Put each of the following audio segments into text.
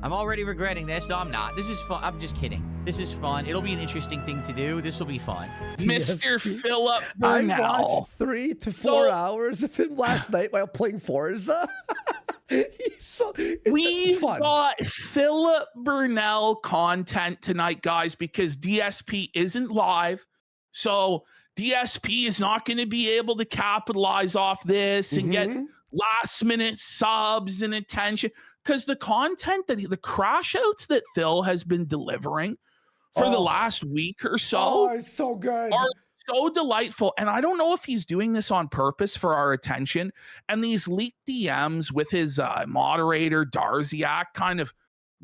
I'm already regretting this. No, I'm not. This is fun. I'm just kidding. This is fun. It'll be an interesting thing to do. This will be fun. Mr. Philip I Burnell. watched 3 to 4 hours of him last night while playing Forza. We've got Philip Burnell content tonight, guys, because DSP isn't live. So DSP is not going to be able to capitalize off this and get last minute subs and attention, because the content that the crash outs that Phil has been delivering for the last week or so it's so good. Are so delightful. And I don't know if he's doing this on purpose for our attention. And these leaked DMs with his moderator, Darziak, kind of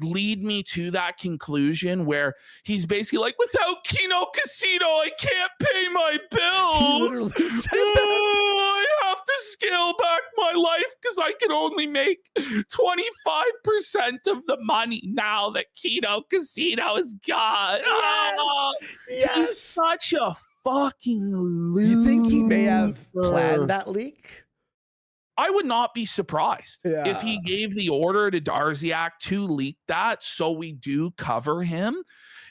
lead me to that conclusion where he's basically like, without Kino Casino, I can't pay my bills. I have to scale back my life because I can only make 25% of the money now that Kino Casino is gone. Yes. He's such a fucking loser. You think he may have planned that leak? I would not be surprised if he gave the order to Darziak to leak that so we do cover him.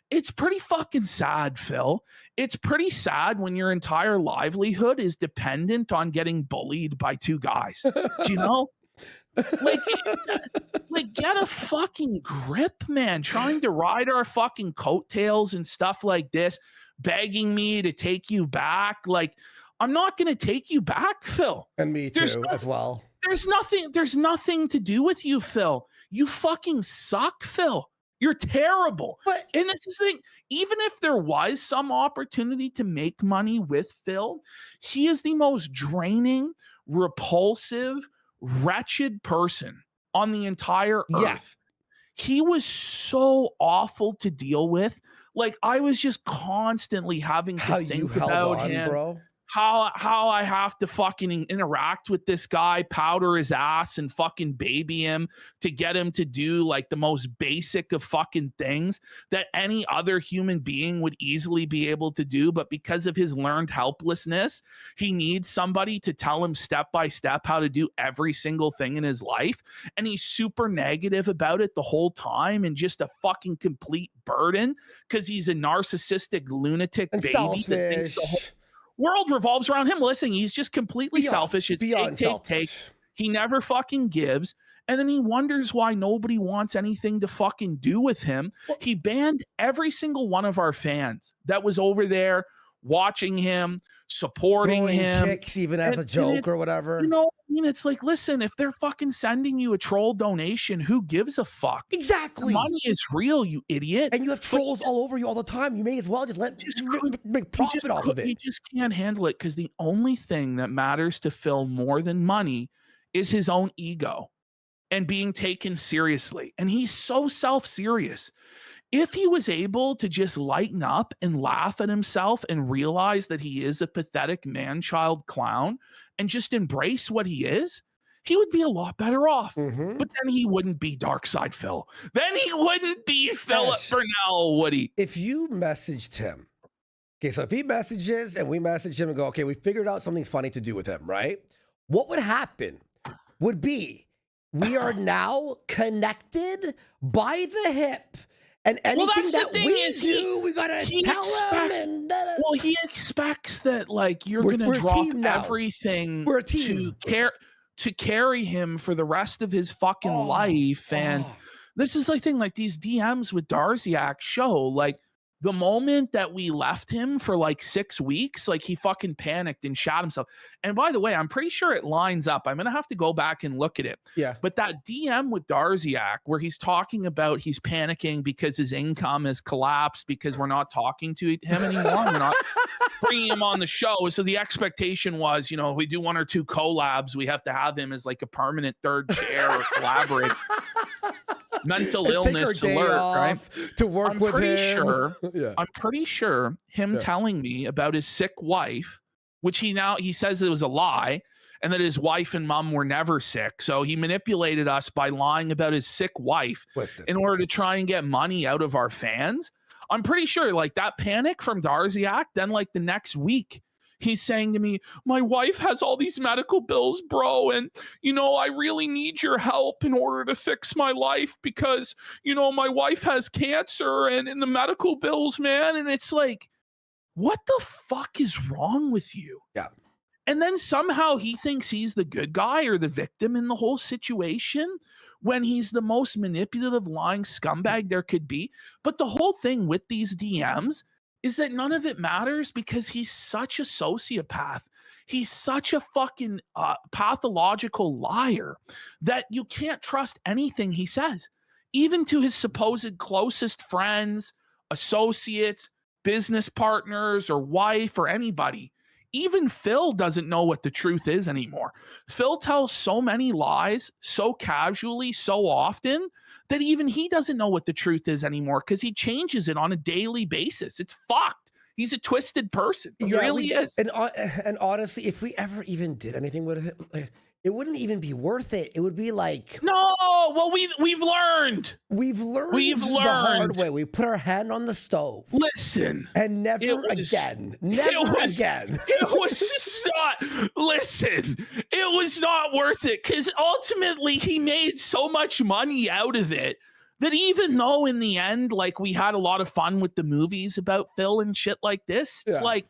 It's pretty fucking sad, Phil. It's pretty sad when your entire livelihood is dependent on getting bullied by two guys. Do you know? Like, get a fucking grip, man. Trying to ride our fucking coattails and stuff like this, begging me to take you back. Like, I'm not going to take you back, Phil. And me too, as well. There's nothing to do with you, Phil. You fucking suck, Phil. You're terrible. And this is the thing, even if there was some opportunity to make money with Phil, he is the most draining, repulsive, wretched person on the entire earth. He was so awful to deal with. Like, I was just constantly having to think about him. Bro. How I have to fucking interact with this guy, powder his ass and fucking baby him to get him to do like the most basic of fucking things that any other human being would easily be able to do. But because of his learned helplessness, he needs somebody to tell him step by step how to do every single thing in his life. And he's super negative about it the whole time and just a fucking complete burden because he's a narcissistic lunatic and baby selfish. That thinks the whole world revolves around him. Listen, he's just completely selfish. It's take. He never fucking gives. And then he wonders why nobody wants anything to fucking do with him. He banned every single one of our fans that was over there watching him, supporting him. Kicks even as a joke or whatever. You know, I mean, it's like, listen, if they're fucking sending you a troll donation, who gives a fuck? Exactly. The money is real, you idiot. And you have trolls all over you all the time. You may as well just make profit off of it. You just can't handle it because the only thing that matters to Phil more than money is his own ego and being taken seriously. And he's so self-serious. If he was able to just lighten up and laugh at himself and realize that he is a pathetic man-child clown and just embrace what he is, he would be a lot better off. But then he wouldn't be Darkside Phil. Then he wouldn't be Philip Burnell, would he? If you messaged him, okay, so if he messages and we message him and go, okay, we figured out something funny to do with him, right? What would happen would be we are now connected by the hip. And anything that we do, we gotta tell him. And well, he expects that like you're gonna drop everything to carry him for the rest of his fucking life. And this is the thing, like these DMs with Darziak show, like the moment that we left him for like 6 weeks, like he fucking panicked and shot himself. And by the way, I'm pretty sure it lines up. I'm going to have to go back and look at it. Yeah. But that DM with Darziak where he's talking about he's panicking because his income has collapsed because we're not talking to him anymore. We're not bringing him on the show. So the expectation was, you know, if we do 1 or 2 collabs, we have to have him as like a permanent third chair or collaborator. Mental illness alert, right? To work with him. I'm pretty sure him telling me about his sick wife, which he says it was a lie, and that his wife and mom were never sick. So he manipulated us by lying about his sick wife in order to try and get money out of our fans. I'm pretty sure like that panic from Darziak, then like the next week, He's saying to me, my wife has all these medical bills, bro. And, you know, I really need your help in order to fix my life because, you know, my wife has cancer and in the medical bills, man. And it's like, what the fuck is wrong with you? Yeah. And then somehow he thinks he's the good guy or the victim in the whole situation when he's the most manipulative, lying scumbag there could be. But the whole thing with these DMs is that none of it matters because he's such a sociopath. He's such a fucking pathological liar that you can't trust anything he says, even to his supposed closest friends, associates, business partners, or wife, or anybody. Even Phil doesn't know what the truth is anymore. Phil tells so many lies so casually, so often, that even he doesn't know what the truth is anymore because he changes it on a daily basis. It's fucked. He's a twisted person. He really is. And honestly, if we ever even did anything with it, it wouldn't even be worth it. It would be like, no, well, we've learned. We've learned the hard way. We put our hand on the stove. Listen. And never again. Never again. It was just not, listen, it was not worth it because ultimately he made so much money out of it that even though in the end, like, we had a lot of fun with the movies about Phil and shit like this, it's like,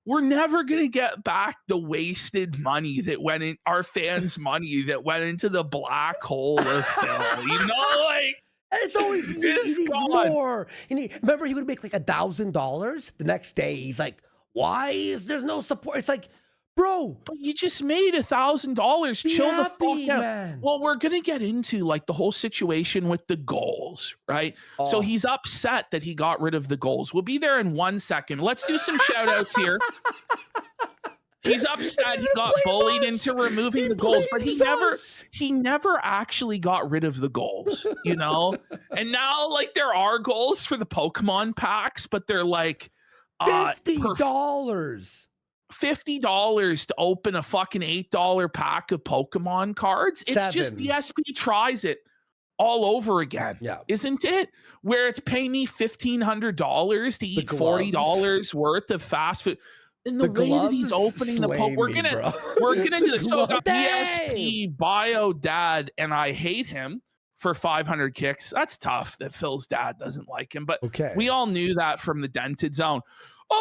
we're never going to get back the wasted money that went in, our fans' money that went into the black hole of Phil. You know, like, it's always more. Remember, he would make like $1,000 the next day. He's like, why is there's no support? It's like, bro, but you just made $1,000. Chill the fuck out. Man. Well, we're gonna get into like the whole situation with the goals, right? So he's upset that he got rid of the goals. We'll be there in 1 second. Let's do some shout outs here. He's upset he got bullied into removing the goals, but he never actually got rid of the goals, you know? And now, like, there are goals for the Pokemon packs, but they're like $50. $50 to open a fucking $8 pack of Pokemon cards. It's just DSP tries it all over again, isn't it? Where it's paying me $1,500 to eat $40 worth of fast food. And the way that he's opening the we're gonna do this. So DSP bio dad, and I hate him for 500 kicks. That's tough that Phil's dad doesn't like him, but we all knew that from the Dented Zone.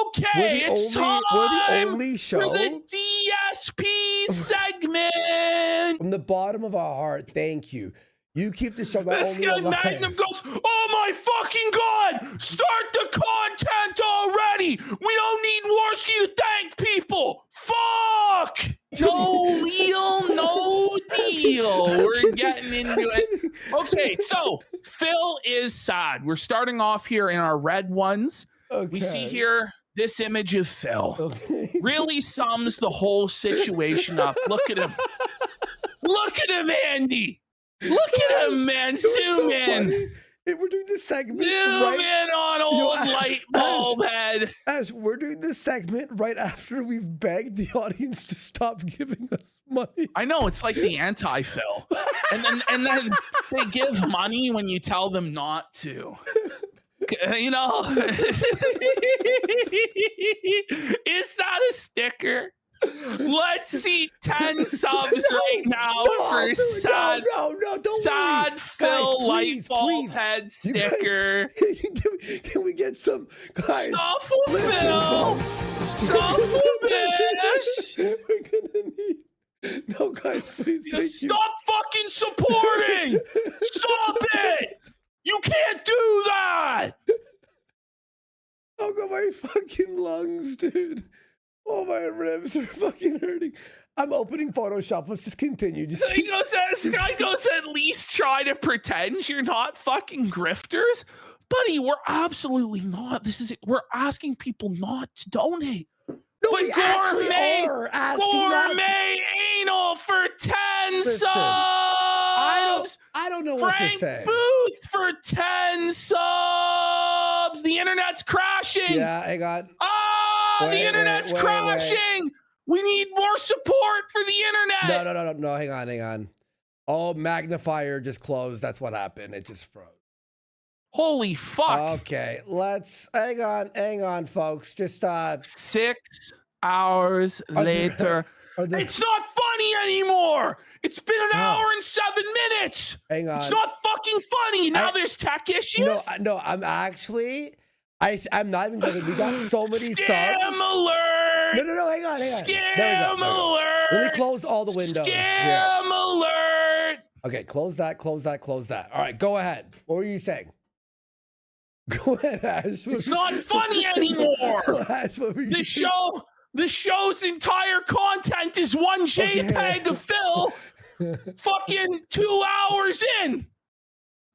Okay, it's time we're the only show for the DSP segment. From the bottom of our heart, thank you. You keep the show that this guy Magnum goes, oh my fucking God, start the content already. We don't need Warski to thank people. Fuck. No deal, no deal. We're getting into it. Okay, so Phil is sad. We're starting off here in our red ones. We see here this image of Phil really sums the whole situation up. Look at him. Look at him, Andy. Look at him, man. Zoom in. We're doing this segment. Zoom in on old light bulb head. As we're doing this segment right after we've begged the audience to stop giving us money. I know, it's like the anti-Phil. and then they give money when you tell them not to. You know, is that a sticker? Let's see 10 subs right now for sad Phil light bulb head sticker. Can we get some guys? Shuffle Phil, shuffle bitch. We're gonna need. No, guys, please. Stop fucking supporting. Stop it. You can't do that! Oh, God, my fucking lungs, dude. Oh, my ribs are fucking hurting. I'm opening Photoshop. Let's just continue. Sky goes, at least try to pretend you're not fucking grifters. Buddy, we're absolutely not. We're asking people not to donate. No, but gourmet anal for 10 subs. I don't know what to say. Booth for 10 subs. The internet's crashing. Yeah, hang on. The internet's crashing. We need more support for the internet. No. Hang on. Oh, magnifier just closed. That's what happened. It just froze. Holy fuck. Okay, let's hang on, folks. Just 6 hours later. It's not funny anymore. It's been an hour and 7 minutes. Hang on. It's not fucking funny. Now there's tech issues. No, I'm actually, I'm not even joking. We got so many subs. Scam alert. No, hang on. Scam alert. Let me close all the windows. Scam alert. Okay, close that. All right, go ahead. What were you saying? Go ahead, Ash. It's not funny anymore. Ash, what were you saying? The show's entire content is one JPEG of Phil fucking 2 hours in.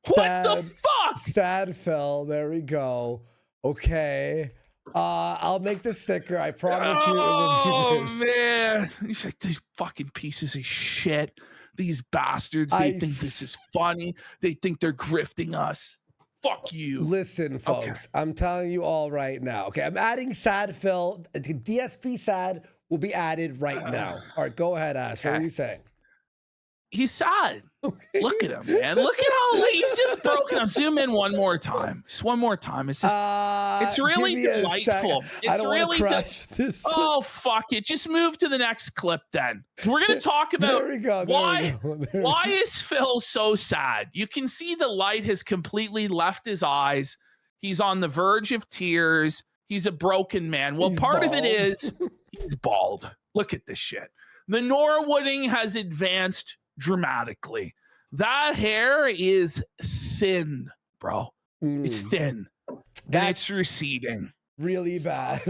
What the fuck? Sad Phil. There we go. Okay. I'll make the sticker. I promise you it will be man. He's like, these fucking pieces of shit. These bastards. They think this is funny. They think they're grifting us. Fuck you. Listen, folks, okay. I'm telling you all right now. Okay, I'm adding Sad Phil. DSP Sad will be added right now. All right, go ahead, Ash. What are you saying? He's sad. Okay. Look at him, man. Look at how he's just broken. I'm zoom in one more time. Just one more time. It's just, it's really delightful. It's really, oh, fuck it. Just move to the next clip then. We're going to talk about why is Phil so sad? You can see the light has completely left his eyes. He's on the verge of tears. He's a broken man. Well, part of it is he's bald. Look at this shit. The Norwooding has advanced dramatically. That hair is thin, bro. It's thin. And it's receding. Really bad.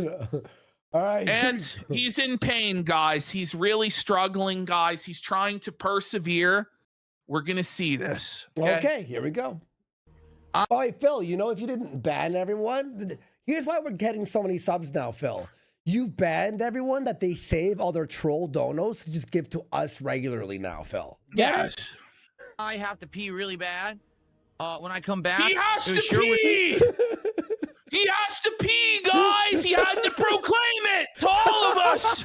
All right. And he's in pain, guys. He's really struggling, guys. He's trying to persevere. We're going to see this. Okay, here we go. All right, Phil, you know, if you didn't ban everyone, here's why we're getting so many subs now, Phil. You've banned everyone that they save all their troll donos to just give to us regularly now, Phil. Yes. I have to pee really bad. When I come back, he has to pee. He has to pee, guys. He had to proclaim it to all of us.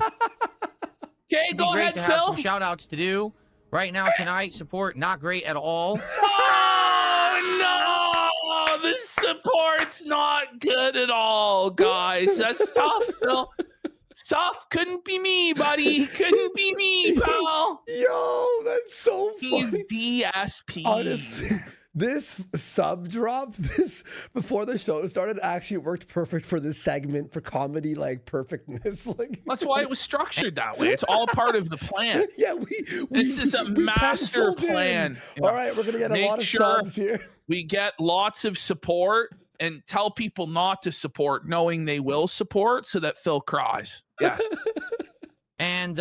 Okay, go ahead, Phil. Have some shout outs to do right now tonight. Support not great at all. Oh no, the support's not good at all, guys. That's tough, Phil. Tough. Couldn't be me, buddy. Couldn't be me, pal. Yo, that's so funny. He's DSP. Honestly, this sub drop, before the show started, actually worked perfect for this segment, for comedy, like perfectness. Like, that's why it was structured that way. It's all part of the plan. Yeah, this is a master plan. All right, we're gonna get a lot of subs here. We get lots of support, and tell people not to support, knowing they will support, so that Phil cries. Yes. And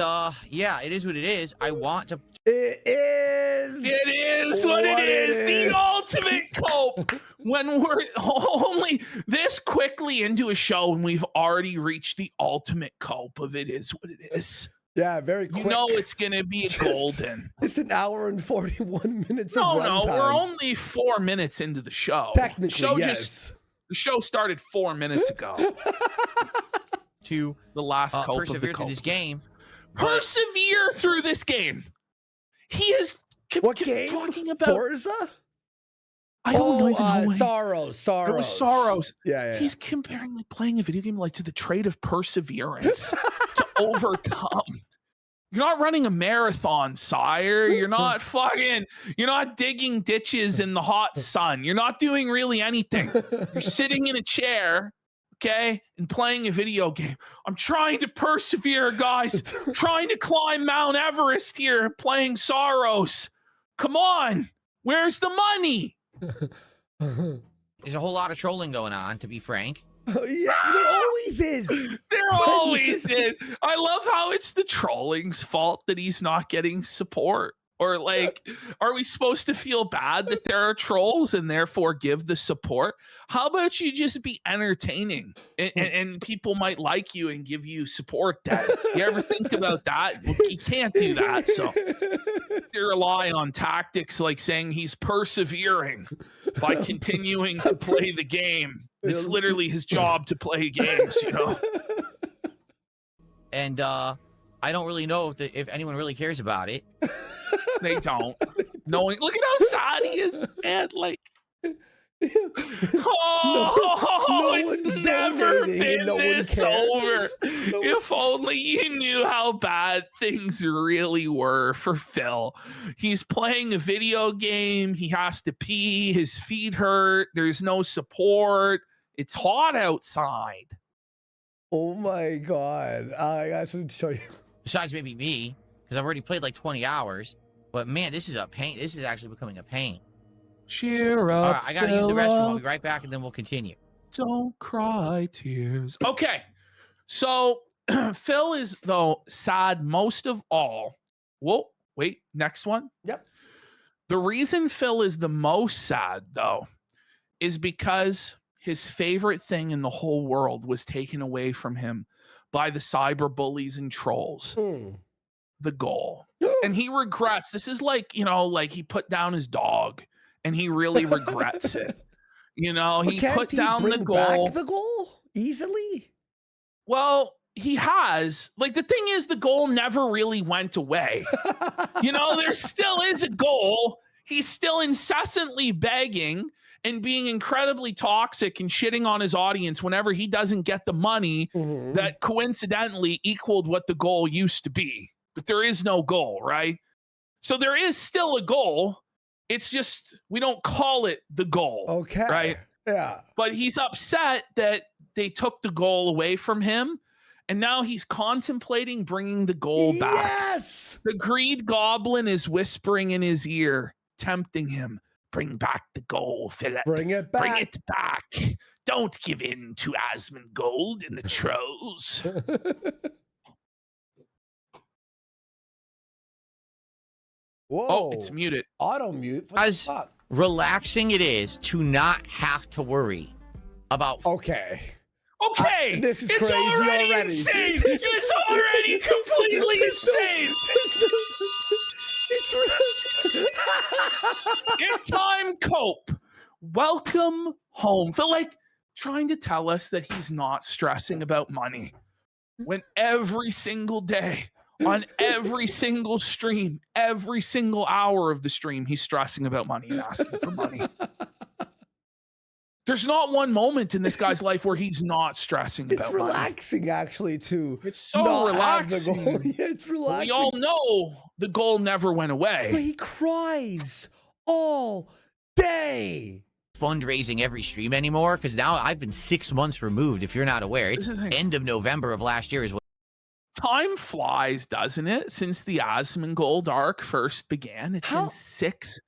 yeah, it is what it is. I want to. It is what it is. The ultimate cope. When we're only this quickly into a show and we've already reached the ultimate cope of it is what it is. Yeah, very quick. You know it's gonna be golden. It's an hour and 41 minutes. No, of we're only 4 minutes into the show. Technically, yes. The show started 4 minutes ago. To the last cope persevere of the through this game. Persevere through this game. He is what game? Talking about Forza? I don't even know. Sorrows. It was Sorrows. Yeah. He's comparing like playing a video game like to the trait of perseverance to overcome. You're not running a marathon, sire. You're not digging ditches in the hot sun. You're not doing really anything. You're sitting in a chair, okay, and playing a video game. I'm trying to persevere, guys. I'm trying to climb Mount Everest here, playing Sorrows. Come on. Where's the money? There's a whole lot of trolling going on, to be frank. Yeah, there always is. There always is. I love how it's the trolling's fault that he's not getting support. Or like, are we supposed to feel bad that there are trolls and therefore give the support? How about you just be entertaining and people might like you and give you support then? You ever think about that? Well, you can't do that. So they rely on tactics like saying he's persevering by continuing to play the game. It's literally his job to play games, you know? And I don't really know if anyone really cares about it. They don't. Knowing, look at how sad he is, man. Like, Oh, no it's one's never donating been and no one this cares. over. If only you knew how bad things really were for Phil. He's playing a video game. He has to pee. His feet hurt. There's no support. It's hot outside. Oh my god. I got to show you. Besides maybe me, because I've already played like 20 hours. But man, this is a pain. This is actually becoming a pain. Cheer up. All right, I gotta use the restroom. I'll Phil. be right back, and then we'll continue. Don't cry tears. Okay. So Phil is, though, sad most of all. Whoa, wait, next one. Yep. The reason Phil is the most sad, though, is because his favorite thing in the whole world was taken away from him by the cyber bullies and trolls. The goal. And he regrets. This is like, like he put down his dog and he really regrets it. He put down the goal. Back the goal easily? Well, he has. Like, the thing is, the goal never really went away. There still is a goal. He's still incessantly begging and being incredibly toxic and shitting on his audience whenever he doesn't get the money that coincidentally equaled what the goal used to be. But there is no goal, right? So there is still a goal. It's just we don't call it the goal. Okay. Right? Yeah. But he's upset that they took the goal away from him. And now he's contemplating bringing the goal back. Yes. The greed goblin is whispering in his ear, tempting him. Bring back the goal, Philip. Bring it back. Bring it back. Don't give in to Asmongold and the trolls. Whoa. Oh, it's muted. Auto mute. As relaxing it is to not have to worry about. Okay. Okay, this is it's crazy already already. insane. It's already completely insane. It's time, Cope. Welcome home. Feel like trying to tell us that he's not stressing about money when every single day, on every single stream, every single hour of the stream, he's stressing about money and asking for money. There's not one moment in this guy's life where he's not stressing about money. It's relaxing, actually, too. It's so relaxing. Yeah, it's relaxing. We all know the goal never went away. But he cries all day. Fundraising every stream anymore because now I've been 6 months removed. If you're not aware, it's end of November of last year is what. Time flies, doesn't it? Since the Asmongold arc first began, it's been six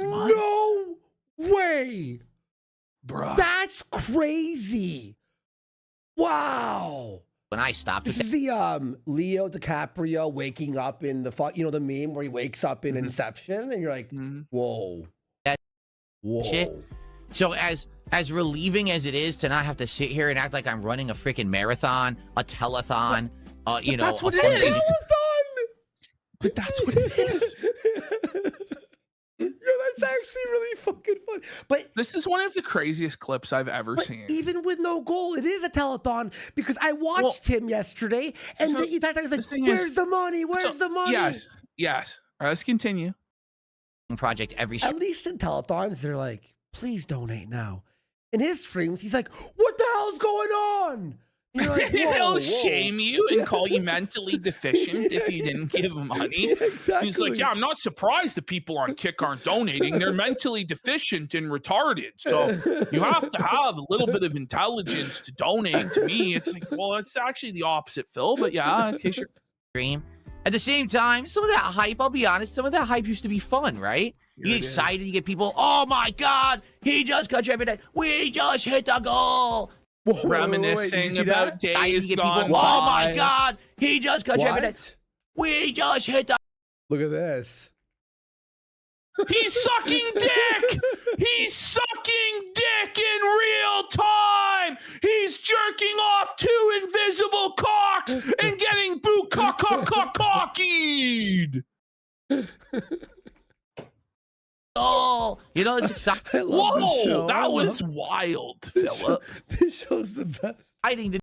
months. No way. Bruh. That's crazy. Wow. When I stopped This with is the Leo DiCaprio waking up in the the meme where he wakes up in Inception and you're like, whoa. Whoa. Shit. So as relieving as it is to not have to sit here and act like I'm running a freaking marathon, a telethon, that's what it is. But that's what it is. Yeah, that's actually really fucking fun. But this is one of the craziest clips I've ever seen. Even with no goal, it is a telethon because I watched him yesterday and he was like, where's the money? Where's the money? Yes. All right, let's continue. Project every At least in telethons, they're like, please donate now. In his streams, he's like, what the hell's going on? And you're like, He'll shame you and call you mentally deficient if you didn't give him money. Yeah, exactly. He's like, yeah, I'm not surprised the people on Kick aren't donating. They're mentally deficient and retarded. So you have to have a little bit of intelligence to donate to me. It's like, well, it's actually the opposite, Phil. But yeah, in case you're stream. At the same time, some of that hype, I'll be honest, some of that hype used to be fun, right? You get excited, you get people, oh my God, he just contributed. We just hit the goal. Reminiscing about days gone people, by. oh my God, he just contributed. We just hit the. Look at this. He's sucking dick. He's sucking dick in real time. He's jerking off two invisible cocks and getting cockied. Oh, You know, it's exciting. I love this show. Whoa, that was wild, Philip. This show's the best.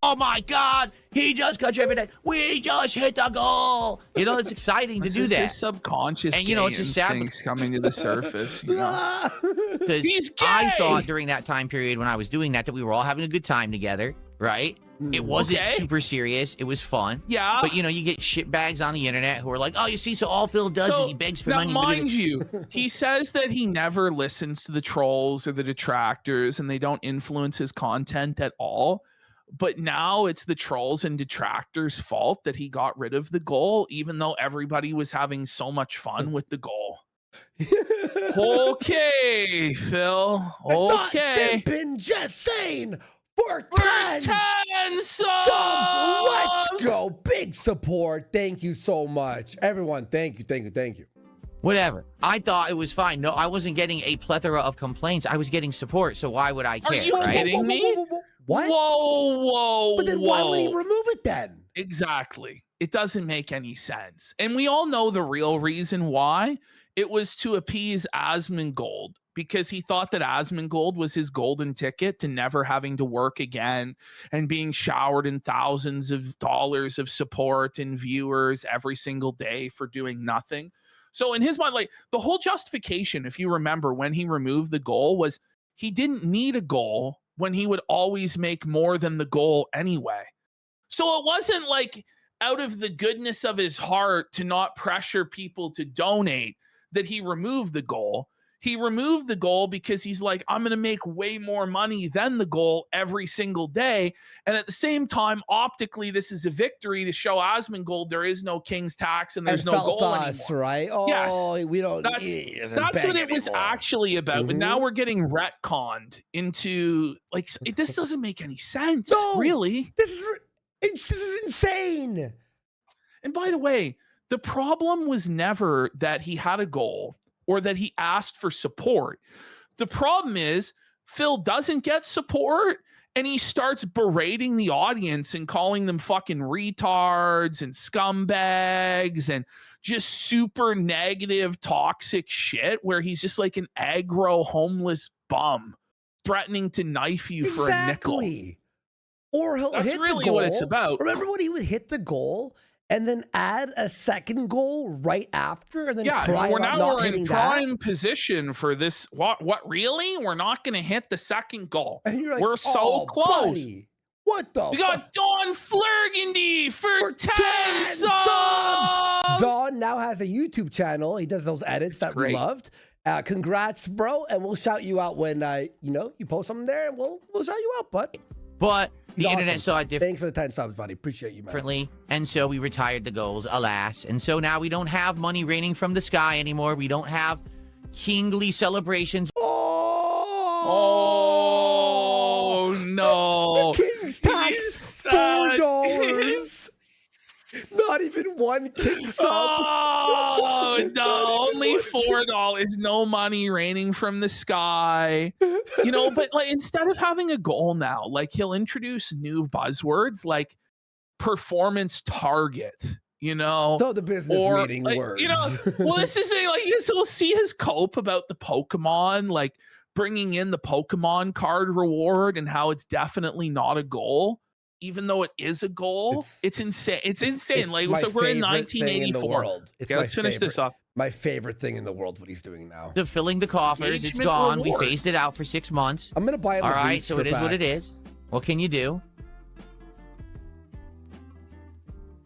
Oh my God, he just cut you every day. We just hit the goal. You know, it's exciting to do This is that. his subconscious, And, you know, it's just sad instincts coming to the surface. You know? Because He's I gay! thought during that time period when I was doing that we were all having a good time together, right? It wasn't Okay. super serious. It was fun. Yeah. But, you know, you get shitbags on the internet who are like, oh, you see, so all Phil does is he begs for now, money. mind you, he says that he never listens to the trolls or the detractors and they don't influence his content at all. But now it's the trolls and detractors' fault that he got rid of the goal, even though everybody was having so much fun with the goal. Okay, Phil. Not Okay. simping, just saying. For For 10 10 subs. let's go. Big support. Thank you so much. Everyone, thank you. Whatever. I thought it was fine. No, I wasn't getting a plethora of complaints. I was getting support. So why would I care? Are you right? kidding me? What? Whoa. But then why would he remove it then? Exactly. It doesn't make any sense. And we all know the real reason why. It was to appease Asmongold because he thought that Asmongold was his golden ticket to never having to work again and being showered in thousands of dollars of support and viewers every single day for doing nothing. So in his mind, like the whole justification, if you remember when he removed the goal, was he didn't need a goal when he would always make more than the goal anyway. So it wasn't like out of the goodness of his heart to not pressure people to donate that he removed the goal. He removed the goal because he's like, I'm going to make way more money than the goal every single day. And at the same time, optically, this is a victory to show Asmongold there is no king's tax and there's no goal anymore. Right? Oh, Yes. we don't. That's what it was actually about. But now we're getting retconned into like this doesn't make any sense, really. This is insane. And by the way, the problem was never that he had a goal or that he asked for support. The problem is Phil doesn't get support and he starts berating the audience and calling them fucking retards and scumbags and just super negative, toxic shit where he's just like an aggro homeless bum threatening to knife you for a nickel. Or he'll That's hit really the goal. what it's about. Remember when he would hit the goal and then add a second goal right after and then cry about not hitting in prime position for this. What really? We're not going to hit the second goal. And you're like, we're so close. Buddy, what the We got Don Flurgandy for 10 subs. Don now has a YouTube channel. He does those edits that we loved. Congrats, bro. And we'll shout you out when you post something there and we'll shout you out, bud. But the internet saw it Thanks for the 10 subs, buddy. Appreciate you, man. differently. And so we retired the goals, alas. And so now we don't have money raining from the sky anymore. We don't have kingly celebrations. Oh no. The king's tax, $4. Not even one king sub. Oh no, only $4. No money raining from the sky. But like instead of having a goal now, like he'll introduce new buzzwords like performance target. So the business meeting words. Well, this is we'll see his cope about the Pokemon, like bringing in the Pokemon card reward and how it's definitely not a goal. Even though it is a goal, it's insane. It's insane. Like so we're in 1984. Okay, let's finish this off. My favorite thing in the world, what he's doing now. The filling the coffers. It's gone. Rewards. We phased it out for 6 months. I'm gonna buy him. All right, so it is what it is. What can you do?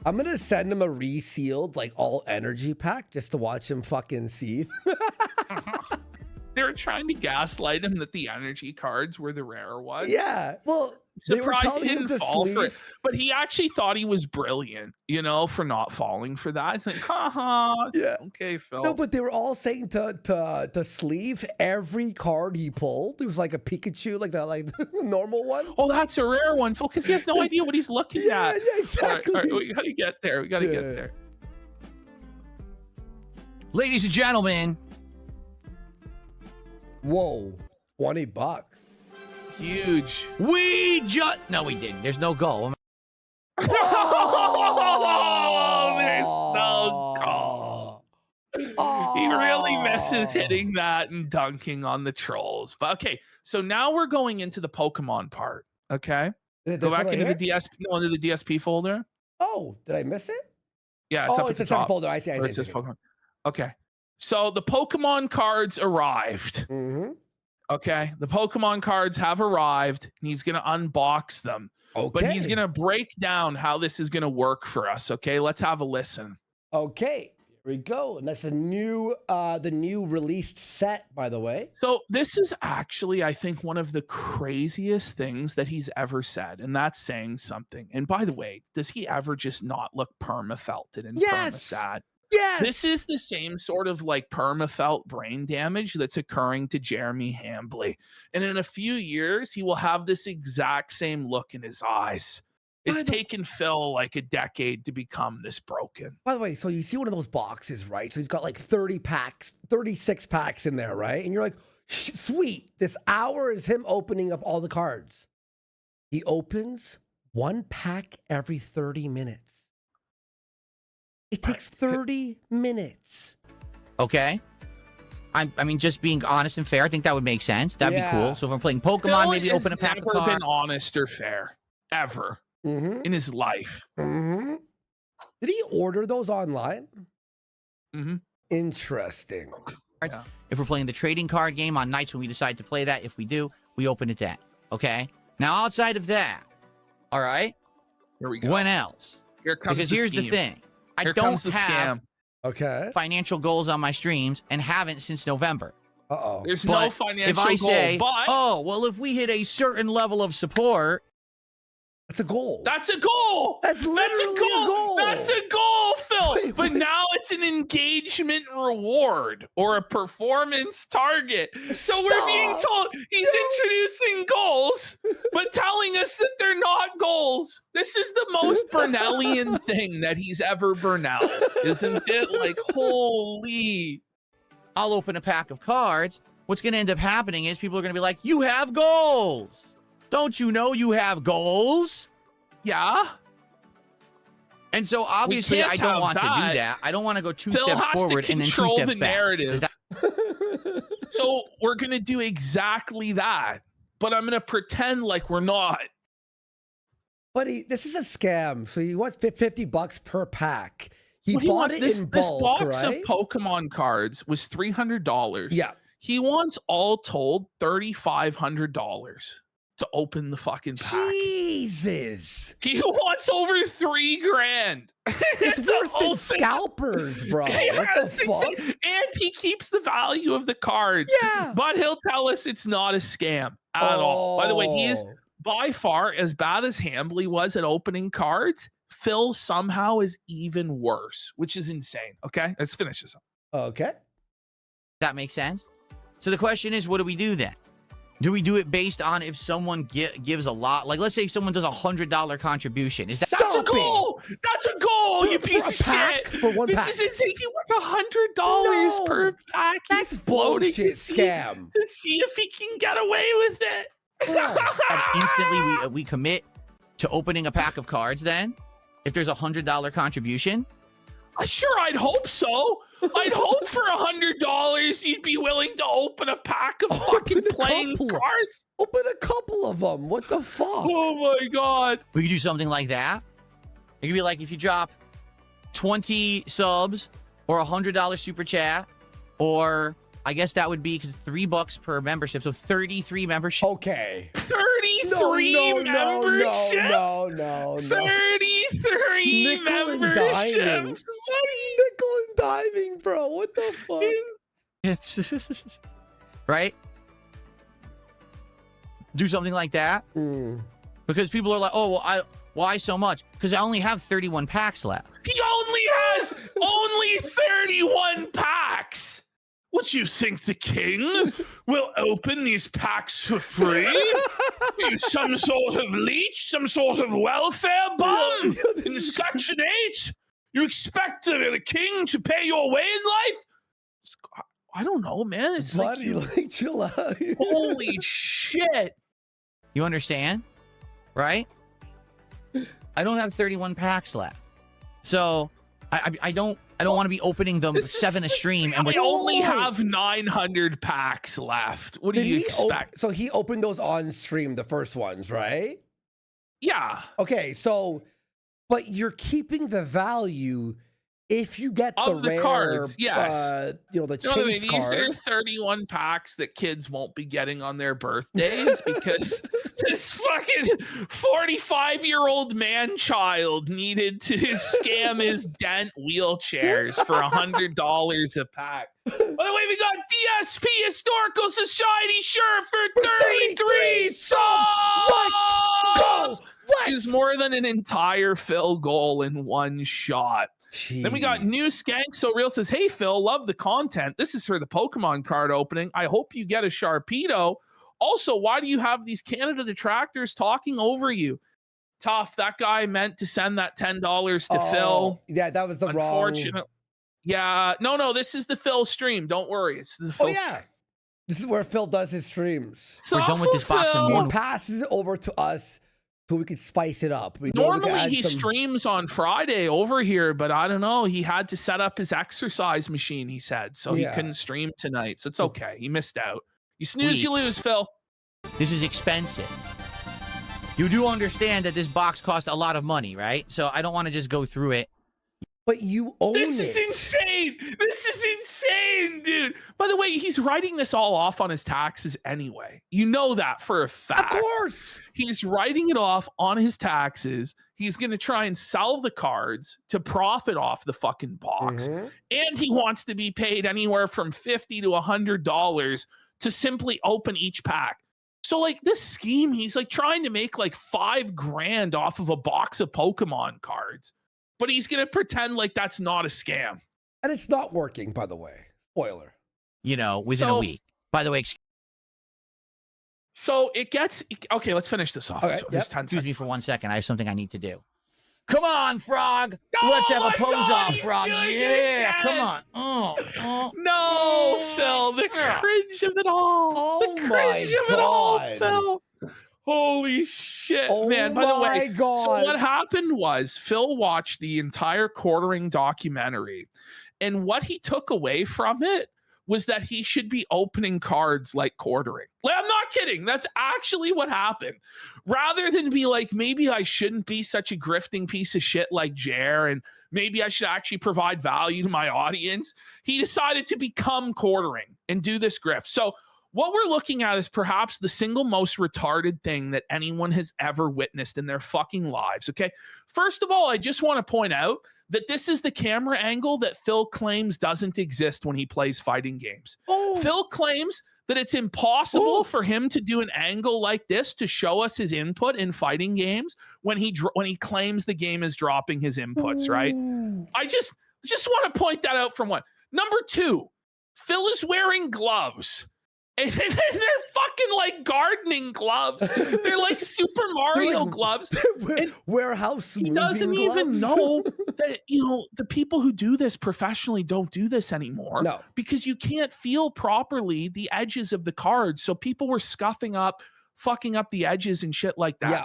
I'm gonna send him a resealed, like all energy pack just to watch him fucking seethe. They were trying to gaslight him that the energy cards were the rare ones. Yeah, well, surprised he didn't fall for it, but he actually thought he was brilliant, for not falling for that. It's like, yeah, okay, Phil. No, but they were all saying to sleeve every card he pulled. It was like a Pikachu, like the normal one. Oh, that's a rare one, Phil, because he has no idea what he's looking at. Yeah, exactly. All right, we gotta get there. We gotta get there. Ladies and gentlemen. Whoa, $20. Huge. No, we didn't. There's no goal. There's no goal. He really Jess is hitting that and dunking on the trolls. But okay, so now we're going into the Pokemon part. Okay, go back into the into the DSP folder. Oh, did I miss it? Yeah, it's up at the top. Folder. I see. It says Pokemon. Okay, so the Pokemon cards arrived. Mm-hmm. Okay, the Pokemon cards have arrived, and he's gonna unbox them. Okay. But he's gonna break down how this is gonna work for us. Okay, let's have a listen. Okay, here we go. And that's the new released set, by the way. So this is actually, I think, one of the craziest things that he's ever said, and that's saying something. And by the way, does he ever just not look perma-felted and perma-sad? Yes. This is the same sort of like perma-felt brain damage that's occurring to Jeremy Hambly. And in a few years, he will have this exact same look in his eyes. It's taken Phil like a decade to become this broken. By the way, so you see one of those boxes, right? So he's got like 36 packs in there, right? And you're like, sweet, this hour is him opening up all the cards. He opens one pack every 30 minutes. It takes 30 minutes. Okay. I mean, just being honest and fair, I think that would make sense. That'd be cool. So if we're playing Pokemon, Phil maybe open a pack of cards. Never been honest or fair, ever, in his life. Mm-hmm. Did he order those online? Mm-hmm. Interesting. Yeah. If we're playing the trading card game on nights when we decide to play that, if we do, we open it then. Okay? Now, outside of that, all right? Here we go. When else? Here comes because the here's scheme. the thing. I Here don't comes the have scam. financial goals on my streams and haven't since November. Uh-oh. There's But no financial if I say, goal, but oh, well, if we hit a certain level of support, that's a goal. That's a goal. That's literally a goal. That's a goal, Phil. Wait. But now it's an engagement reward or a performance target. So we're being told he's introducing goals, but telling us that they're not goals. This is the most Burnellian thing that he's ever Burnelled, isn't it? Like, holy. I'll open a pack of cards. What's going to end up happening is people are going to be like, you have goals. Don't you know you have goals? Yeah. And so obviously I don't want to do that. I don't want to go two steps forward and then two steps back. Narrative. So we're going to do exactly that, but I'm going to pretend like we're not. Buddy, this is a scam. So he wants $50 per pack. He Well, bought it in bulk, this box right? of Pokemon cards was $300. Yeah. He wants all told $3,500 to open the fucking pack. Jesus. He wants over $3,000. It's worse than scalpers, bro. Yeah, what the fuck? And he keeps the value of the cards. Yeah. But he'll tell us it's not a scam at all. By the way, he is by far as bad as Hambly was at opening cards. Phil somehow is even worse, which is insane. Okay, let's finish this up. Okay. That makes sense. So the question is, what do we do then? Do we do it based on if someone gives a lot? Like, let's say if someone does $100 contribution. Is that That's a goal? That's a goal, you piece of shit. For one pack. This is insane. He wants $100 per pack. That's He's bloating bullshit scam. to see if he can get away with it. And instantly we commit to opening a pack of cards then? If there's $100 contribution? Sure, I'd hope so. I'd hope for $100 you'd be willing to open a pack of fucking playing cards. Open a couple of them. What the fuck? Oh my god. We could do something like that. It could be like if you drop 20 subs or $100 super chat, or I guess that would be because $3 per membership, so 33 memberships. Okay. 33 memberships? No. 33 Nickel and memberships. diving. Nickel and diving, bro. What the fuck? Right? Do something like that. Because people are like, oh, well, why so much? Because I only have 31 packs left. He only has 31 packs. What, you think the king will open these packs for free? Are you some sort of leech, some sort of welfare bum in Section 8? You expect the king to pay your way in life? I don't know, man. It's Buddy, like chill out. Holy shit. You understand? Right? I don't have 31 packs left. So I don't I don't want to be opening them This 7 a is stream. insane. And we with only have 900 packs left. What do Did you he expect? So he opened those on stream, the first ones, right? Yeah. Okay, so, but you're keeping the value if you get Of the rare, cards, yes. the You know what I mean? chase These are card. 31 packs that kids won't be getting on their birthdays because this fucking 45-year-old man-child needed to scam his dent wheelchairs for $100 a pack. By the way, we got DSP Historical Society shirt for 33 subs! Let's go! Which is more than an entire Phil goal in one shot. Jeez. Then we got New Skank So Real says, hey, Phil, love the content. This is for the Pokemon card opening. I hope you get a Sharpedo. Also, why do you have these Canada detractors talking over you? Tough. That guy meant to send that $10 to Phil. Yeah, that was the Unfortunate. wrong. Yeah. No, this is the Phil stream. Don't worry. It's the Phil Oh, yeah. This is where Phil does his streams. We're done with this box in He one. passes it over to us so we could spice it up. Normally he streams on Friday over here, but I don't know. He had to set up his exercise machine, he said, so he couldn't stream tonight. So it's okay. He missed out. You snooze, you lose, Phil. This is expensive. You do understand that this box cost a lot of money, right? So I don't want to just go through it. But you own This is insane. This is insane, dude. By the way, he's writing this all off on his taxes anyway. You know that for a fact. Of course. He's writing it off on his taxes. He's going to try and sell the cards to profit off the fucking box. And he wants to be paid anywhere from $50 to $100 to simply open each pack. So like this scheme, he's like trying to make like $5,000 off of a box of Pokemon cards. But he's going to pretend like that's not a scam. And it's not working, by the way. Spoiler. You know, within a week. By the way, so it gets... Okay, let's finish this off. Okay, excuse me for 1 second. I have something I need to do. Come on, Frog. Let's have a pose-off, Frog. Yeah, come on. No, Phil. The cringe of it all. The cringe of it all, Phil. Holy shit, man. By the way, so what happened was Phil watched the entire quartering documentary, and what he took away from it was that he should be opening cards like quartering. Like, I'm not kidding. That's actually what happened. Rather than be like, maybe I shouldn't be such a grifting piece of shit like Jer, and maybe I should actually provide value to my audience, he decided to become quartering and do this grift. So what we're looking at is perhaps the single most retarded thing that anyone has ever witnessed in their fucking lives, okay? First of all, I just want to point out that this is the camera angle that Phil claims doesn't exist when he plays fighting games. Phil claims that it's impossible for him to do an angle like this to show us his input in fighting games when he claims the game is dropping his inputs, right? I just want to point that out from one. Number two, Phil is wearing gloves. And they're fucking like gardening gloves. They're like Super Mario gloves. Warehouse. He doesn't even know that, you know, the people who do this professionally don't do this anymore. No. Because you can't feel properly the edges of the cards. So people were fucking up the edges and shit like that. Yeah.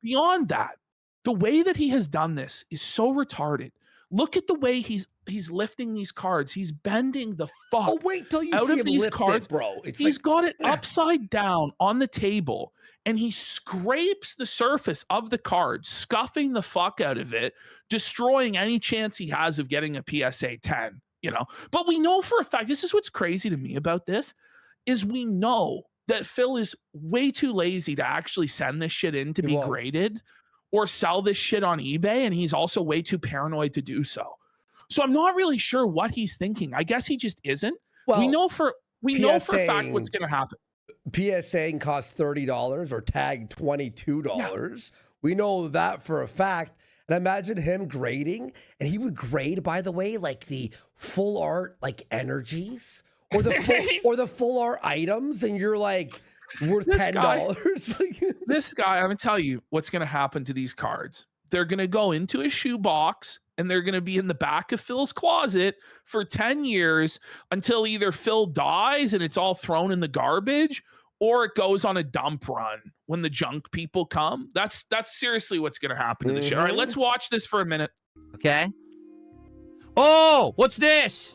Beyond that, the way that he has done this is so retarded. Look at the way he's lifting these cards. He's bending the fuck wait till you out see of him these lift cards, it, bro. He's got it upside down on the table, and he scrapes the surface of the card, scuffing the fuck out of it, destroying any chance he has of getting a PSA 10, you know? But we know for a fact, this is what's crazy to me about this, is we know that Phil is way too lazy to actually send this shit in to be graded or sell this shit on eBay, and he's also way too paranoid to do so. So I'm not really sure what he's thinking. I guess he just isn't. Well, we know for a fact what's going to happen. PSAing costs $30 or tag $22. Yeah. We know that for a fact. And imagine him grading, and he would grade, by the way, like the full art like energies or the full art items, and you're like, worth $10. This guy, I'm going to tell you what's going to happen to these cards. They're going to go into a shoebox, and they're going to be in the back of Phil's closet for 10 years until either Phil dies and it's all thrown in the garbage, or it goes on a dump run when the junk people come. That's seriously what's going to happen to the show. All right, let's watch this for a minute. Okay. Oh, what's this?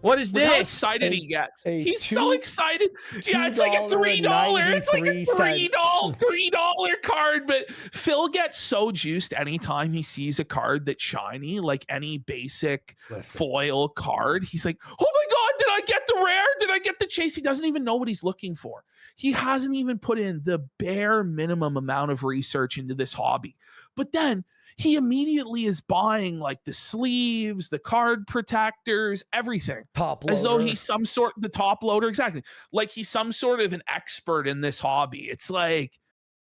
What is Look how this? excited he gets. a He's two- so excited. Yeah, it's like a $3. It's like a $3 card. But Phil gets so juiced anytime he sees a card that's shiny, like any basic foil card. He's like, oh my God, did I get the rare? Did I get the chase? He doesn't even know what he's looking for. He hasn't even put in the bare minimum amount of research into this hobby. But then he immediately is buying like the sleeves, the card protectors, everything. Top loader. As though he's some sort the top loader, exactly. Like he's some sort of an expert in this hobby. It's like,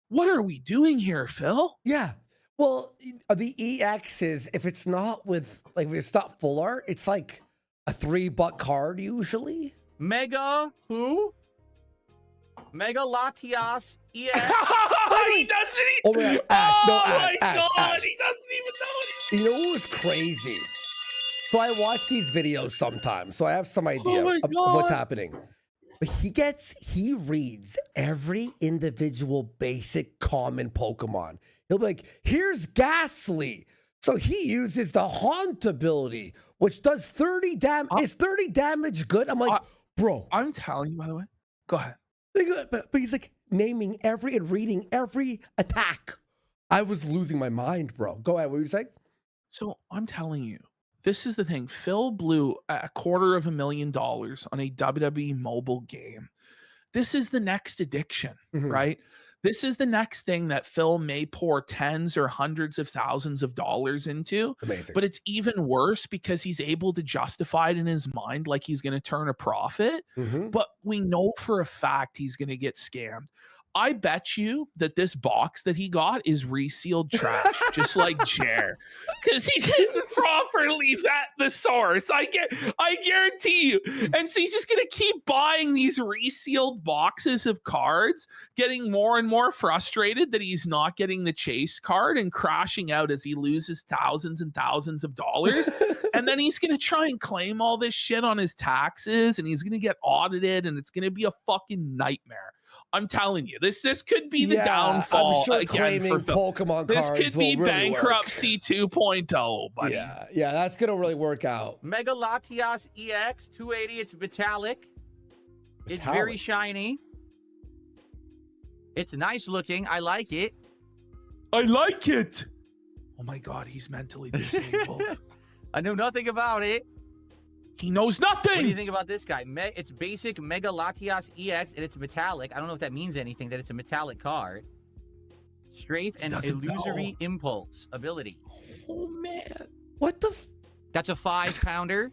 what are we doing here, Phil? Yeah. Well, the EX is, if it's not with, like, if it's not full art, it's like a $3 card usually. Mega who? Mega Latias EX. He doesn't even. Oh my God, Ash, no, Oh Ash, my Ash, God, Ash. he doesn't even know. You know what was crazy? So I watch these videos sometimes, so I have some idea my of what's God. happening. But he reads every individual basic common Pokemon. He'll be like, here's Ghastly. So he uses the Haunt ability, which does 30 damage. Is 30 damage good? I'm like, bro. I'm telling you, by the way. Go ahead. But he's like naming every and reading every attack. I was losing my mind, bro. Go ahead. What were you saying? So I'm telling you, this is the thing. Phil blew $250,000 on a WWE mobile game. This is the next addiction, right? This is the next thing that Phil may pour tens or hundreds of thousands of dollars into. Amazing. But it's even worse because he's able to justify it in his mind like he's going to turn a profit. But we know for a fact he's going to get scammed. I bet you that this box that he got is resealed trash, just like Jer, because he didn't properly vet the source. I guarantee you. And so he's just gonna keep buying these resealed boxes of cards, getting more and more frustrated that he's not getting the chase card and crashing out as he loses thousands and thousands of dollars. And then he's gonna try and claim all this shit on his taxes, and he's gonna get audited, and it's gonna be a fucking nightmare. I'm telling you, this could be the downfall I'm sure again for Phil. Pokemon This cards could be will really bankruptcy 2.0, buddy. Yeah, that's gonna really work out. Mega Latias EX 280. It's metallic. It's very shiny. It's nice looking. I like it. I like it. Oh my God, he's mentally disabled. I know nothing about it. He knows nothing. What do you think about this guy? It's basic Mega Latias EX, and it's metallic. I don't know if that means anything, that it's a metallic card. Strafe and illusory impulse ability. Oh, man. What the? That's a 5-pounder.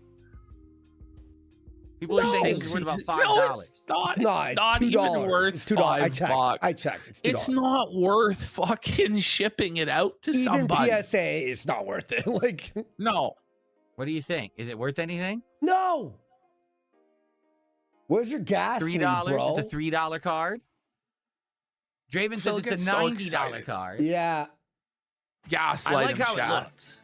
People are saying this is worth about $5. No, it's not. It's not even $2. worth It's $2. $5. I checked. It's $2. It's not worth fucking shipping it out to Even somebody. PSA, it's not worth it. Like, no. What do you think? Is it worth anything? no. Where's your gas? $3. Bro? It's a $3 card. Draven says it's a $90 card. Yeah. Gaslight I like him, how chat. it looks.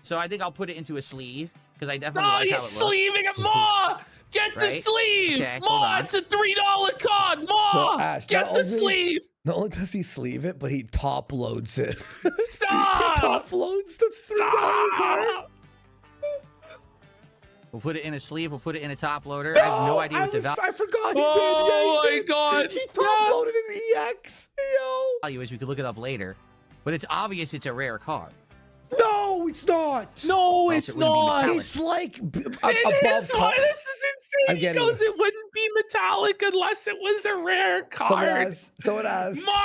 So I think I'll put it into a sleeve because I definitely like how it looks. No, he's sleeving it. Ma, get the Right? sleeve. Okay, hold Ma, on. it's a $3 card. Ma, No, Ash, get not the only- sleeve. Not only does he sleeve it, but he top loads it. Stop. He top loads the $3 card. Stop. We'll put it in a sleeve. We'll put it in a top loader. I have no idea what the I forgot he Oh did. Yeah, my he did. God. He top loaded an EX. Yo. value is. We could look it up later. But it's obvious it's a rare card. No, it's not. No, Else it's it wouldn't be not. metallic. It's like It above. is why this is I'm insane. He getting goes, it. it wouldn't be metallic unless it was a rare card. So it has. Mark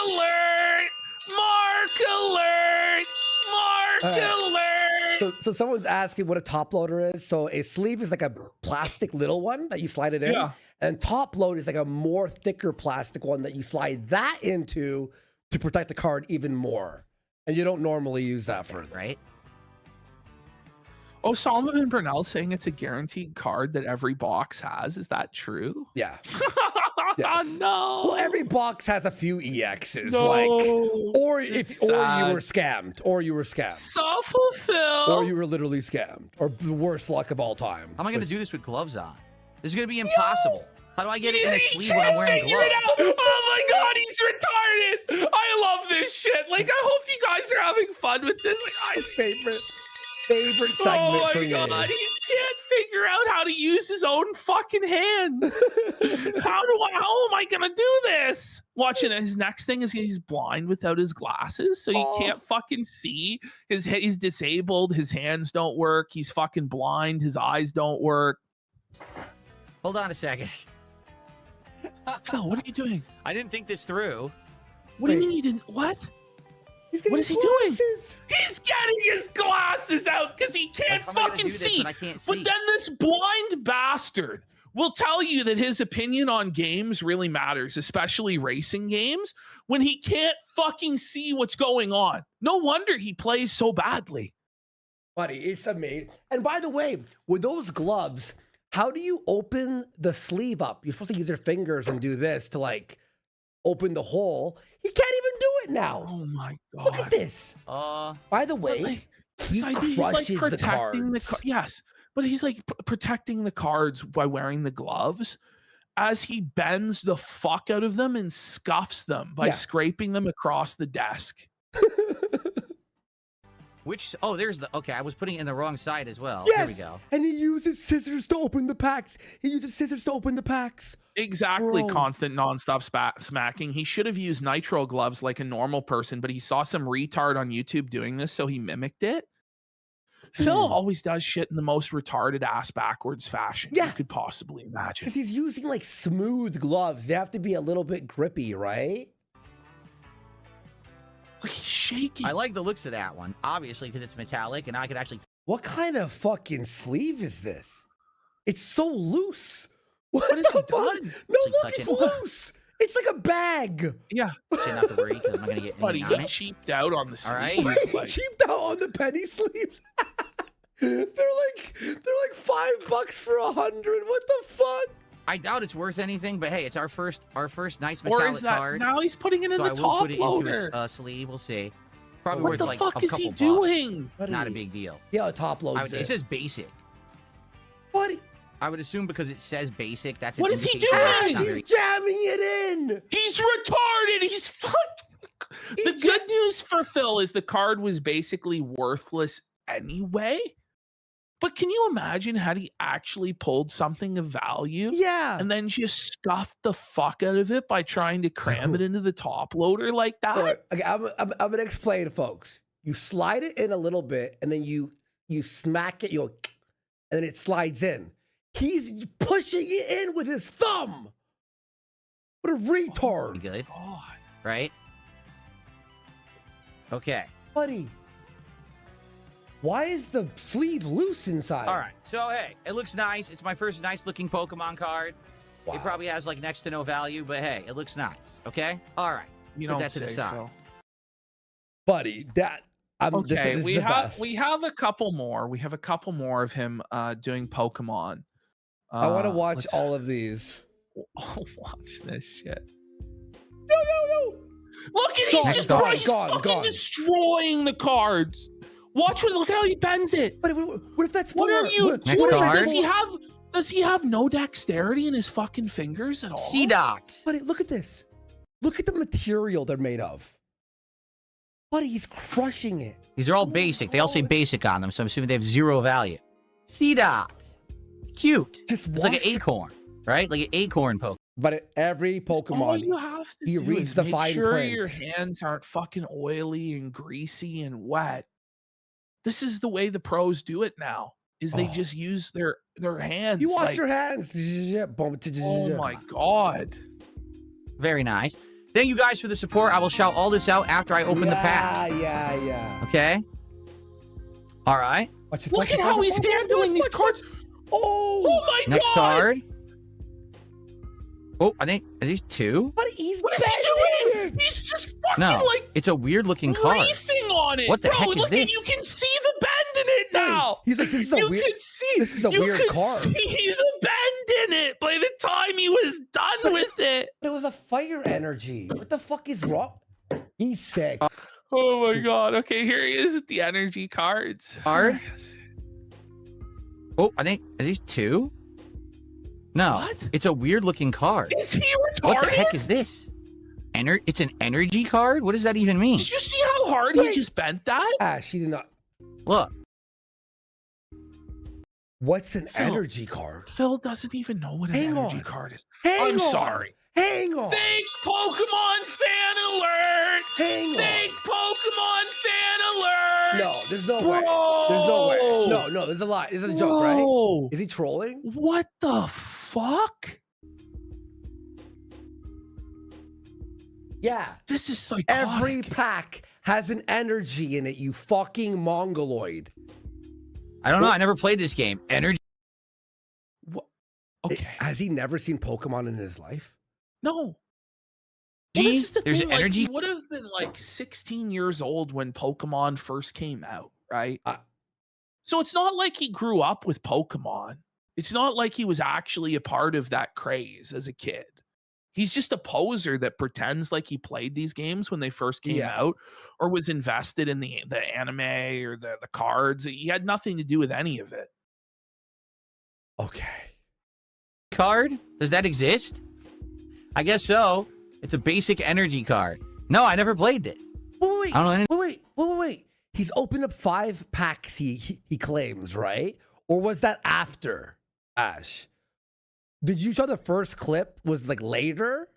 alert! Mark alert! Mark alert! So someone's asking what a top loader is. So a sleeve is like a plastic little one that you slide it in. Yeah. And top load is like a more thicker plastic one that you slide that into to protect the card even more. And you don't normally use that for it. Right? Oh, Solomon Burnell saying it's a guaranteed card that every box has. Is that true? Yeah. Oh, Yes. no. Well, every box has a few EXs. No. Like, or It's or you sad. were scammed. Or you were scammed. Self-fulfill. Or you were literally scammed. Or the worst luck of all time. How am I going to do this with gloves on? This is going to be impossible. How do I get it in a He sleeve when I'm can't wearing figure gloves? it out. Oh my God, he's retarded. I love this shit. Like, I hope you guys are having fun with this. Like, Favorite. favorite segment Oh for my me. god, he can't figure out how to use his own fucking hands. How am I gonna do this? Watching his next thing is he's blind without his glasses, so he can't fucking see. He's disabled, his hands don't work, he's fucking blind, his eyes don't work. Hold on a second. Phil, what are you doing? I didn't think this through. What do you mean you didn't? What? What is he doing? He's getting his glasses out because he can't fucking see. I can't see. But then this blind bastard will tell you that his opinion on games really matters, especially racing games, when he can't fucking see what's going on. No wonder he plays so badly. Buddy, it's amazing. And by the way, with those gloves, how do you open the sleeve up? You're supposed to use your fingers and do this to like open the hole. He can't even do it now. Oh my god! Look at this. By the way, he's like protecting the cards. Yes, but he's like protecting the cards by wearing the gloves as he bends the fuck out of them and scuffs them by scraping them across the desk. Which, there's the, okay, I was putting it in the wrong side as well. Yes, Here we go. and he uses scissors to open the packs. Exactly, Bro. constant nonstop smacking. He should have used nitro gloves like a normal person, but he saw some retard on YouTube doing this, so he mimicked it. Phil always does shit in the most retarded ass backwards fashion you could possibly imagine. Because he's using like smooth gloves. They have to be a little bit grippy, right? Like he's shaking. I like the looks of that one, obviously, because it's metallic, and I could actually... What kind of fucking sleeve is this? It's so loose. What has he done? No, look, it's loose. It's like a bag. Yeah. Not to worry, because I'm not going to get Buddy, anything on you it. cheaped out on the sleeve. All right. He cheaped out on the penny sleeves. they're like $5 for 100. What the fuck? I doubt it's worth anything, but hey, it's our first nice Or metallic is that card. now he's putting it in So the I will top put it loader? into a sleeve. We'll see. Probably What worth the like fuck a is couple he bucks. doing? Not a big deal. Yeah, top loads. It says basic. Buddy, I would assume because it says basic. That's What an is he indication that it's doing? not very- he's jamming it in. He's retarded. He's fuck. The good news for Phil is the card was basically worthless anyway. But can you imagine had he actually pulled something of value? Yeah. And then just scuffed the fuck out of it by trying to cram it into the top loader like that? All right, okay, I'm gonna explain, folks. You slide it in a little bit, and then you smack it, and then it slides in. He's pushing it in with his thumb. What a retard, Good, God. right? Okay. buddy. Why is the sleeve loose inside? All right. So hey, it looks nice. It's my first nice looking Pokemon card. Wow. It probably has like next to no value, but hey, it looks nice. Okay. All right. You Put don't that to the say, side. Phil. buddy. Okay, this we is the have best. we have a couple more. We have a couple more of him doing Pokemon. I want to watch let's- all of these. Oh, watch this shit. No. Look at Gone, he's just gone, he's gone, fucking gone. destroying the cards. Watch what look at how he bends it. But what if that's What four? are you What- Next what if card. that's Does he have no dexterity in his fucking fingers at all? C-Dot. Buddy, look at this. Look at the material they're made of. Buddy, he's crushing it. These are all basic. They all say basic on them, so I'm assuming they have zero value. C-Dot. Cute. Just It's like an watch- acorn, right? Like an acorn Pokemon. But every All Pokemon, you have to he do reads is the make fine sure print. your hands aren't fucking oily and greasy and wet. This is the way the pros do it now. Is they Oh. just use their hands. you wash like, your hands. oh my god. Very nice. Thank you guys for the support. I will shout all this out after I open the pack. Yeah. Okay? All right. Watch this, Look watch at this, how watch he's this, watch handling this, these watch this. cards. Oh, Oh my Next god. card. Oh, I think, are these two? buddy, he's What is he bending doing? it. He's just fucking No. like It's a weird looking card. reefing on it. What the Bro, heck is look this? At, you can see the bend in it now. He's like, this is a you weird. could see. this is a you weird could card. see the bend in it by the time he was done with it. But it was a fire energy. What the fuck is wrong? He's sick. Oh my god. Okay, here he is with the energy cards. Card? Oh, I think, are these two? No. What? It's a weird looking card. Is he retarded? What the heck is this? It's an energy card? What does that even mean? Did you see how hard he Wait. just bent that? Ash, he did not. Look. What's an Phil, energy card? Phil doesn't even know what an Hang energy on. card is. Hang I'm on. sorry. Hang on. Fake Pokemon fan alert! Hang Fake on. Pokemon fan alert! No, there's no way. Bro! There's no way. No, there's a lie. This is a joke, right? Is he trolling? What the fuck? Yeah. This is psychotic. Every pack has an energy in it, you fucking mongoloid. I don't know. I never played this game. Energy. What? Okay. Has he never seen Pokemon in his life? No. Well, There's this is the thing. Like, energy. he would have been like 16 years old when Pokemon first came out, right? So it's not like he grew up with Pokemon. It's not like he was actually a part of that craze as a kid. He's just a poser that pretends like he played these games when they first came out, or was invested in the anime or the cards. He had nothing to do with any of it. Okay. Card? Does that exist? I guess so. It's a basic energy card. No, I never played it. Wait. I don't know anything. Wait. He's opened up 5 packs, he claims, right? Or was that after, Ash? Did you show the first clip was like later?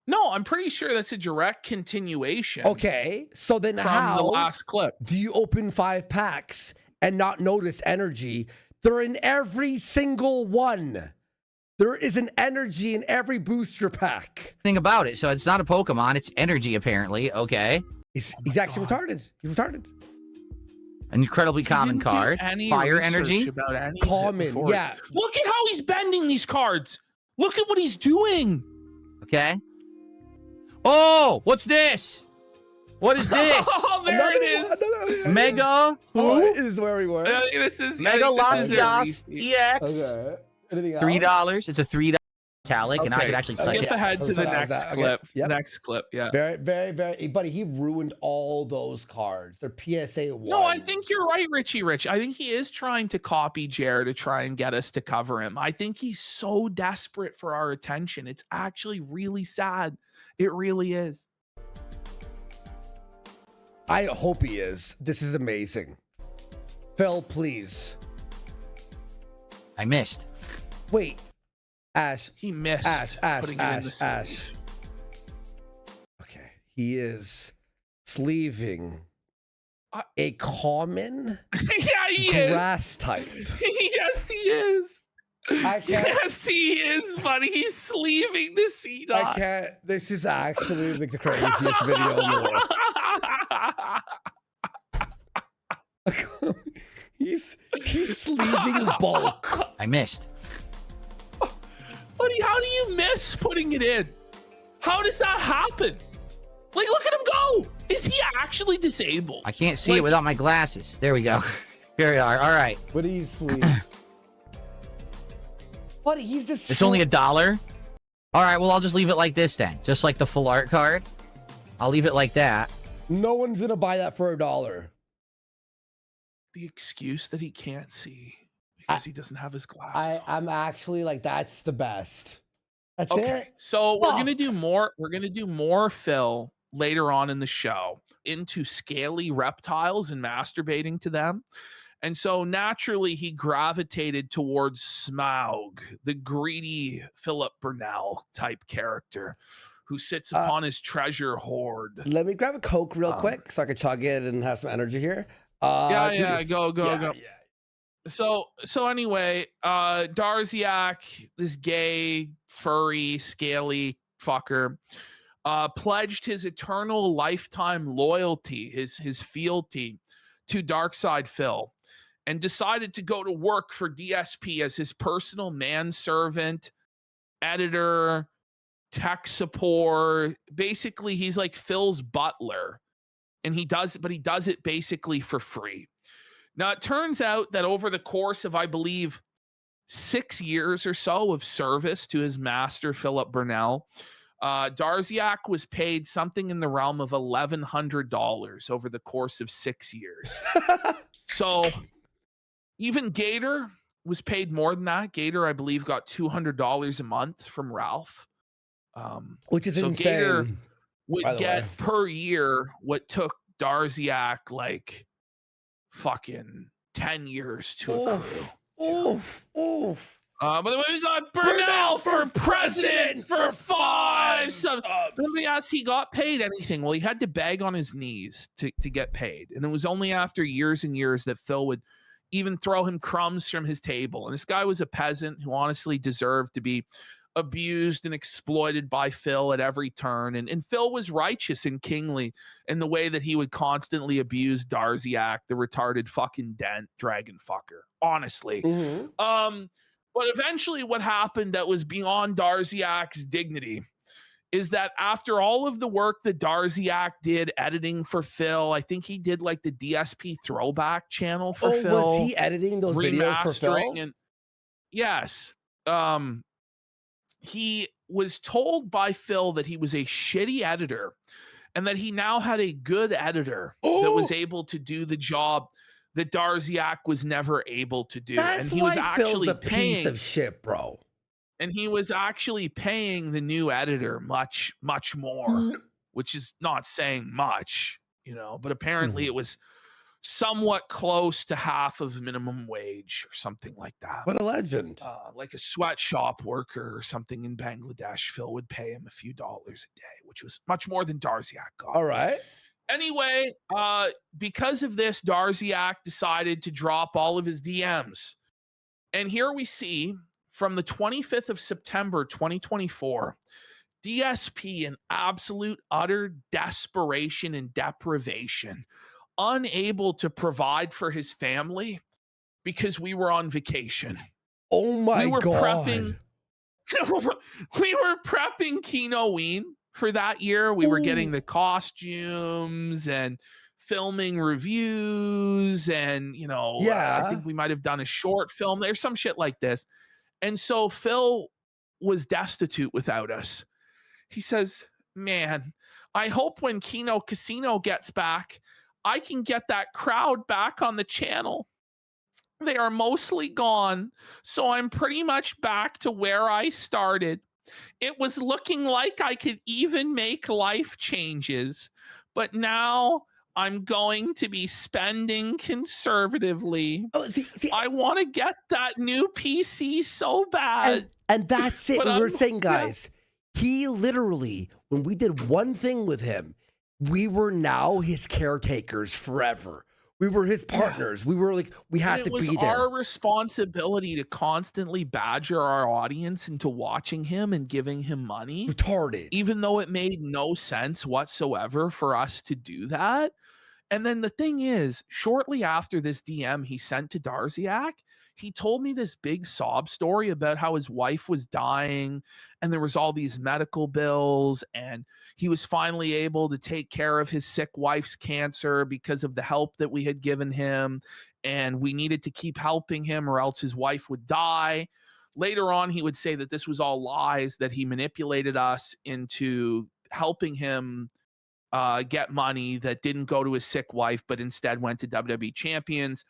No, I'm pretty sure that's a direct continuation. Okay, so then from how the last clip do you open 5 packs and not notice energy? They're in every single one. There is an energy in every booster pack. Thing about it. So it's not a Pokemon. It's energy, apparently. Okay. He's actually retarded. He's retarded. An incredibly common card. Fire energy. About any Common, yeah. Look at how he's bending these cards. Look at what he's doing. Okay. Oh, what's this? What is this? Oh, there it is. Mega. Oh, this is where we were. This is Mega Latias EX. Okay. Anything else? $3. It's a $3 metallic, and I could actually Skip touch it. ahead to the So next that- clip. okay. Yep. Next clip, yeah. Very, very, very. Buddy, he ruined all those cards. They're PSA 1. No, I think you're right, Richie Rich. I think he is trying to copy Jer to try and get us to cover him. I think he's so desperate for our attention. It's actually really sad. It really is. I hope he is. This is amazing. Phil, please. I missed. Wait. Ash. He missed putting it in the sleeve. Okay. He is sleeving a common Yeah, he grass is. type. Yes, he is. I can't. Yes, he is, buddy. He's sleeving the C I dot. can't. This is actually like the craziest video in the world. He's sleeving bulk. I missed. Buddy, how do you miss putting it in? How does that happen? Like, look at him go. Is he actually disabled? I can't see it without my glasses. There we go. Here we are. All right. What do you sleeve? Buddy, he's just. It's only $1. All right. Well, I'll just leave it like this then. Just like the full art card. I'll leave it like that. No one's gonna buy that for $1. The excuse that he can't see because he doesn't have his glasses on. I'm actually like, that's the best. That's Okay, it. so we're gonna do more. We're gonna do more, Phil, later on in the show into scaly reptiles and masturbating to them. And so naturally, he gravitated towards Smaug, the greedy Philip Burnell type character who sits upon his treasure hoard. Let me grab a Coke real quick so I can chug it and have some energy here. Go. So anyway, Darziak, this gay, furry, scaly fucker, pledged his eternal lifetime loyalty, his fealty to Darkside Phil, and decided to go to work for DSP as his personal manservant, editor, tech support. Basically, he's like Phil's butler, and he does it basically for free. Now, it turns out that over the course of, I believe, 6 years or so of service to his master, Philip Burnell, Darziak was paid something in the realm of $1,100 over the course of 6 years. So even Gator was paid more than that. Gator, I believe, got $200 a month from Ralph. Which is insane. Gator would get per year what took Darziak like fucking 10 years to accrue. Oof. But then we got Burnell for president for 5 subs. Let me ask, he got paid anything? Well, he had to beg on his knees to get paid. And it was only after years and years that Phil would even throw him crumbs from his table. And this guy was a peasant who honestly deserved to be abused and exploited by Phil at every turn. And Phil was righteous and kingly in the way that he would constantly abuse Darziak, the retarded fucking dent dragon fucker. Honestly. But eventually what happened that was beyond Darziak's dignity is that after all of the work that Darziak did editing for Phil, I think he did like the DSP throwback channel for Phil. Was he editing those videos for Phil? And yes. He was told by Phil that he was a shitty editor and that he now had a good editor that was able to do the job that Darziak was never able to do. That's and he was actually Phil's a piece of shit, bro. And he was actually paying the new editor much more, which is not saying much, but apparently it was somewhat close to half of minimum wage or something like that. What a legend. Like a sweatshop worker or something in Bangladesh, Phil would pay him a few dollars a day, which was much more than Darziak got. All right. Anyway, because of this, Darziak decided to drop all of his DMs. And here we see from the 25th of September, 2024, DSP in absolute utter desperation and deprivation, unable to provide for his family because we were on vacation. Oh my God. We were prepping Kino for that year. We were getting the costumes and filming reviews and, I think we might have done a short film. There's some shit like this. And so Phil was destitute without us. He says, man, I hope when Kino Casino gets back, I can get that crowd back on the channel. They are mostly gone, so I'm pretty much back to where I started. It was looking like I could even make life changes, but now I'm going to be spending conservatively. I want to get that new PC so bad. And that's it. We were saying, guys, he literally, when we did one thing with him, we were now his caretakers forever. We were his partners. We were like, we had to be there. It was our responsibility to constantly badger our audience into watching him and giving him money. Retarded. Even though it made no sense whatsoever for us to do that. And then the thing is, shortly after this DM he sent to Darziak, he told me this big sob story about how his wife was dying and there was all these medical bills and he was finally able to take care of his sick wife's cancer because of the help that we had given him. And we needed to keep helping him or else his wife would die. Later on, he would say that this was all lies, that he manipulated us into helping him get money that didn't go to his sick wife, but instead went to WWE champions.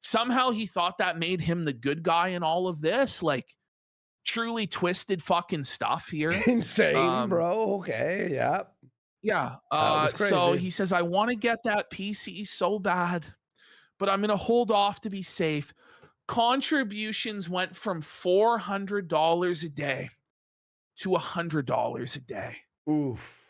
Somehow he thought that made him the good guy in all of this. Like, truly twisted fucking stuff here. Insane, bro. Okay, yeah. Yeah. So he says, I want to get that PC so bad, but I'm going to hold off to be safe. Contributions went from $400 a day to $100 a day. Oof.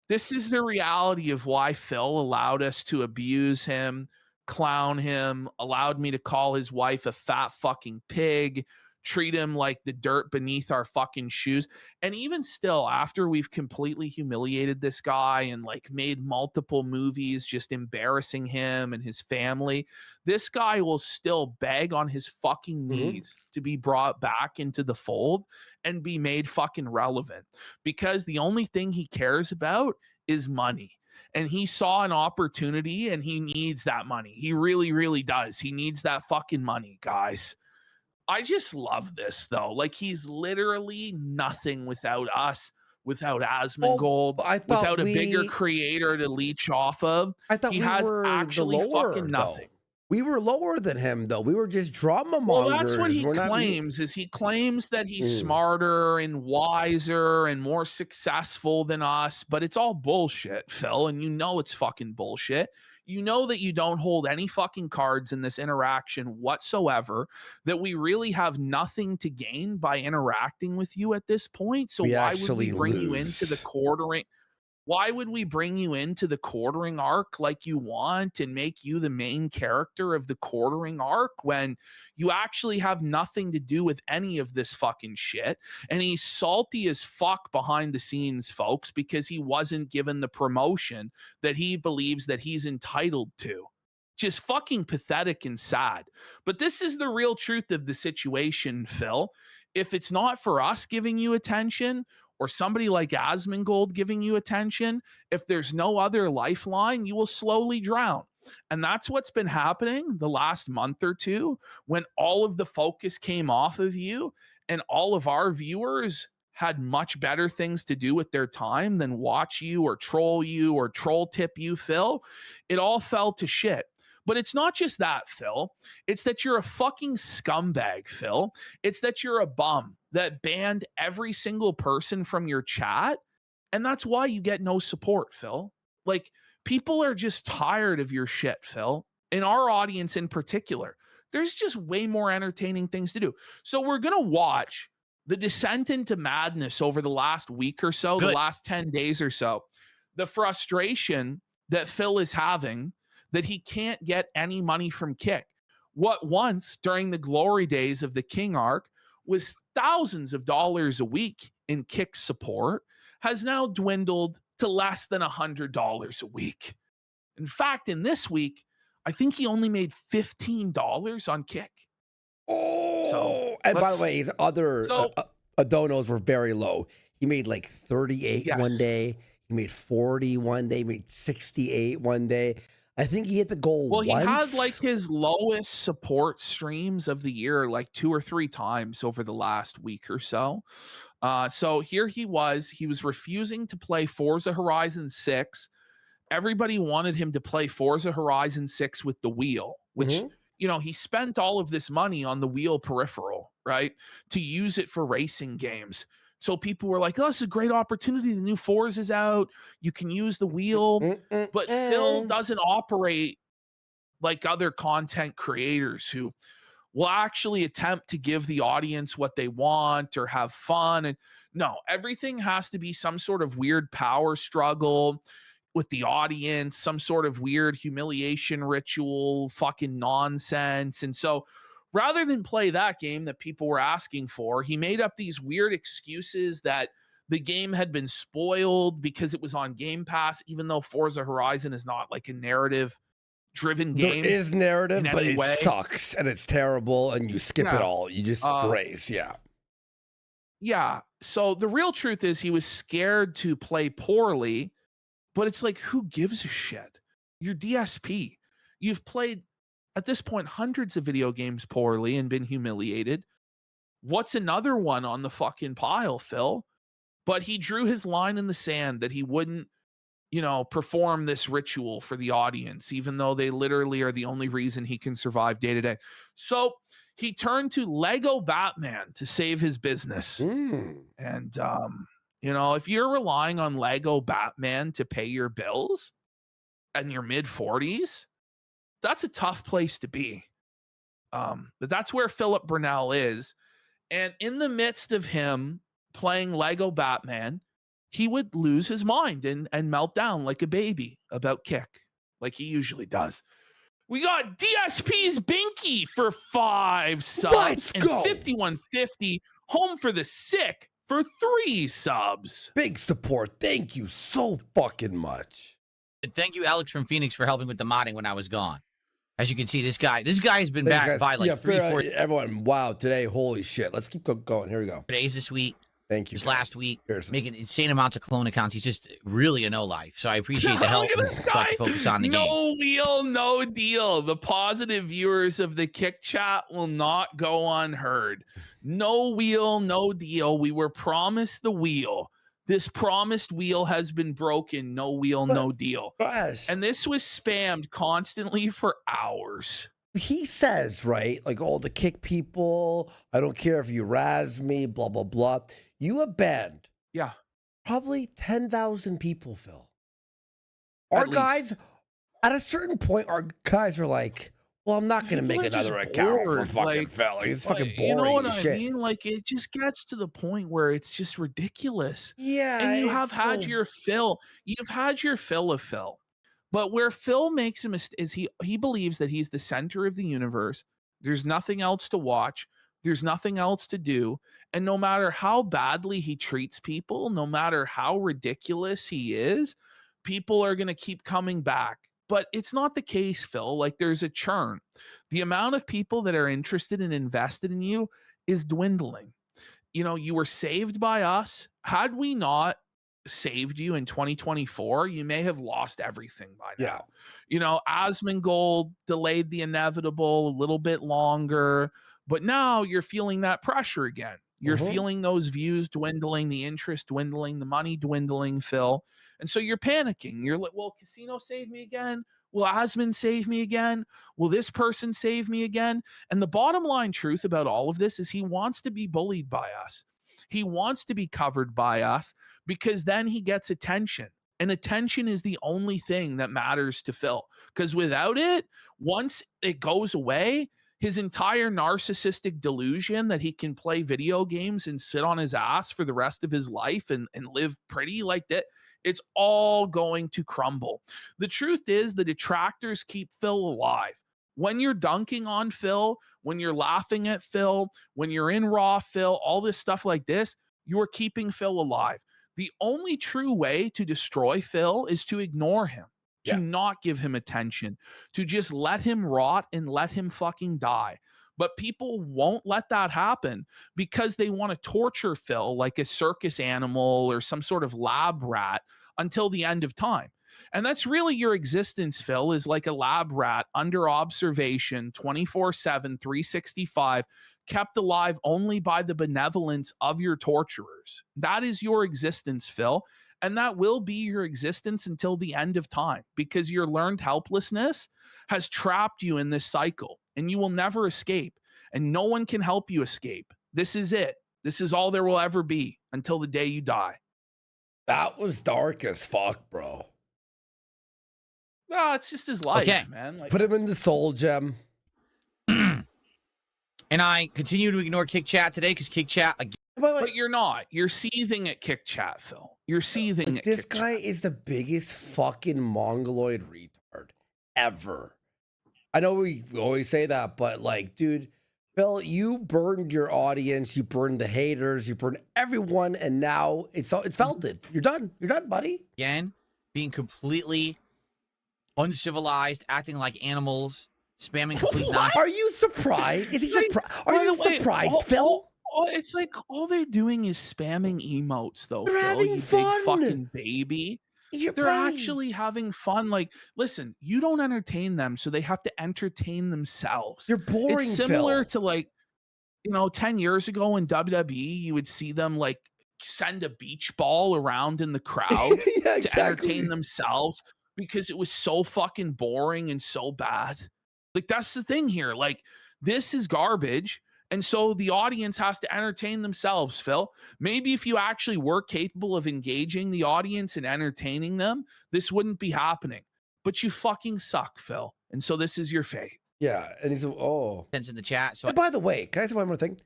This is the reality of why Phil allowed us to abuse him, clown him, allowed me to call his wife a fat fucking pig, treat him like the dirt beneath our fucking shoes. And even still, after we've completely humiliated this guy and like made multiple movies just embarrassing him and his family, this guy will still beg on his fucking knees to be brought back into the fold and be made fucking relevant, because the only thing he cares about is money. And he saw an opportunity and he needs that money. He really, really does. He needs that fucking money, guys. I just love this though. Like, he's literally nothing without us, without Asmongold, without a bigger creator to leech off of. I thought he has actually fucking nothing. We were lower than him though. We were just drama mongers. Well, that's what he claims. Is he claims that he's smarter and wiser and more successful than us, but it's all bullshit, Phil. And you know it's fucking bullshit. You know that you don't hold any fucking cards in this interaction whatsoever, that we really have nothing to gain by interacting with you at this point. So We why would we actually bring you into the lose. quartering? Why would we bring you into the quartering arc like you want and make you the main character of the quartering arc when you actually have nothing to do with any of this fucking shit? And he's salty as fuck behind the scenes, folks, because he wasn't given the promotion that he believes that he's entitled to. Just fucking pathetic and sad. But this is the real truth of the situation, Phil. If it's not for us giving you attention, or somebody like Asmongold giving you attention, if there's no other lifeline, you will slowly drown. And that's what's been happening the last month or two when all of the focus came off of you and all of our viewers had much better things to do with their time than watch you or troll tip you, Phil. It all fell to shit. But it's not just that, Phil. It's that you're a fucking scumbag, Phil. It's that you're a bum that banned every single person from your chat. And that's why you get no support, Phil. Like, people are just tired of your shit, Phil. In our audience in particular, there's just way more entertaining things to do. So we're going to watch the descent into madness over the last week or so, the last 10 days or so. The frustration that Phil is having that he can't get any money from Kick. What once, during the glory days of the King arc, was thousands of dollars a week in Kick support, has now dwindled to less than $100 a week. In fact, in this week, I think he only made $15 on Kick. And by the way, his other donos were very low. He made like 38 one day. He made 40 one day. He made 68 one day. I think he hit the goal once. He had like his lowest support streams of the year like 2 or 3 times over the last week or so. So here he was refusing to play Forza Horizon 6. Everybody wanted him to play Forza Horizon 6 with the wheel, which, you know, he spent all of this money on the wheel peripheral, right? To use it for racing games. So people were like, oh, this is a great opportunity. The new Forza is out. You can use the wheel. But Phil doesn't operate like other content creators who will actually attempt to give the audience what they want or have fun. And no, everything has to be some sort of weird power struggle with the audience, some sort of weird humiliation ritual, fucking nonsense. And so rather than play that game that people were asking for, he made up these weird excuses that the game had been spoiled because it was on Game Pass, even though Forza Horizon is not like a narrative-driven game. There is narrative, but it sucks, and it's terrible, and you skip it all. You just graze, Yeah, so the real truth is he was scared to play poorly, but it's like, who gives a shit? You're DSP. You've played at this point hundreds of video games poorly and been humiliated. What's another one on the fucking pile, Phil? But he drew his line in the sand that he wouldn't, you know, perform this ritual for the audience, even though they literally are the only reason he can survive day to day. So he turned to Lego Batman to save his business. And, you know, if you're relying on Lego Batman to pay your bills in your mid-40s, that's a tough place to be. But that's where Philip Burnell is. And in the midst of him playing Lego Batman, he would lose his mind and melt down like a baby about Kick, like he usually does. We got DSP's Binky for 5 subs. Let's and go. 5150 Home for the Sick for 3 subs. Big support. Thank you so fucking much. Thank you, Alex from Phoenix, for helping with the modding when I was gone. As you can see, this guy has been back by like 3-4 everyone. Wow, today, holy shit. Let's keep going. Here we go. days this week. Thank you. This last week, making insane amounts of clone accounts. He's just really a no-life. So I appreciate the help. Look at this guy. So I can focus on the game. No wheel, no deal. The positive viewers of the Kick chat will not go unheard. No wheel, no deal. We were promised the wheel. This promised wheel has been broken. No wheel, no deal. Gosh. And this was spammed constantly for hours. He says, right, like, all the Kick people, I don't care if you razz me, blah, blah, blah. You have banned probably 10,000 people, Phil. Our guys at a certain point, our guys are like, well, I'm not going to People make are just another account for bored, fucking like, Phil. He's fucking you know boring what as I shit. mean? Like, it just gets to the point where it's just ridiculous. Yeah, And you it's have had so... your fill. You've had your fill of Phil. But where Phil makes a mistake is he believes that he's the center of the universe. There's nothing else to watch. There's nothing else to do. And no matter how badly he treats people, no matter how ridiculous he is, people are going to keep coming back. But it's not the case, Phil. Like, there's a churn. The amount of people that are interested and invested in you is dwindling. You know, you were saved by us. Had we not saved you in 2024, you may have lost everything by now. Yeah. You know, Asmongold delayed the inevitable a little bit longer, but now you're feeling that pressure again. You're Mhm. feeling those views dwindling, the interest dwindling, the money dwindling, Phil. And so you're panicking. You're like, well, Casino saved me again. Will Asmon save me again? Will this person save me again? And the bottom line truth about all of this is he wants to be bullied by us. He wants to be covered by us because then he gets attention. And attention is the only thing that matters to Phil. Because without it, once it goes away, his entire narcissistic delusion that he can play video games and sit on his ass for the rest of his life and live pretty like that, it's all going to crumble. The truth is, the detractors keep Phil alive. When you're dunking on Phil, when you're laughing at Phil, when you're in raw Phil, all this stuff like this, you are keeping Phil alive. The only true way to destroy Phil is to ignore him, to Yeah. not give him attention, to just let him rot and let him fucking die. But people won't let that happen because they want to torture Phil like a circus animal or some sort of lab rat until the end of time. And that's really your existence, Phil, is like a lab rat under observation 24/7, 365, kept alive only by the benevolence of your torturers. That is your existence, Phil. And that will be your existence until the end of time because your learned helplessness has trapped you in this cycle and you will never escape. And no one can help you escape. This is it. This is all there will ever be until the day you die. That was dark as fuck, bro. No, it's just his life, Okay. man. Like, Put him in the soul gem. And I continue to ignore Kick Chat today because Kick Chat, again, but you're not. You're seething at Kick Chat, Phil. You're seething at This Kick guy Chat. is the biggest fucking mongoloid retard ever. I know we always say that, but like, dude, Phil, you burned your audience, you burned the haters, you burned everyone, and now it's felted. You're done. You're done, buddy. again, being completely uncivilized, acting like animals, spamming complete What? nonsense. Are you surprised? Is he Like, surprised? by Are you the way, surprised, Phil? It's like all they're doing is spamming emotes, though, They're Phil. having You fun. big fucking baby. You're They're right. actually having fun. Like, listen, you don't entertain them, so they have to entertain themselves. You're boring, It's similar Phil. to like, 10 years ago in WWE, you would see them like send a beach ball around in the crowd Yeah, to entertain themselves because it was so fucking boring and so bad. Like, that's the thing here. Like, this is garbage. And so the audience has to entertain themselves, Phil. Maybe if you actually were capable of engaging the audience and entertaining them, this wouldn't be happening. But you fucking suck, Phil. And so this is your fate. Yeah, and he's oh. In the chat. So And by the way, can I say one more thing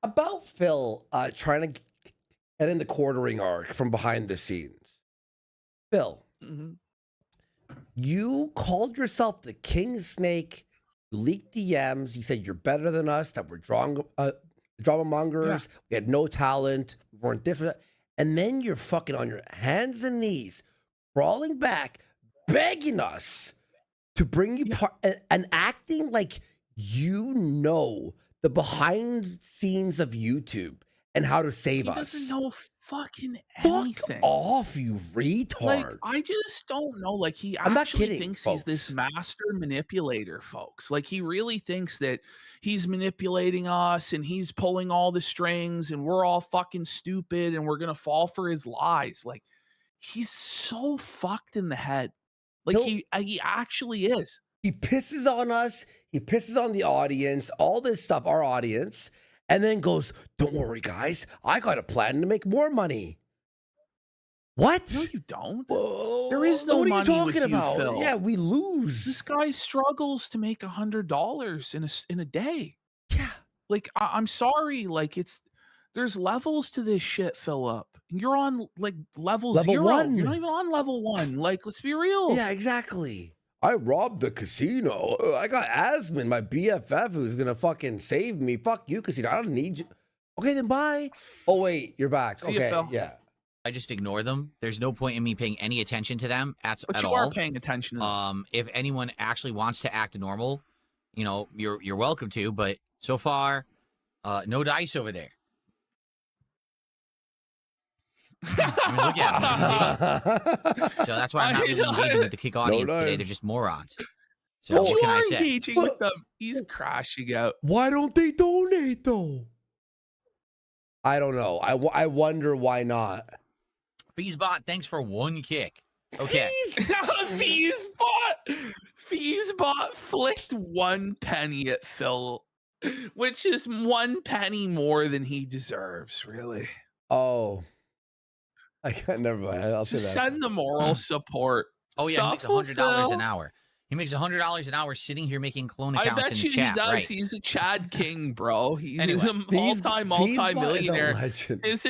about Phil trying to get in the quartering arc from behind the scenes? Phil, you called yourself the King Snake. You leaked DMs. You said you're better than us. That we're drama mongers. Yeah. We had no talent. We weren't this or that. And then you're fucking on your hands and knees, crawling back, begging us to bring you part and acting like you know the behind scenes of YouTube and how to save He us. doesn't know fucking Fuck anything. off, you retard. Like, I just don't know. Like, he I'm not actually kidding, thinks he's this folks. master manipulator, folks. Like, he really thinks that he's manipulating us and he's pulling all the strings and we're all fucking stupid and we're gonna fall for his lies. Like, he's so fucked in the head. Like, he actually is. He pisses on us. He pisses on the audience, all this stuff, our audience, and then goes, don't worry, guys. I got a plan to make more money. What? No, you don't. Whoa, There is no what money are you with talking you, about? Phil. Yeah, we lose. This guy struggles to make $100 in a day. Yeah. Like, I'm sorry. Like, there's levels to this shit, Philip. You're on like level 0. one. You're not even on level 1. Like, let's be real. Yeah, exactly. I robbed the casino. I got Asmon, my BFF, who's gonna fucking save me. Fuck you, casino. I don't need you. Okay, then bye. Oh wait, you're back. See you, Okay, Phil. yeah. I just ignore them. There's no point in me paying any attention to them at But you all. are paying attention to them. If anyone actually wants to act normal, you know, you're welcome to. But so far, no dice over there. I mean, look at them. So that's why I'm not really engaging with the kick audience today. They're just morons. So But what you can are I say? engaging with them. He's crashing out. Why don't they donate though? I don't know. I wonder why not. Feesbot, thanks for 1 kick. Okay. Feesbot flicked 1 penny at Phil, which is 1 penny more than he deserves, really. Oh. I can't, never mind. I'll say Just that. send the moral support. Oh yeah, he makes Suffer, $100 Phil. an hour. He makes $100 an hour sitting here making clone I accounts bet in you the chat. he does. Right. He's a Chad King, bro. He's Anyway, an all-time Feesbot is a multi-millionaire. legend. His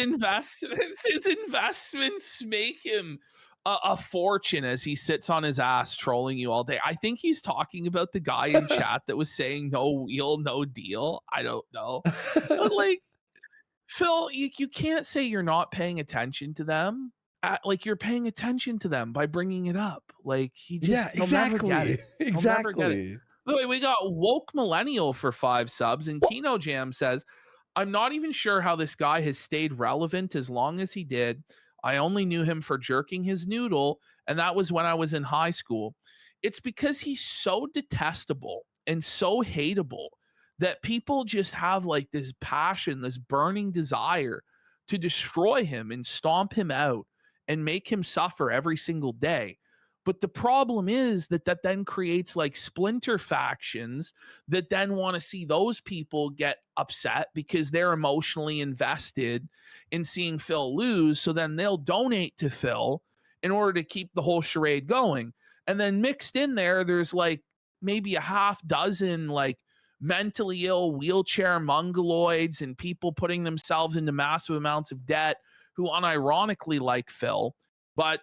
investments make him a fortune as he sits on his ass trolling you all day. I think he's talking about the guy in chat that was saying no wheel, no deal. I don't know. But like, Phil, you can't say you're not paying attention to them. Like, you're paying attention to them by bringing it up. Like, he just, Yeah, he'll never get exactly. it. He'll never get it. Exactly. By the way, we got Woke Millennial for 5 subs, and Kino Jam says, I'm not even sure how this guy has stayed relevant as long as he did. I only knew him for jerking his noodle, and that was when I was in high school. It's because he's so detestable and so hateable that people just have like this passion, this burning desire to destroy him and stomp him out and make him suffer every single day. But the problem is that then creates like splinter factions that then want to see those people get upset because they're emotionally invested in seeing Phil lose. So then they'll donate to Phil in order to keep the whole charade going. And then mixed in there, there's like maybe a half dozen like mentally ill wheelchair mongoloids and people putting themselves into massive amounts of debt who unironically like Phil, but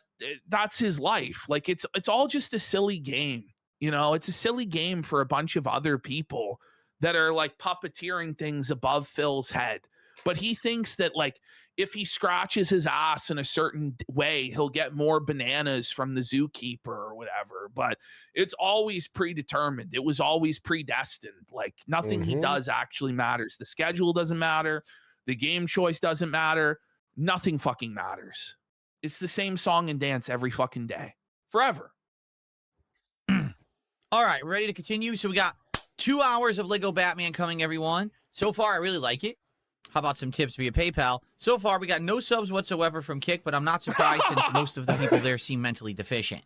that's his life. Like, it's all just a silly game. You know, it's a silly game for a bunch of other people that are like puppeteering things above Phil's head. But he thinks that like if he scratches his ass in a certain way, he'll get more bananas from the zookeeper or whatever. But it's always predetermined. It was always predestined. Like, nothing he does actually matters. The schedule doesn't matter. The game choice doesn't matter. Nothing fucking matters. It's the same song and dance every fucking day. Forever. All right, ready to continue? So we got 2 hours of Lego Batman coming, everyone. So far, I really like it. How about some tips via PayPal? So far, we got no subs whatsoever from Kick, but I'm not surprised since most of the people there seem mentally deficient.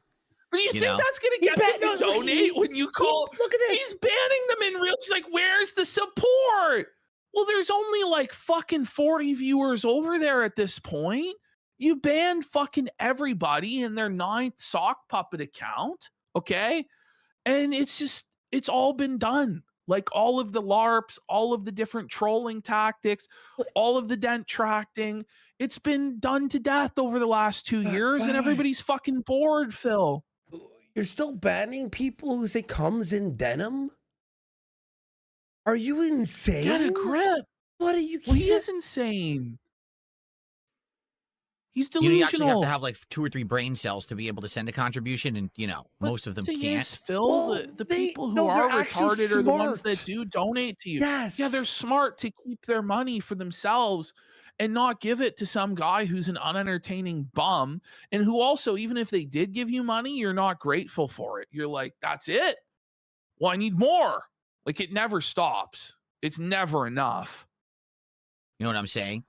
But you think know? that's going to get them to donate when you call? Look at this. He's banning them in real. It's like, where's the support? Well, there's only like fucking 40 viewers over there at this point. You banned fucking everybody in their 9th sock puppet account, okay? And it's all been done. Like, all of the LARPs, all of the different trolling tactics, all of the dent tracting, it's been done to death over the last 2 years, and everybody's fucking bored, Phil. You're still banning people who say comes in denim? Are you insane? Get a grip. What are you? Well, he is insane. He's You delusional. actually have to have like 2 or 3 brain cells to be able to send a contribution, and But most of them the thing can't. is, Phil, Well, the they- people who no, are they're actually retarded are the ones smart. that do donate to you. Yes. Yeah, they're smart to keep their money for themselves and not give it to some guy who's an unentertaining bum, and who also, even if they did give you money, you're not grateful for it. You're like, that's it? Well, I need more. Like, it never stops. It's never enough. You know what I'm saying?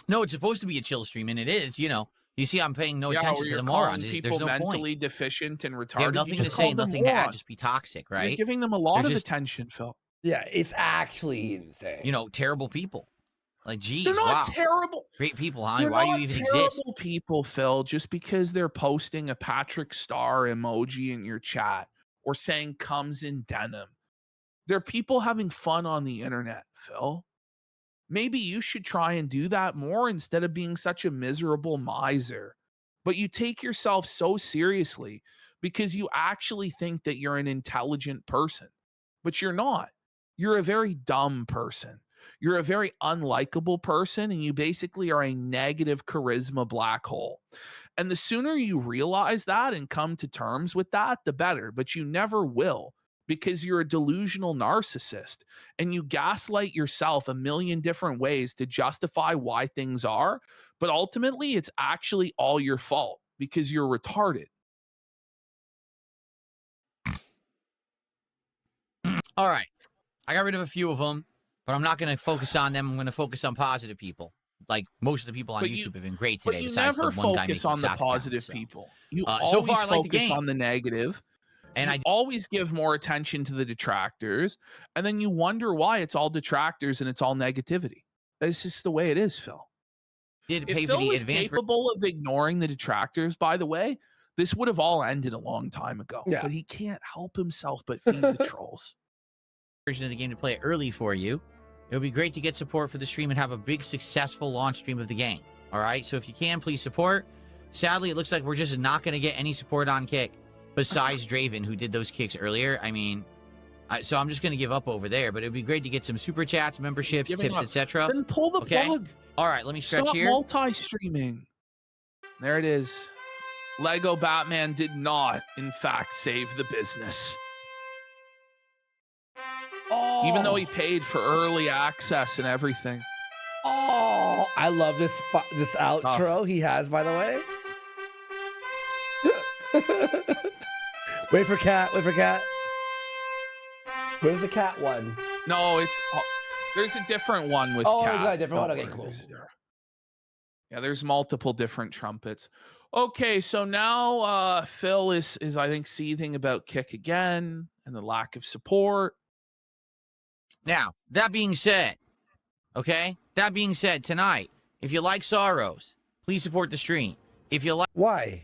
No, it's supposed to be a chill stream, and it is, You see, I'm paying no Yeah, attention where to you're the calling morons. There's people no mentally point. deficient and retarded. They have nothing You to just say, called them nothing to add. morons. Just be toxic, You're right? giving them a lot They're of just- attention, Phil. Yeah, it's actually insane. Terrible people. Like, geez, They're not wow. terrible. Great people, huh? They're Why do not you even terrible exist? people, Phil, just because they're posting a Patrick Star emoji in your chat or saying comes in denim. They're people having fun on the internet, Phil. Maybe you should try and do that more instead of being such a miserable miser. But you take yourself so seriously because you actually think that you're an intelligent person, but you're not. You're a very dumb person. You're a very unlikable person, and you basically are a negative charisma black hole. And the sooner you realize that and come to terms with that, the better. But you never will, because you're a delusional narcissist and you gaslight yourself a million different ways to justify why things are. But ultimately, it's actually all your fault because you're retarded. All right. I got rid of a few of them, but I'm not going to focus on them. I'm going to focus on positive people. Like, most of the people on YouTube have been great today. But you besides never the one guy focus making on the soccer positive comments, so. people. You So always far, I like the focus game. on the negative. And I always give more attention to the detractors, and then you wonder why it's all detractors and it's all negativity. It's just the way it is, Phil. Did pay If for Phil the was advanced capable of ignoring the detractors, by the way, this would have all ended a long time ago. Yeah. But he can't help himself but feed the trolls. version of the game to play it early for you. It would be great to get support for the stream and have a big successful launch stream of the game. All right, so if you can, please support. Sadly, it looks like we're just not going to get any support on Kick besides Draven, who did those kicks earlier. I mean, so I'm just going to give up over there, but it would be great to get some super chats, memberships, tips, etc. Then pull the plug. All right, let me stretch Stop here. multi-streaming. There it is. Lego Batman did not, in fact, save the business. Oh. Even though he paid for early access and everything. Oh, I love this outro he has, by the way. Wait for cat. Wait for cat. Where's the cat one? No, it's there's a different one with Oh, cat. there's a different one. Don't Okay, worry. cool. Yeah, there's multiple different trumpets. Okay, so now Phil is I think seething about Kick again and the lack of support. Now, that being said, tonight, if you like Sorrows, please support the stream. If you like... Why?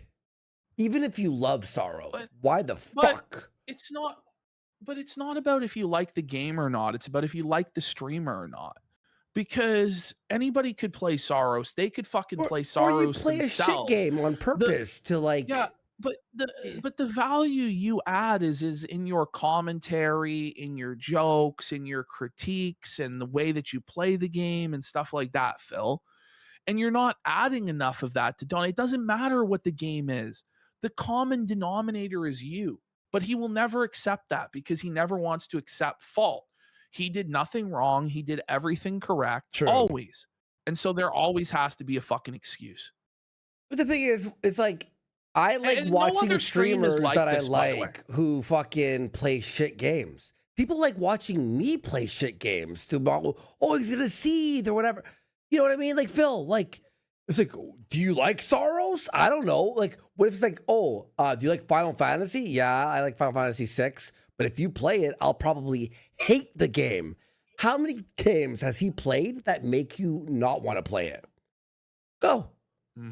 Even if you love Sorrows, why the fuck? It's not about if you like the game or not. It's about if you like the streamer or not. Because anybody could play Sorrows. They could fucking play Sorrows or you play themselves. A shit game on purpose to like... Yeah, but the value you add is in your commentary, in your jokes, in your critiques, and the way that you play the game and stuff like that, Phil. And you're not adding enough of that to donate. It doesn't matter what the game is. The common denominator is you. But he will never accept that because he never wants to accept fault. He did nothing wrong. He did everything correct. True. Always. And so there always has to be a fucking excuse. But the thing is, it's like, I like And watching no other stream is streamers like that this, I by the way. like who fucking play shit games. People like watching me play shit games to, oh, he's gonna seethe or whatever. You know what I mean? Like, Phil, like, it's like, do you like Sorrows? I don't know. Like, what if it's like, do you like Final Fantasy? Yeah, I like Final Fantasy 6. But if you play it, I'll probably hate the game. How many games has he played that make you not want to play it? Go.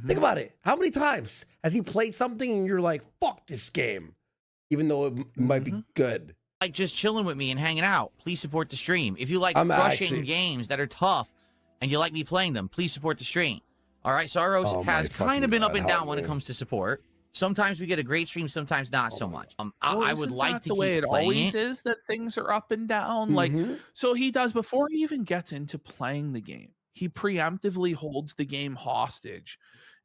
Think about it. How many times has he played something and you're like, fuck this game, even though it might be good? Like just chilling with me and hanging out, please support the stream. If you like I'm crushing actually- games that are tough and you like me playing them, please support the stream. All right, Sorrows Oh has my kind of been fucking up and God, down when it help me. comes to support. Sometimes we get a great stream, sometimes not so much. I would Isn't like that to the way keep it playing always it. is, that things are up and down. Like, Mhm. so he does, before he even gets into playing the game, he preemptively holds the game hostage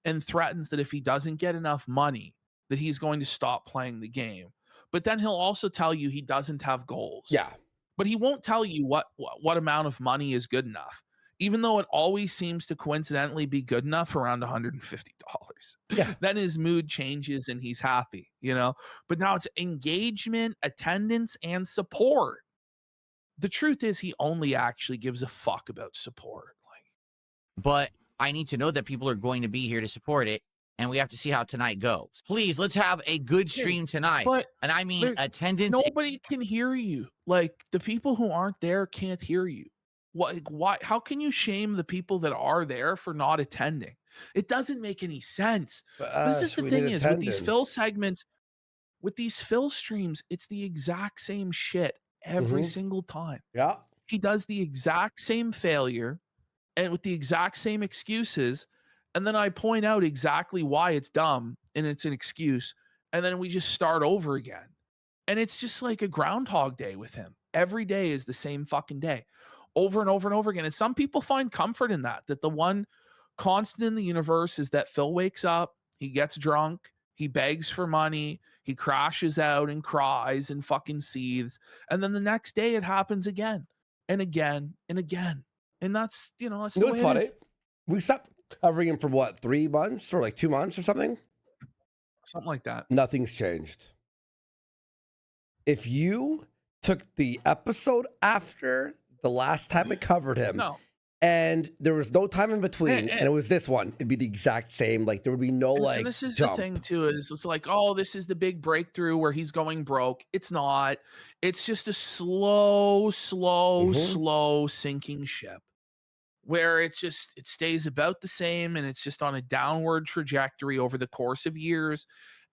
and threatens that if he doesn't get enough money, that he's going to stop playing the game. But then he'll also tell you he doesn't have goals. Yeah. But he won't tell you what amount of money is good enough, even though it always seems to coincidentally be good enough around $150. Yeah. Then his mood changes and he's happy, you know? But now it's engagement, attendance, and support. The truth is he only actually gives a fuck about support. But I need to know that people are going to be here to support it, and we have to see how tonight goes. Please, let's have a good stream tonight. But and I mean there- attendance. nobody can hear you. Like, the people who aren't there can't hear you. What, like, why? How can you shame the people that are there for not attending? It doesn't make any sense. This is the We need thing is with these fill attendance. segments, with these fill streams, it's the exact same shit every single time. Yeah. He does the exact same failure and with the exact same excuses. And then I point out exactly why it's dumb and it's an excuse. And then we just start over again. And it's just like a groundhog day with him. Every day is the same fucking day over and over and over again. And some people find comfort in that the one constant in the universe is that Phil wakes up, he gets drunk, he begs for money, he crashes out and cries and fucking seethes. And then the next day it happens again and again and again. And that's, that's the way funny. it is. We stopped covering him for what, 3 months or like 2 months or something? Something like that. Nothing's changed. If you took the episode after the last time we covered him, and there was no time in between, and it was this one, it'd be the exact same. Like there would be no like. And this is jump. the thing too, is it's like, oh, this is the big breakthrough where he's going broke. It's not. It's just a slow sinking ship, where it stays about the same, and it's just on a downward trajectory over the course of years,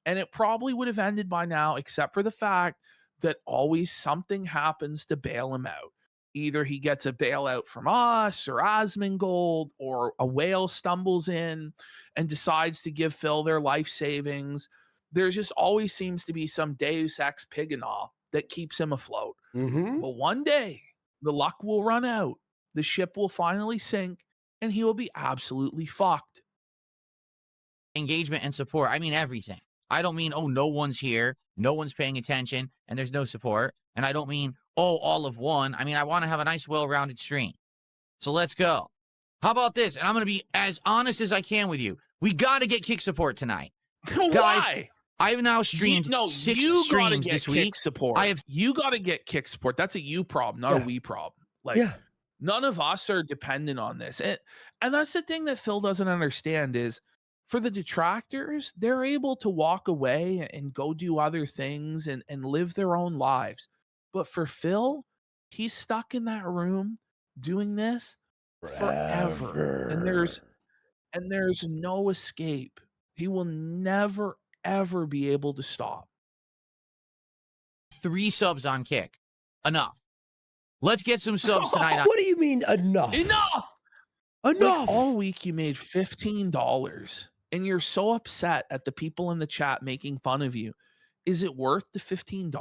and it probably would have ended by now, except for the fact that always something happens to bail him out. Either he gets a bailout from us or Asmongold, or a whale stumbles in and decides to give Phil their life savings. There just always seems to be some deus ex pigana that keeps him afloat. But one day, the luck will run out, the ship will finally sink, and he will be absolutely fucked. Engagement and support. I mean everything. I don't mean, oh, no one's here, no one's paying attention, and there's no support. And I don't mean, oh, all of one. I mean, I want to have a nice, well-rounded stream. So let's go. How about this? And I'm going to be as honest as I can with you. We got to get kick support tonight. Guys, I've now streamed 6 streams this week. You got to get kick support. That's a you problem, not a we problem. Like, none of us are dependent on this. And that's the thing that Phil doesn't understand is, for the detractors, they're able to walk away and go do other things and live their own lives. But for Phil, he's stuck in that room doing this forever. And there's no escape. He will never, ever be able to stop. 3 subs on Kick. Enough. Let's get some subs tonight. What do you mean enough? Enough! Like, all week you made $15. And you're so upset at the people in the chat making fun of you. Is it worth the $15?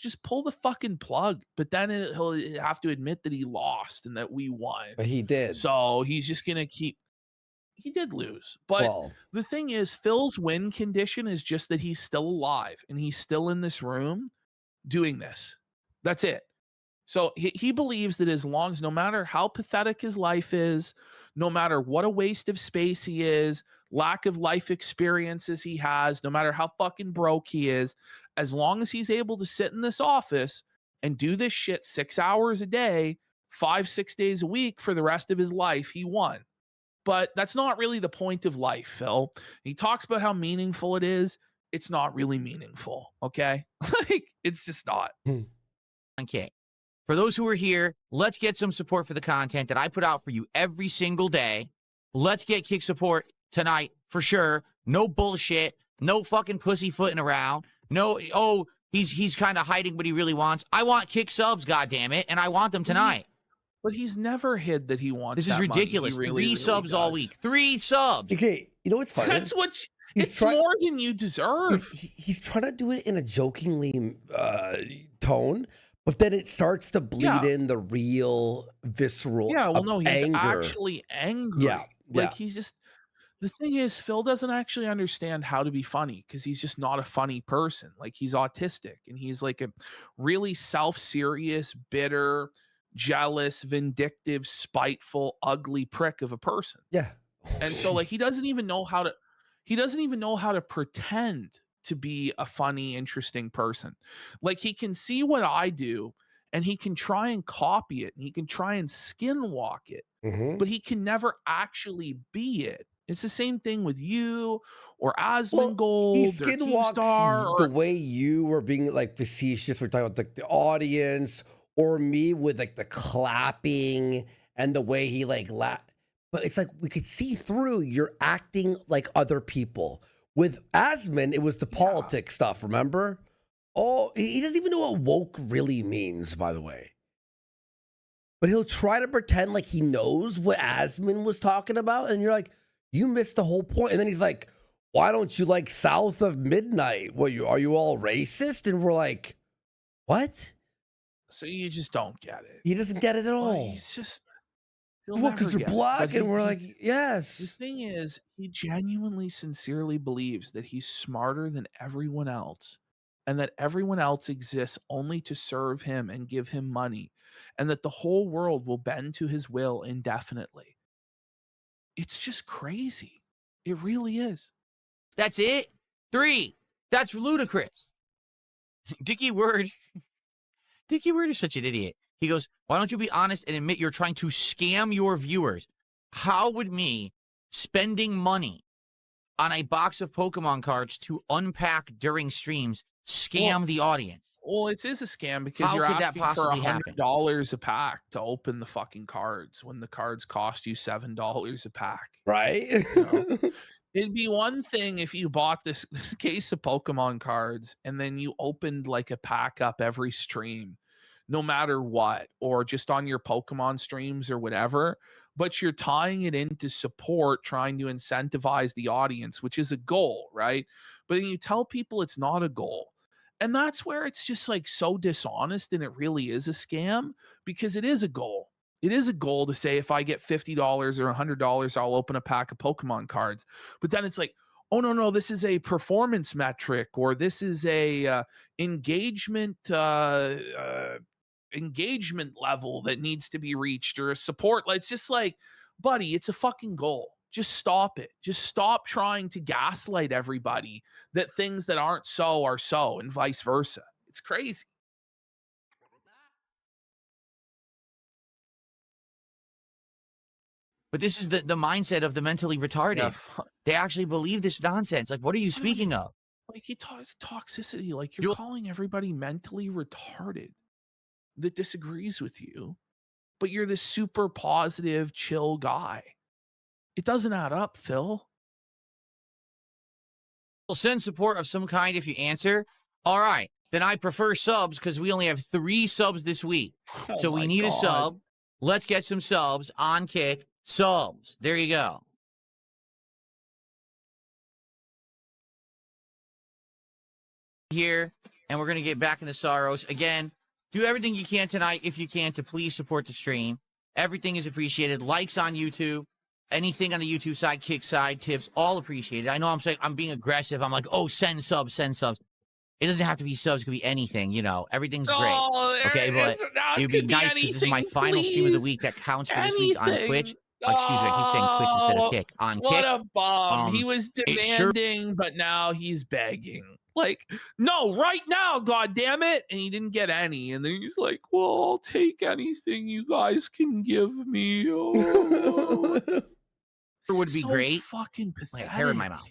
Just pull the fucking plug. But then he'll have to admit that he lost and that we won. But he did. So he's just going to keep. He did lose. But the thing is, Phil's win condition is just that he's still alive and he's still in this room doing this. That's it. So he believes that as long as, no matter how pathetic his life is, no matter what a waste of space he is, lack of life experiences he has, no matter how fucking broke he is, as long as he's able to sit in this office and do this shit 6 hours a day, 5-6 days a week for the rest of his life, he won. But that's not really the point of life, Phil. He talks about how meaningful it is. It's not really meaningful, okay? Like, it's just not. Okay. For those who are here, let's get some support for the content that I put out for you every single day. Let's get kick support tonight for sure. No bullshit. No fucking pussyfooting around. No, oh, he's kind of hiding what he really wants. I want kick subs, goddammit, and I want them tonight. But he's never hid that he wants. This is ridiculous. Money. Really, 3 subs all week. 3 subs. Okay, you know what's funny? That's what. It's more than you deserve. He's trying to do it in a jokingly tone. But then it starts to bleed in the real visceral. Yeah, well, no, he's anger. Actually angry. Yeah, like he's just. The thing is, Phil doesn't actually understand how to be funny because he's just not a funny person. Like, he's autistic and he's like a really self-serious, bitter, jealous, vindictive, spiteful, ugly prick of a person. Yeah, and so like he doesn't even know how to pretend to be a funny, interesting person. Like, he can see what I do and he can try and copy it and he can try and skinwalk it, but he can never actually be it. It's the same thing with you or Asmongold. He skinwalks the way you were being like facetious. We're talking about the audience, or me with like the clapping and the way he like but it's like we could see through you're acting like other people. With Asmon, it was the politics stuff, remember? Oh, he doesn't even know what woke really means, by the way. But he'll try to pretend like he knows what Asmon was talking about, and you're like, you missed the whole point. And then he's like, why don't you like south of midnight? What, are you all racist? And we're like, what? So you just don't get it. He doesn't get it at all. He's just, well, because you're black, and we're like, yes. The thing is, he genuinely, sincerely believes that he's smarter than everyone else, and that everyone else exists only to serve him and give him money, and that the whole world will bend to his will indefinitely. It's just crazy. It really is. That's it. 3. That's ludicrous. Dickie Word is such an idiot. He goes, why don't you be honest and admit you're trying to scam your viewers? How would me spending money on a box of Pokemon cards to unpack during streams scam the audience? Well, it is a scam because you're asking for $100 a pack to open the fucking cards when the cards cost you $7 a pack. Right? You know? It'd be one thing if you bought this case of Pokemon cards and then you opened like a pack up every stream, no matter what, or just on your Pokemon streams or whatever, but you're tying it into support, trying to incentivize the audience, which is a goal, right? But then you tell people it's not a goal. And that's where it's just like so dishonest, and it really is a scam because it is a goal. It is a goal to say if I get $50 or $100, I'll open a pack of Pokemon cards. But then it's like, oh, no, this is a performance metric, or this is a engagement level that needs to be reached, or a support. It's just like, buddy, it's a fucking goal. Just stop it. Just stop trying to gaslight everybody that things that aren't so are so, and vice versa. It's crazy. But this is the mindset of the mentally retarded. Yeah. They actually believe this nonsense. Like, what are you speaking of? Like, he talks toxicity. Like, you're calling everybody mentally retarded that disagrees with you, but you're this super positive, chill guy. It doesn't add up, Phil. We'll send support of some kind if you answer. All right. Then I prefer subs because we only have 3 subs this week. So we need a sub. Let's get some subs on Kick. Subs. There you go. Here, and we're going to get back into Sorrows. Again, do everything you can tonight, if you can, to please support the stream. Everything is appreciated. Likes on YouTube. Anything on the YouTube side, Kick side, tips, all appreciated. I know I'm saying I'm being aggressive. I'm like, oh, send subs, send subs. It doesn't have to be subs. It could be anything, you know. Everything's great. Okay, but it would be nice because this is my final stream of the week that counts for this week on Twitch. Oh, excuse me, I keep saying Twitch instead of Kick. On what Kick. A bum. He was demanding, but now he's begging. Like, no, right now, God damn it. And he didn't get any. And then he's like, well, I'll take anything you guys can give me. Oh. It would be great. Fucking pathetic. Like, hair in my mouth.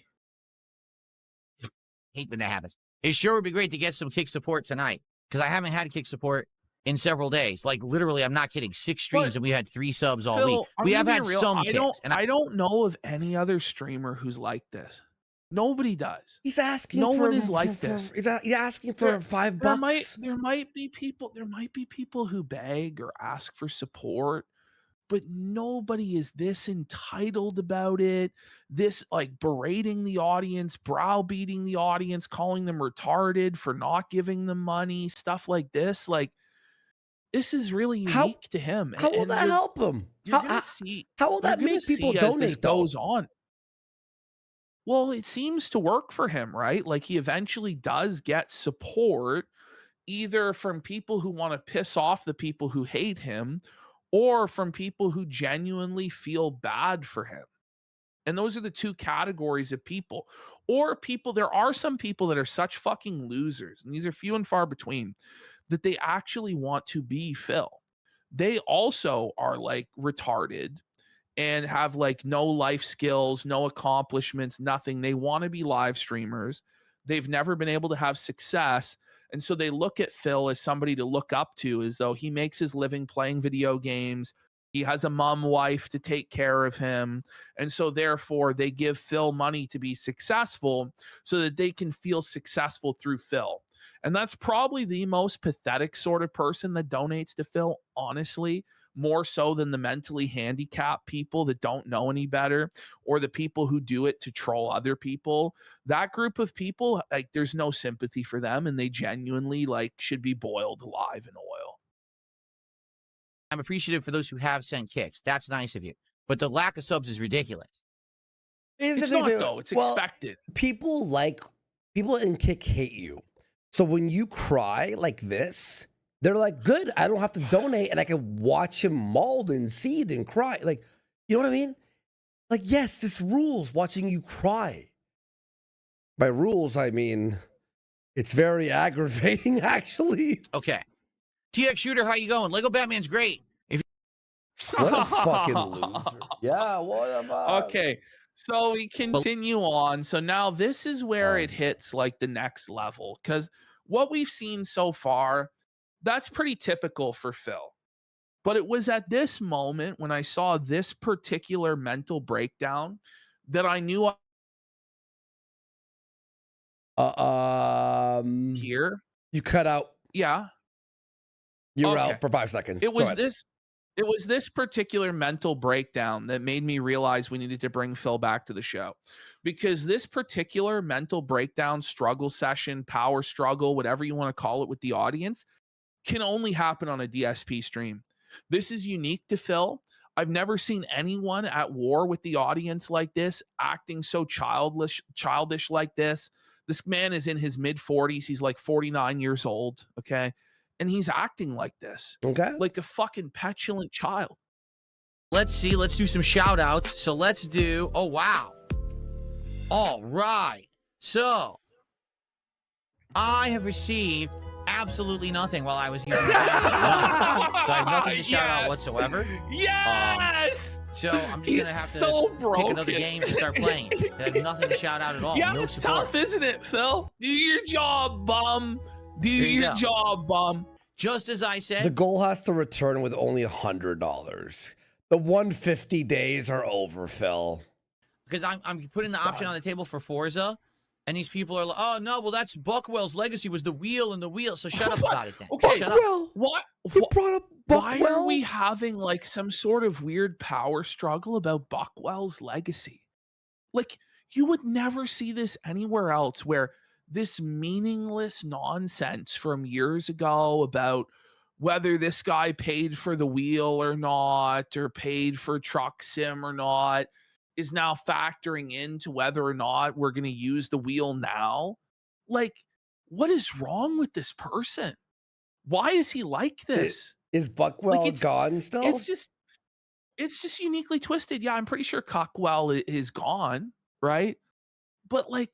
Hate when that happens. It sure would be great to get some Kick support tonight because I haven't had Kick support in several days. Like, literally, I'm not kidding. 6 streams and we had 3 subs all week. We have had some Kicks. I don't know of any other streamer who's like this. Nobody does. He's asking. No one is like this. He's asking for $5. There might be people who beg or ask for support, but nobody is this entitled about it. This like berating the audience, browbeating the audience, calling them retarded for not giving them money, stuff like this. Like, this is really unique to him. How will that help him? How will that make people donate? This goes on. Well, it seems to work for him, right? Like, he eventually does get support either from people who want to piss off the people who hate him or from people who genuinely feel bad for him. And those are the 2 categories of people. Or people, there are some people that are such fucking losers, and these are few and far between, that they actually want to be Phil. They also are like retarded and have like no life skills, no accomplishments, nothing. They want to be live streamers. They've never been able to have success. And so they look at Phil as somebody to look up to, as though he makes his living playing video games, He has a mom wife to take care of him. And so therefore they give Phil money to be successful so that they can feel successful through Phil. And that's probably the most pathetic sort of person that donates to Phil, honestly, more so than the mentally handicapped people that don't know any better, or the people who do it to troll other people. That group of people, like, there's no sympathy for them, and they genuinely like should be boiled alive in oil. I'm appreciative for those who have sent kicks. That's nice of you. But the lack of subs is ridiculous. It's not, though. It's expected. People in kick hate you. So when you cry like this, they're like, good, I don't have to donate and I can watch him mauled and seethe and cry. Like, you know what I mean? Like, yes, this rules watching you cry. By rules, I mean, it's very aggravating, actually. Okay. TX Shooter, how you going? Lego Batman's great. What a fucking loser. Yeah, what about? Okay, so we continue on. So now this is where it hits like the next level, because what we've seen so far, that's pretty typical for Phil. But it was at this moment when I saw this particular mental breakdown that I knew here. You cut out. Yeah. You were out for 5 seconds. It was this particular mental breakdown that made me realize we needed to bring Phil back to the show, because this particular mental breakdown, struggle session, power struggle, whatever you want to call it with the audience, can only happen on a DSP stream. This is unique to Phil. I've never seen anyone at war with the audience like this, acting so childish like this. This man is in his mid-40s. He's like 49 years old, okay? And he's acting like this. Okay. Like a fucking petulant child. Let's see. Let's do some shout outs. So let's do, oh, wow. All right. So I have received absolutely nothing while I was using the bathroom. So I have nothing to shout out whatsoever. Yes! So I'm just going to have to pick another game to start playing. I have nothing to shout out at all. Yeah, no it's support. tough, isn't it, Phil? Do your job, bum. Do your job, bum. Just as I said. The goal has to return with only $100. The 150 days are over, Phil. Because I'm putting the option on the table for Forza, and these people are like, oh, no, well, that's Buckwell's legacy was the wheel and the wheel. So shut up about it then. Okay, shut up. What? You brought up Buckwell? Why are we having like some sort of weird power struggle about Buckwell's legacy? Like, you would never see this anywhere else, where this meaningless nonsense from years ago about whether this guy paid for the wheel or not, or paid for truck sim or not, is now factoring into whether or not we're going to use the wheel now. Like, what is wrong with this person? Why is he like this? Is Buckwell gone still? It's just uniquely twisted. Yeah, I'm pretty sure Cockwell is gone, right? But like,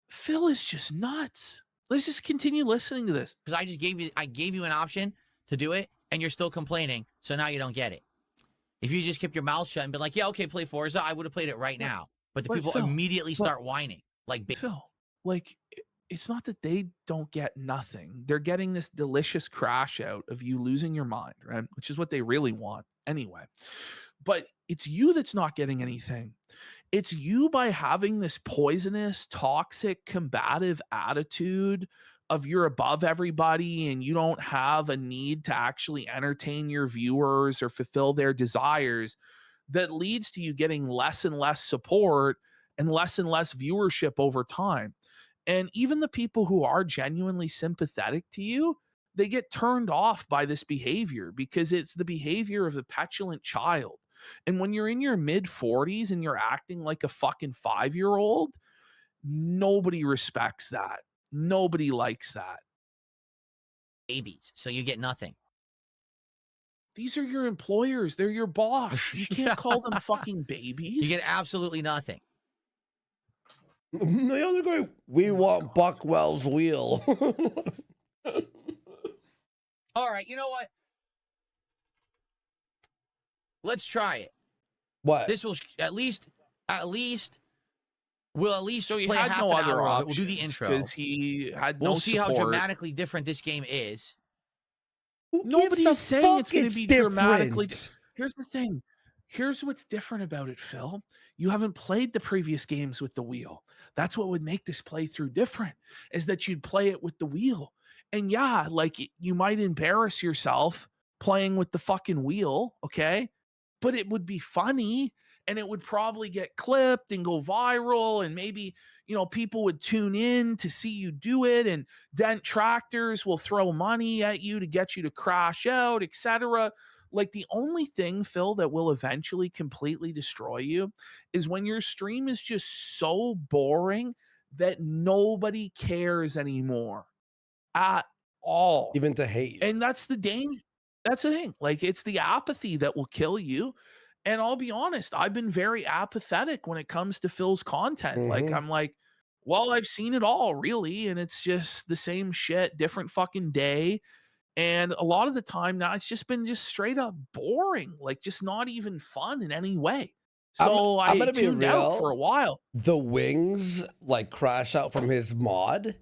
Phil is just nuts. Let's just continue listening to this. Because I gave you an option to do it, and you're still complaining, so now you don't get it. If you just kept your mouth shut and been like, yeah, okay, play Forza, I would have played it right now. But the people immediately start whining. Like, Phil, like, it's not that they don't get nothing. They're getting this delicious crash out of you losing your mind, right? Which is what they really want anyway. But it's you that's not getting anything. It's you by having this poisonous, toxic, combative attitude of you're above everybody and you don't have a need to actually entertain your viewers or fulfill their desires, that leads to you getting less and less support and less viewership over time. And even the people who are genuinely sympathetic to you, they get turned off by this behavior because it's the behavior of a petulant child. And when you're in your mid-40s and you're acting like a fucking 5-year-old, nobody respects that. Nobody likes that. Babies, so you get nothing. These are your employers. They're your boss. You can't call them fucking babies. You get absolutely nothing. The other guy, we want Buckwell's wheel. All right, you know what? Let's try it. What? This will at least we'll so play he had half no an other hour. options We'll do the intro because he had we'll no see support. how dramatically different this game is. Nobody is saying it's going to be dramatically. Here's the thing. Here's what's different about it, Phil. You haven't played the previous games with the wheel. That's what would make this playthrough different, is that you'd play it with the wheel. And yeah, like you might embarrass yourself playing with the fucking wheel, okay? But it would be funny and it would probably get clipped and go viral and maybe, people would tune in to see you do it and dent tractors will throw money at you to get you to crash out, etc. Like the only thing, Phil, that will eventually completely destroy you is when your stream is just so boring that nobody cares anymore at all. Even to hate you. And that's the danger. That's the thing. Like it's the apathy that will kill you. And I'll be honest, I've been very apathetic when it comes to Phil's content. Like Mhm. I'm like, well, I've seen it all really, and it's just the same shit, different fucking day. And a lot of the time now it's just been just straight up boring, like just not even fun in any way. So I'm I gonna be tuned out for real. a while. The wings like crash out from his mod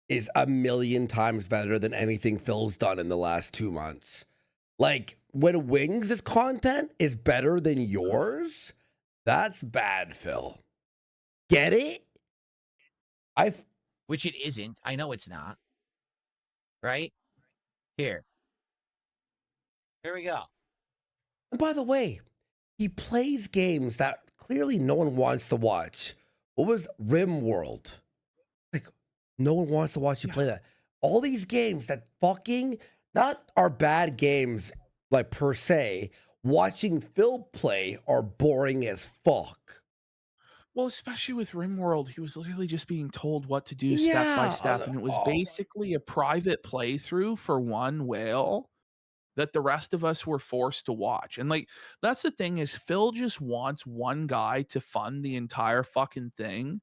is a million times better than anything Phil's done in the last 2 months. Like when Wings' content is better than yours, that's bad, Phil. Get it? Which it isn't. I know it's not. Right? Here we go. And by the way, he plays games that clearly no one wants to watch. What was RimWorld? Like, no one wants to watch you play that. All these games that fucking not are bad games, like per se. Watching Phil play are boring as fuck. Well, especially with RimWorld, he was literally just being told what to do step by step, and it was basically a private playthrough for one whale that the rest of us were forced to watch. And like that's the thing is Phil just wants one guy to fund the entire fucking thing,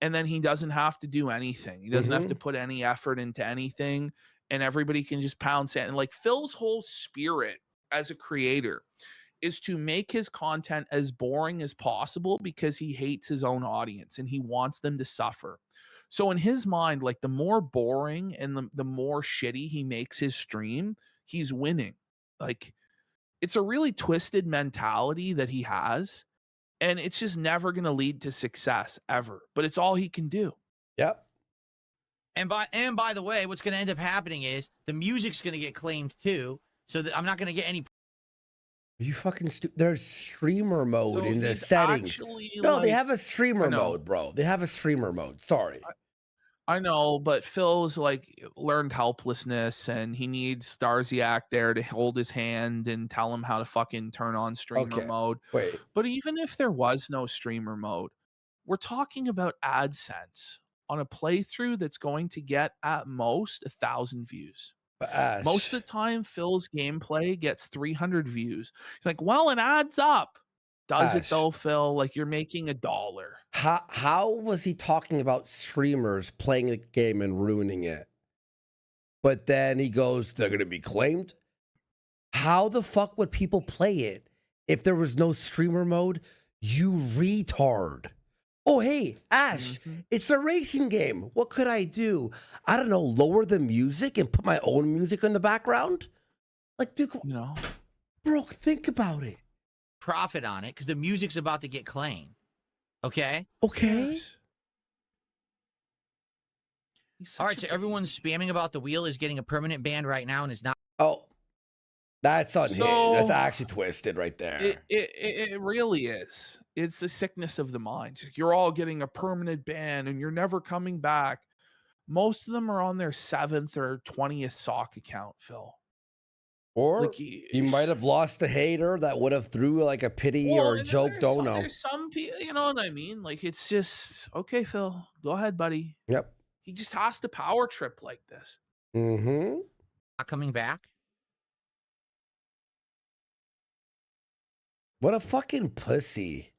and then he doesn't have to do anything. He doesn't have to put any effort into anything, and everybody can just pound sand. And like Phil's whole spirit as a creator is to make his content as boring as possible because he hates his own audience and he wants them to suffer. So in his mind, like the more boring and the more shitty he makes his stream, he's winning. Like it's a really twisted mentality that he has, and it's just never going to lead to success ever. But it's all he can do. Yep. And by the way, what's going to end up happening is the music's going to get claimed too, so that I'm not going to get any. Are you fucking there's streamer mode So in the he's settings. actually, No, they like- have a streamer I know. mode, bro. They have a streamer mode. Sorry. I know, but Phil's like learned helplessness and he needs Starziak there to hold his hand and tell him how to fucking turn on streamer Okay. mode. Wait. But even if there was no streamer mode, we're talking about AdSense on a playthrough that's going to get at most 1,000 views. But Ash, Most of the time, Phil's gameplay gets 300 views. He's like, well, it adds up. Does it Ash. though, Phil? Like you're making $1. how was he talking about streamers playing the game and ruining it? But then he goes, they're going to be claimed. How the fuck would people play it if there was no streamer mode? You retard. Oh, hey, Ash, it's a racing game. What could I do? I don't know, lower the music and put my own music in the background? Like, dude, You know? bro, think about it. Profit on it because the music's about to get claimed. Okay. Okay. Yes. He's such All right. a So everyone's spamming about the wheel is getting a permanent ban right now and is not. Oh, that's unhinged. So- That's actually twisted right there. It really is. It's the sickness of the mind. You're all getting a permanent ban and you're never coming back. Most of them are on their 7th or 20th sock account, Phil. Or Like you might have lost a hater that would have threw like a pity or a and joke dono. There's some people, you know what I mean? Like it's just okay, Phil. Go ahead, buddy. Yep. He just has to power trip like this. Mm-hmm. Not coming back. What a fucking pussy.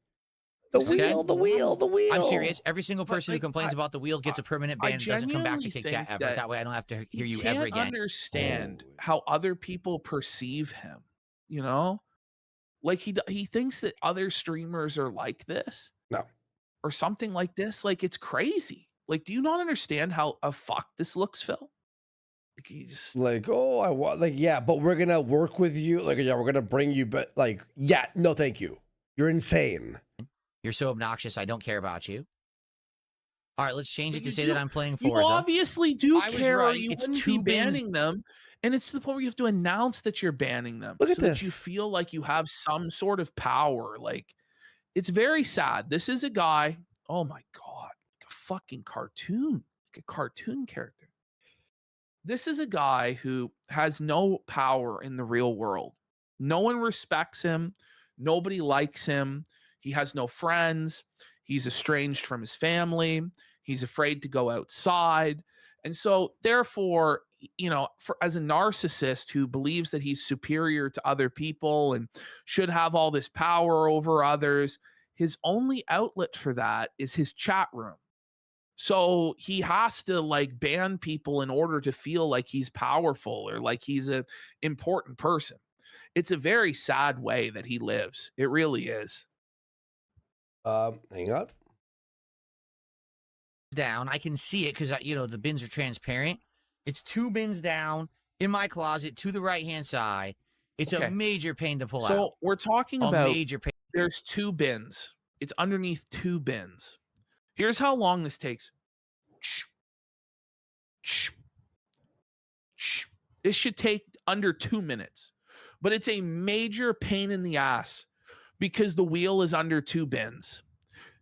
The This isn't wheel, the wheel, the wheel. I'm serious. Every single But, person who like, complains about the wheel gets a permanent ban and doesn't come back to genuinely kick chat think ever. That way I don't have to hear you can't ever again. understand Oh. how other people perceive him. You know, like he thinks that other streamers are like this. No. Or something like this. Like it's crazy. Like, do you not understand how fucked this looks, Phil? Like, he just Like, oh, I want, like, yeah, but we're gonna work with you. Like, yeah, we're gonna bring you, but like, yeah, no, thank you. You're insane. You're so obnoxious. I don't care about you. All right, let's change but it to you say do, that I'm playing you Forza. obviously do I was care, or right. you It's wouldn't be 2 bins. banning them. And it's to the point where you have to announce that you're banning them Look at so that you this. feel like you have some sort of power. Like, it's very sad. This is a guy, oh my God, like a fucking cartoon, like a cartoon character. This is a guy who has no power in the real world. No one respects him. Nobody likes him. He has no friends. He's estranged from his family. He's afraid to go outside. And so, therefore, as a narcissist who believes that he's superior to other people and should have all this power over others, his only outlet for that is his chat room. So he has to like ban people in order to feel like he's powerful or like he's a important person. It's a very sad way that he lives. It really is. Hang on. Down. I can see it because, the bins are transparent. It's 2 bins down in my closet to the right-hand side. It's a Okay. major pain to pull out. So we're talking A about major pain. there's 2 bins. It's underneath 2 bins. Here's how long this takes. This should take under 2 minutes, but it's a major pain in the ass because the wheel is under 2 bins.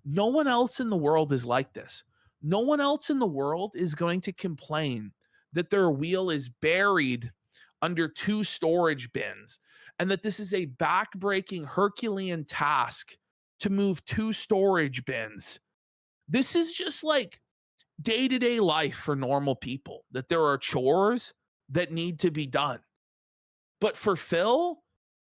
No one else in the world is like this. No one else in the world is going to complain that their wheel is buried under 2 storage bins and that this is a back-breaking Herculean task to move 2 storage bins. This is just like day-to-day life for normal people, that there are chores that need to be done. But for Phil,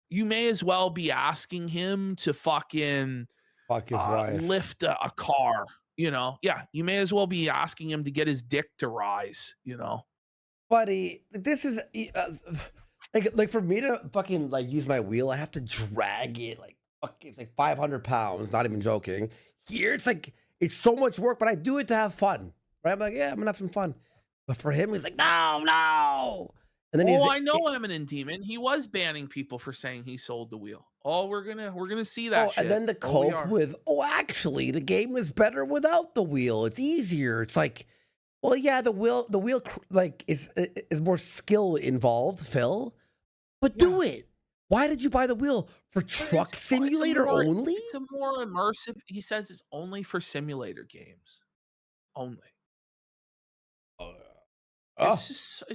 you may as well be asking him to fucking Fuck his wife. lift a car, Yeah, you may as well be asking him to get his dick to rise, Buddy, this is like for me to fucking like use my wheel, I have to drag it like fucking, it's like 500 pounds, not even joking. Here it's like it's so much work, but I do it to have fun. Right? I'm like, yeah, I'm gonna have some fun. But for him, he's like, no. And then I know Eminent Demon. He was banning people for saying he sold the wheel. Oh, we're gonna see that. and then the we cope are. with, actually, the game is better without the wheel. It's easier. It's like, well, yeah, the wheel like is more skill involved, Phil. But do it. Why did you buy the wheel for Truck Simulator only? It's a more immersive. He says it's only for simulator games. Only. It's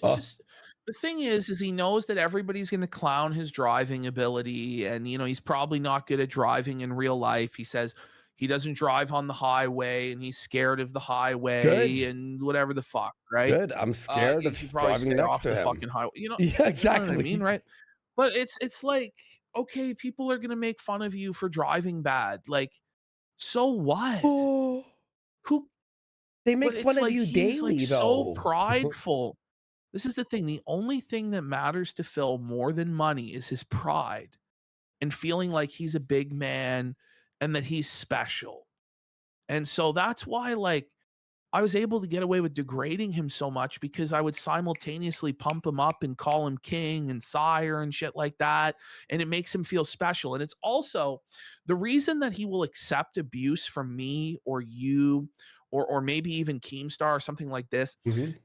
just the thing is he knows that everybody's going to clown his driving ability, and he's probably not good at driving in real life. He says he doesn't drive on the highway, and he's scared of the highway and whatever the fuck, right? Good. I'm scared of driving next to him. Fucking highway. Yeah, You exactly. know what I mean, right? But it's like, okay, people are going to make fun of you for driving bad. Like, so what? Who? They make fun of you daily, like, though. So prideful. This is the thing. The only thing that matters to Phil more than money is his pride and feeling like he's a big man and that he's special. And so that's why, like, I was able to get away with degrading him so much because I would simultaneously pump him up and call him king and sire and shit like that. And it makes him feel special. And it's also the reason that he will accept abuse from me or you or maybe even Keemstar or something like this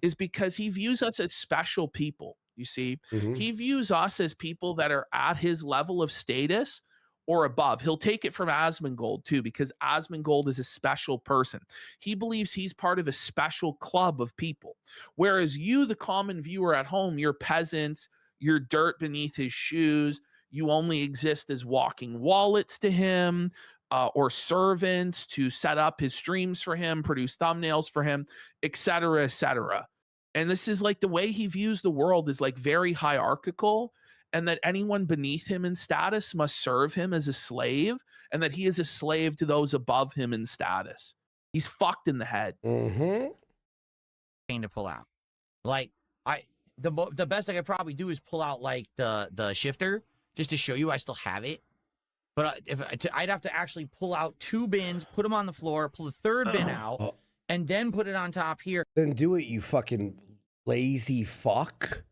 is because he views us as special people. You see, he views us as people that are at his level of status or above. He'll take it from Asmongold too, because Asmongold is a special person. He believes he's part of a special club of people. Whereas you, the common viewer at home, you're peasants, you're dirt beneath his shoes. You only exist as walking wallets to him, or servants to set up his streams for him, produce thumbnails for him, etc., etc. And this is like the way he views the world is like very hierarchical, and that anyone beneath him in status must serve him as a slave, and that he is a slave to those above him in status. He's fucked in the head. Pain to pull out. Like, the best I could probably do is pull out like the shifter just to show you I still have it. But I'd have to actually pull out 2 bins, put them on the floor, pull the 3rd bin out, and then put it on top here. Then do it, you fucking lazy fuck.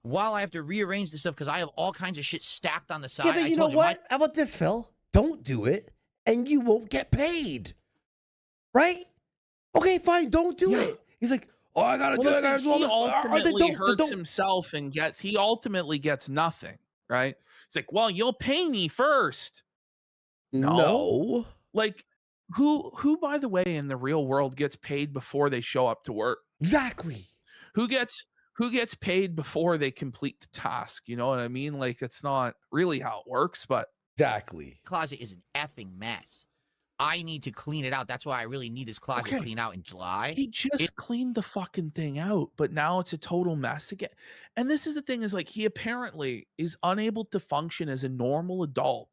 while I have to rearrange the stuff because I have all kinds of shit stacked on the side. Yeah, then I you know told what? How about this, Phil? Don't do it, and you won't get paid. Right? Okay, fine. Don't do it. He's like, oh, I gotta do it. I gotta do all he this. ultimately hurts himself and he ultimately gets nothing, right? It's like, well, you'll pay me first. No. Like, who, by the way, in the real world gets paid before they show up to work? Exactly. Who gets paid before they complete the task? You know what I mean? Like, it's not really how it works, but Exactly. closet is an effing mess. I need to clean it out. That's why I really need this closet cleaned out in July. He just cleaned the fucking thing out, but now it's a total mess again. And this is the thing, is like, he apparently is unable to function as a normal adult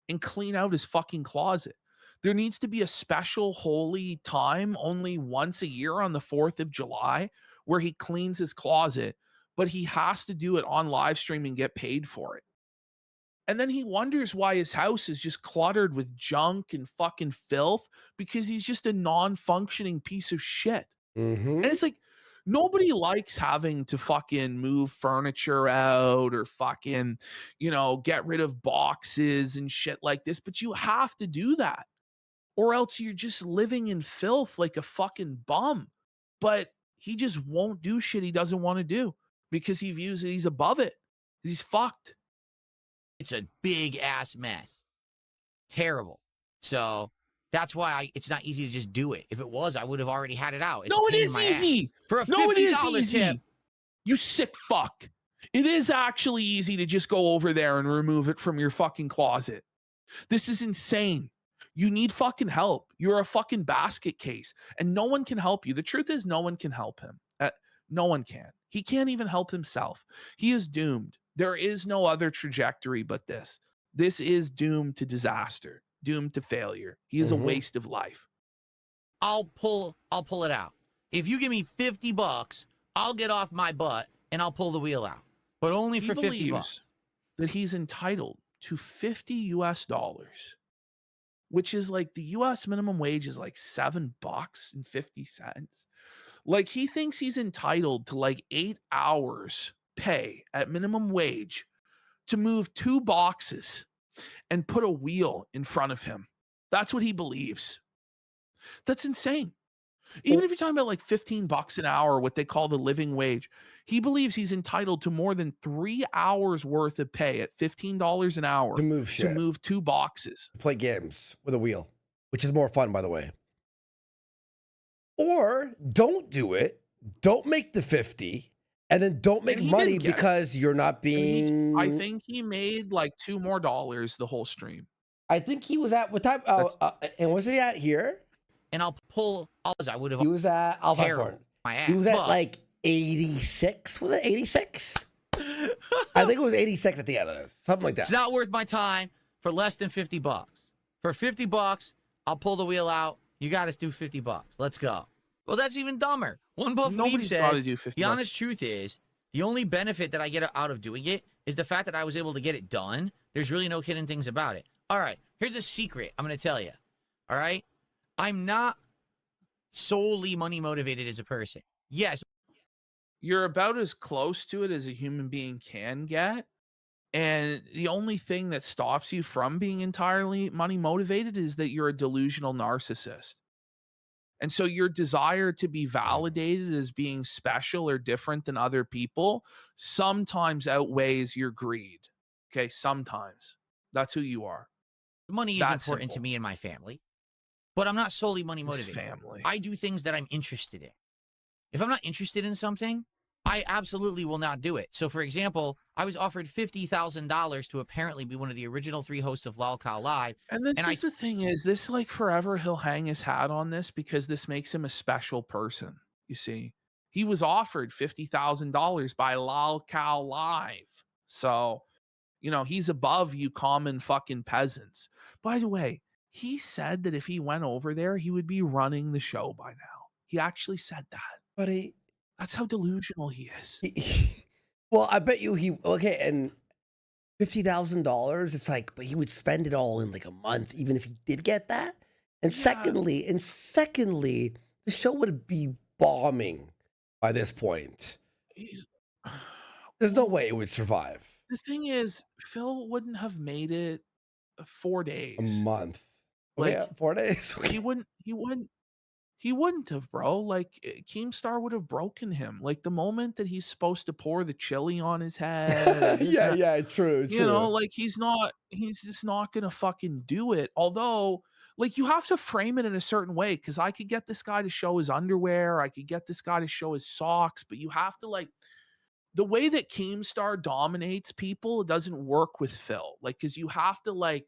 and clean out his fucking closet. There needs to be a special holy time only once a year on the 4th of July where he cleans his closet, but he has to do it on live stream and get paid for it. And then he wonders why his house is just cluttered with junk and fucking filth because he's just a non-functioning piece of shit. Mm-hmm. And it's like, nobody likes having to fucking move furniture out or fucking, get rid of boxes and shit like this, but you have to do that. Or else you're just living in filth like a fucking bum. But he just won't do shit he doesn't want to do because he views that he's above it. He's fucked. It's a big ass mess. Terrible. So that's why it's not easy to just do it. If it was, I would have already had it out. No, it is easy. For a no, it is $50 easy. tip. You sick fuck. It is actually easy to just go over there and remove it from your fucking closet. This is insane. You need fucking help. You're a fucking basket case and no one can help you. The truth is no one can help him. No one can. He can't even help himself. He is doomed. There is no other trajectory but this. This is doomed to disaster, doomed to failure. He is a waste of life. I'll pull it out. If you give me $50, I'll get off my butt and I'll pull the wheel out. But only for $50. That he's entitled to $50 US, which is like the US minimum wage is like $7.50. Like, he thinks he's entitled to like 8 hours pay at minimum wage to move 2 boxes and put a wheel in front of him. That's what he believes. That's insane. Even if you're talking about like $15 an hour, what they call the living wage, he believes he's entitled to more than 3 hours worth of pay at $15 an hour to move shit. To move 2 boxes. Play games with a wheel, which is more fun, by the way. Or don't do it. Don't make the 50 and then don't make money because you're not being. I think he made like $2 more the whole stream. I think he was at what time? And was he at here? And I'll pull. I would have. He was at. I'll my ass. He was at like 86. Was it 86? I think it was 86 at the end of this. Something like that. It's not worth my time for less than $50. For $50, I'll pull the wheel out. You got to do $50. Let's go. Well, that's even dumber. One Buff Weeb says, the honest truth is, the only benefit that I get out of doing it is the fact that I was able to get it done. There's really no hidden things about it. All right, here's a secret I'm going to tell you. All right? I'm not solely money motivated as a person. Yes. You're about as close to it as a human being can get. And the only thing that stops you from being entirely money motivated is that you're a delusional narcissist. And so your desire to be validated as being special or different than other people sometimes outweighs your greed. Okay, sometimes. That's who you are. Money is important to me and my family, but I'm not solely money motivated. Family. I do things that I'm interested in. If I'm not interested in something, I absolutely will not do it. So, for example, I was offered $50,000 to apparently be one of the original 3 hosts of LolCal Live. And the thing is, this, like, forever he'll hang his hat on this because this makes him a special person, you see. He was offered $50,000 by LolCal Live. So, he's above you common fucking peasants. By the way, he said that if he went over there, he would be running the show by now. He actually said that. But that's how delusional he is. Well, I bet you and $50,000, it's like, but he would spend it all in like a month, even if he did get that. And secondly, the show would be bombing by this point. he's There's no well, way it would survive the thing is, Phil wouldn't have made it 4 a days. month. Okay, Like 4 days. Okay. he wouldn't have, bro. Like Keemstar would have broken him. Like the moment that he's supposed to pour the chili on his head and this and that, Yeah, true, you know, true. like he's just not gonna fucking do it. Although, like you have to frame it in a certain way because I could get this guy to show his underwear, I could get this guy to show his socks, but you have to like the way that Keemstar dominates people doesn't work with Phil. Like, because you have to like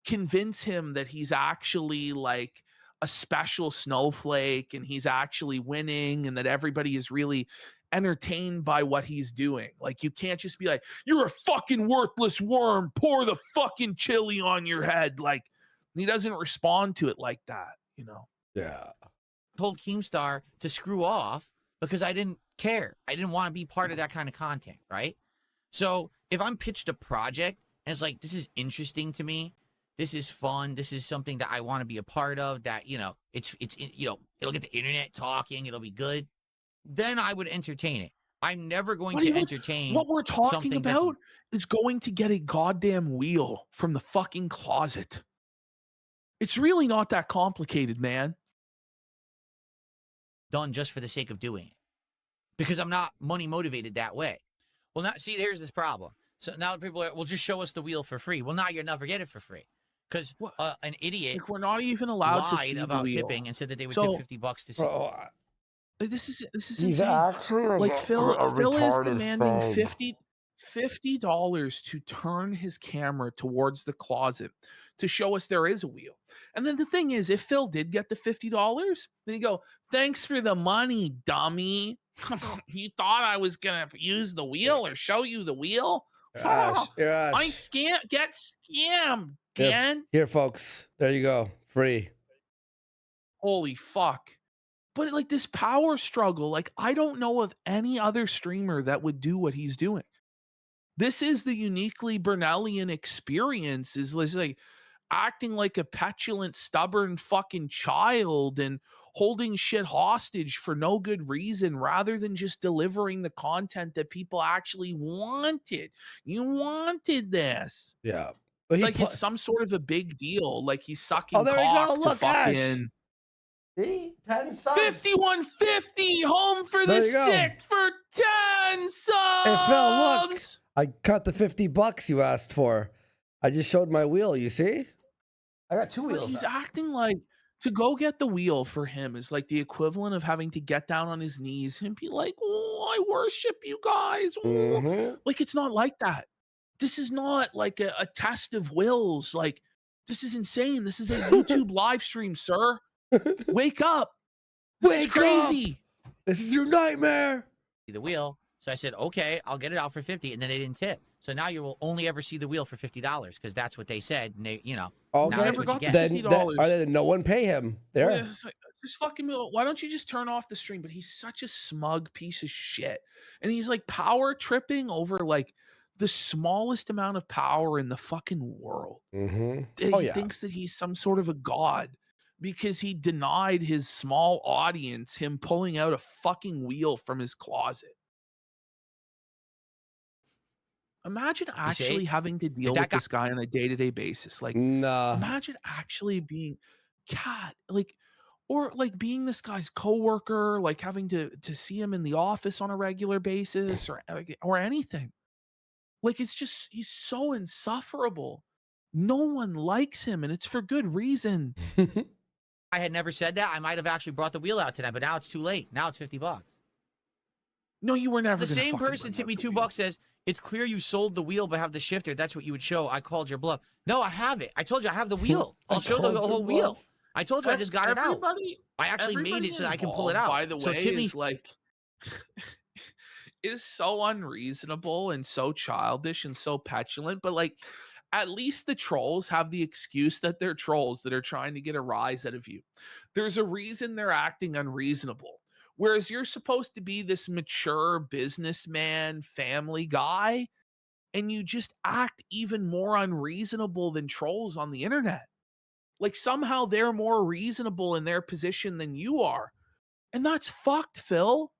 convince him that he's actually like a special snowflake and he's actually winning and that everybody is really entertained by what he's doing. Like you can't just be like, you're a fucking worthless worm, pour the fucking chili on your head. Like he doesn't respond to it like that, you know. Yeah. Told Keemstar to screw off because I didn't care. I didn't want to be part of that kind of content, right? So if I'm pitched a project and it's like, this is interesting to me, this is fun, this is something that I want to be a part of, that, you know, it's you know, it'll get the internet talking, it'll be good, then I would entertain it. I'm never going to entertain what we're talking something that's about is going to get a goddamn wheel from the fucking closet. It's really not that complicated, man. done just for the sake of doing it. Because I'm not money motivated that way. Well, now, see, there's this problem. So now people are, well, just show us the wheel for free. Well, now you'll never get it for free. Because an idiot Like we're not even allowed to lied see about the wheel. tipping and said that they would So- tip $50 to see. Bro, This is he's insane. actually Like a Phil is retarded demanding fag. $50 to turn his camera towards the closet to show us there is a wheel. And then the thing is, if Phil did get the $50, then you go, thanks for the money, dummy. You thought I was gonna use the wheel or show you the wheel? Ash, I get scammed, Dan. Here, folks. There you go. Free. Holy fuck. But like this power struggle, like I don't know of any other streamer that would do what he's doing. This is the uniquely Bernellian experience, is like acting like a petulant, stubborn fucking child and holding shit hostage for no good reason rather than just delivering the content that people actually wanted. You wanted this. Yeah. It's like it's some sort of a big deal. Like he's sucking Oh, there you cock go. to Look, Ash. fucking See? 10 subs. 5150 home for There the you go. sick for 10 subs. Hey, Phil, look. I got the $50 you asked for. I just showed my wheel, you see? I got 2 But wheels. he's acting like to go get the wheel for him is like the equivalent of having to get down on his knees and be like, oh, I worship you guys. Oh. Mhm. Like it's not like that. This is not like a test of wills. Like this is insane. This is a YouTube live stream, sir. Wake up. This is Wake crazy. up. This is your nightmare. The wheel. So I said, okay, I'll get it out for 50, and then they didn't tip. So now you will only ever see the wheel for $50 because that's what they said. And they, you know, Okay. now that's never what you got get. the Then no one pay him. There. Yeah, it's like, just fucking why don't you just turn off the stream? But he's such a smug piece of shit. And he's like power tripping over like the smallest amount of power in the fucking world. Mm-hmm. He thinks that he's some sort of a god because he denied his small audience him pulling out a fucking wheel from his closet. Imagine actually having to deal with this guy on a day-to-day basis. Like, imagine actually being, God, like, or like being this guy's coworker, like having to see him in the office on a regular basis, or anything. Like, it's just he's so insufferable. No one likes him, and it's for good reason. I had never said that. I might have actually brought the wheel out tonight, but now it's too late. Now it's $50. No, you were never. The same person tipped me $2. Says it's clear you sold the wheel, but have the shifter. That's what you would show. I called your bluff. No, I have it. I told you I have the wheel. I'll show the whole wheel. I told you I just got it out. I actually made it so that I can pull it out. By the way, so Timmy, is like is so unreasonable and so childish and so petulant. But like, at least the trolls have the excuse that they're trolls that are trying to get a rise out of you. There's a reason they're acting unreasonable. Whereas you're supposed to be this mature businessman, family guy, and you just act even more unreasonable than trolls on the internet. Like somehow they're more reasonable in their position than you are. And that's fucked, Phil.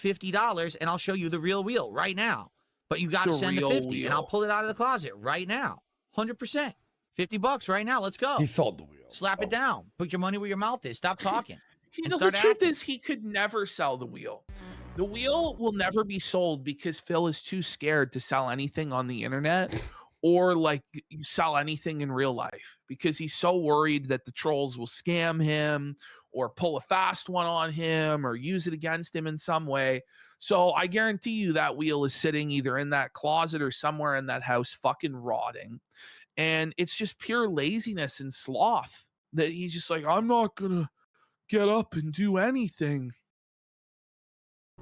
$50 and I'll show you the real wheel right now. But you got to The send the real 50 wheel. and I'll pull it out of the closet right now. 100%. $50 right now. Let's go. He sold the wheel. Slap it down. Put your money where your mouth is. Stop talking. You and know, the start truth acting. is he could never sell the wheel. The wheel will never be sold because Phil is too scared to sell anything on the internet or like sell anything in real life because he's so worried that the trolls will scam him or pull a fast one on him or use it against him in some way. So I guarantee you that wheel is sitting either in that closet or somewhere in that house fucking rotting. And it's just pure laziness and sloth that he's just like, I'm not going to get up and do anything.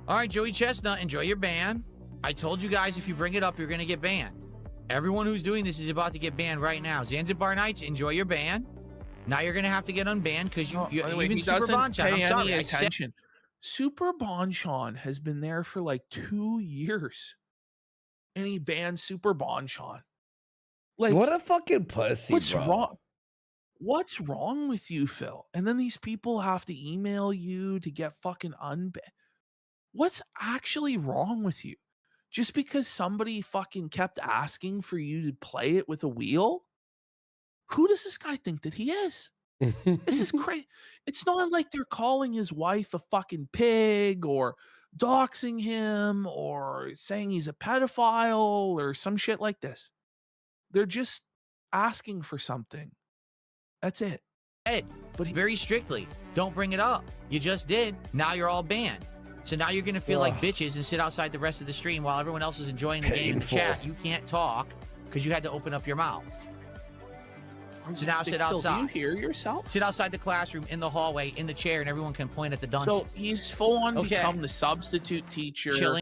All right, Joey Chestnut, enjoy your ban. I told you guys if you bring it up, you're going to get banned. Everyone who's doing this is about to get banned right now. Zanzibar Knights, enjoy your ban. Now you're going to have to get unbanned because you even Super Bonchon. I'm sorry. Attention. Super Bonchon has been there for like 2 years. And he banned Super Bonchon. Like, What a fucking pussy, what's bro. wrong? What's wrong with you, Phil? And then these people have to email you to get fucking unbanned. What's actually wrong with you? Just because somebody fucking kept asking for you to play it with a wheel? Who does this guy think that he is? This is crazy. It's not like they're calling his wife a fucking pig or doxing him or saying he's a pedophile or some shit like this. They're just asking for something. That's it. But very strictly, don't bring it up. You just did. Now you're all banned. So now you're going to feel like bitches and sit outside the rest of the stream while everyone else is enjoying the game in the chat. You can't talk because you had to open up your mouths. So now sit outside. Do you hear yourself? Sit outside the classroom, in the hallway, in the chair, and everyone can point at the dunces. So he's full on become the substitute teacher, Chilling.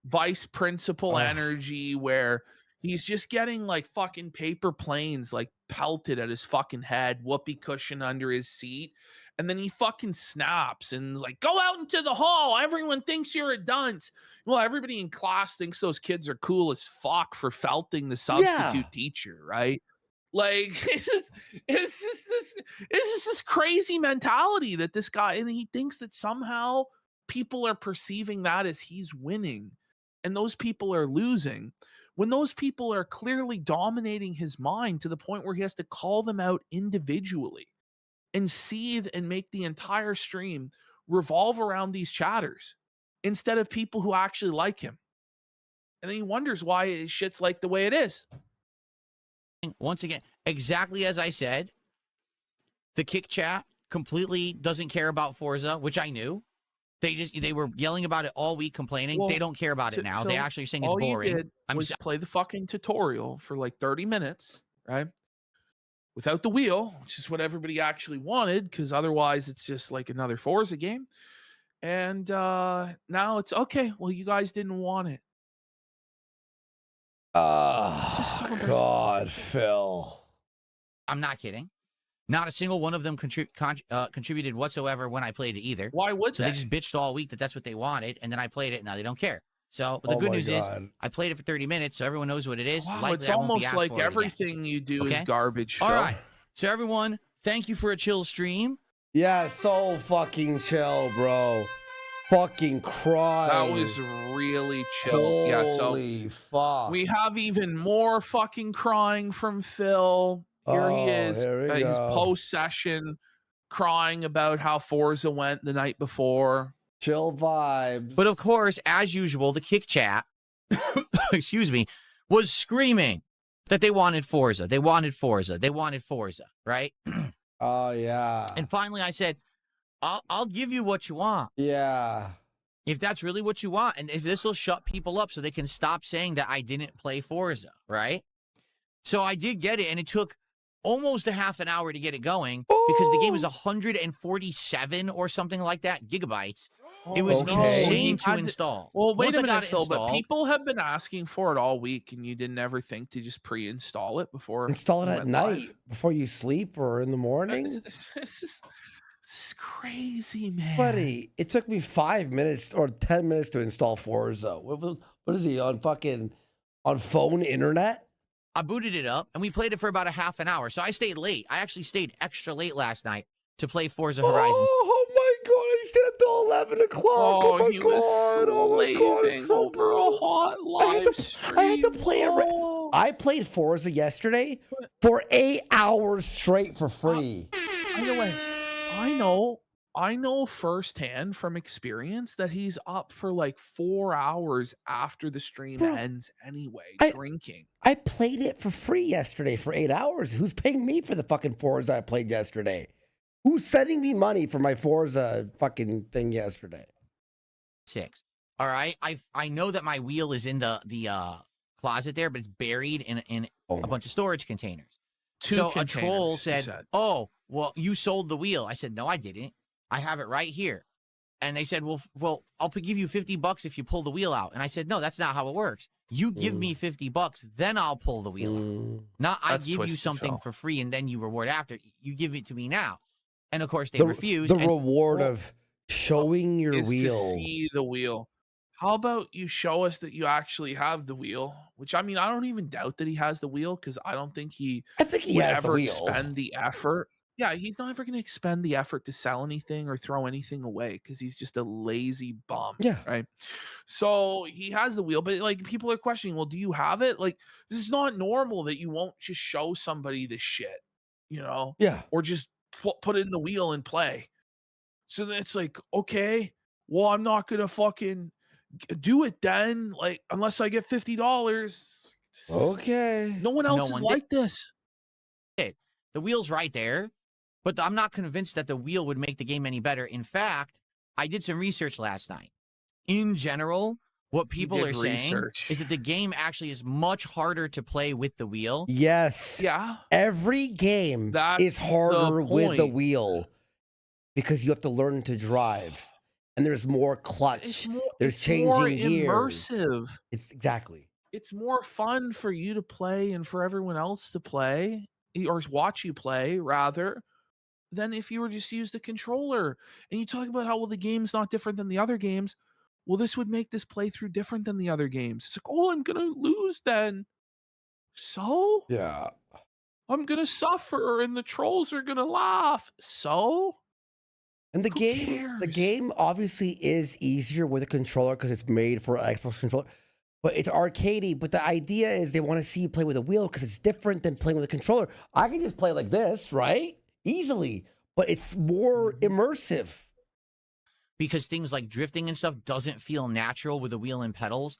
vice principal energy, where he's just getting like fucking paper planes like pelted at his fucking head, whoopee cushion under his seat. And then he fucking snaps and is like, go out into the hall. Everyone thinks you're a dunce. Well, everybody in class thinks those kids are cool as fuck for felting the substitute teacher, right? Like, it's just this crazy mentality that this guy, and he thinks that somehow people are perceiving that as he's winning and those people are losing, when those people are clearly dominating his mind to the point where he has to call them out individually and seethe and make the entire stream revolve around these chatters instead of people who actually like him. And then he wonders why his shit's like the way it is. Once again, exactly as I said, the kick chat completely doesn't care about Forza, which I knew. They were yelling about it all week, complaining. Well, they don't care about it now. They actually saying it's boring. All you did was play the fucking tutorial for like 30 minutes, right? Without the wheel, which is what everybody actually wanted, because otherwise it's just like another Forza game. And now it's okay. Well, you guys didn't want it. God, Phil. I'm not kidding. Not a single one of them contributed whatsoever when I played it either. Why would they just bitched all week that that's what they wanted, and then I played it, and now they don't care. So but the good news is I played it for 30 minutes, so everyone knows what it is. Wow, Likely it's almost like everything you do is garbage. Phil. All right. So everyone, thank you for a chill stream. Yeah, so fucking chill, bro. Fucking crying. That was really chill. Holy fuck. We have even more fucking crying from Phil. Here he is, his post-session, crying about how Forza went the night before. Chill vibes. But of course, as usual, the kick chat, excuse me, was screaming that they wanted Forza. They wanted Forza. They wanted Forza, right? Oh, yeah. And finally I said, I'll give you what you want. Yeah. If that's really what you want, and if this will shut people up so they can stop saying that I didn't play Forza, right? So I did get it, and it took almost a half an hour to get it going because the game is 147 or something like that gigabytes. It was insane to install. Well, wait a minute, Phil, but people have been asking for it all week, and you didn't ever think to just pre-install it before? Install it at night before you sleep or in the morning? This is crazy, man. Buddy, it took me 5 minutes or 10 minutes to install Forza. What is he, on phone internet? I booted it up, and we played it for about a half an hour. So I stayed late. I actually stayed extra late last night to play Forza Horizon. Oh my God, I stayed up till 11 o'clock. Oh my he god! was Oh my god! slaving It's so over a brutal. hot I had live to stream. play it. Oh. I played Forza yesterday for 8 hours straight for free. By the way, I know firsthand from experience that he's up for like 4 hours after the stream Bro, ends anyway, I- drinking. I played it for free yesterday for 8 hours. Who's paying me for the fucking Forza I played yesterday? Who's sending me money for my Forza fucking thing yesterday? 6. All right. I know that my wheel is in the closet there, but it's buried in a bunch of storage containers. So a troll said, "Oh, well, you sold the wheel." I said, "No, I didn't. I have it right here." And they said, "Well, I'll give you $50 if you pull the wheel out." And I said, "No, that's not how it works. You give me $50, then I'll pull the wheel out. Not I give you something for free and then you reward after. You give it to me now." And of course, they refused. The reward of showing your wheel. To see the wheel. How about you show us that you actually have the wheel? Which, I mean, I don't even doubt that he has the wheel because I don't think he I think he would has ever the wheel. expend the effort. Yeah, he's not ever going to expend the effort to sell anything or throw anything away because he's just a lazy bum. Yeah. Right. So he has the wheel, but like people are questioning, well, do you have it? Like, this is not normal that you won't just show somebody this shit, you know? Yeah. Or just put it in the wheel and play. So then it's like, okay, well, I'm not going to fucking do it then, like, unless I get $50. Okay. No one else is like this. The wheel's right there, but I'm not convinced that the wheel would make the game any better. In fact, I did some research last night. In general, what people are saying is that the game actually is much harder to play with the wheel. Yes. Yeah. Every game is harder with the wheel because you have to learn to drive. And there's more clutch. There's changing gears. Immersive. It's exactly. It's more fun for you to play and for everyone else to play, or watch you play rather, than if you were just use the controller. And you talk about how, well, the game's not different than the other games. Well, this would make this playthrough different than the other games. It's like, oh, I'm gonna lose then. So? Yeah. I'm gonna suffer and the trolls are gonna laugh. So? And the game obviously is easier with a controller because it's made for an Xbox controller, but it's arcadey. But the idea is they want to see you play with a wheel because it's different than playing with a controller. I can just play like this, right? Easily, but it's more immersive. Because things like drifting and stuff doesn't feel natural with the wheel and pedals.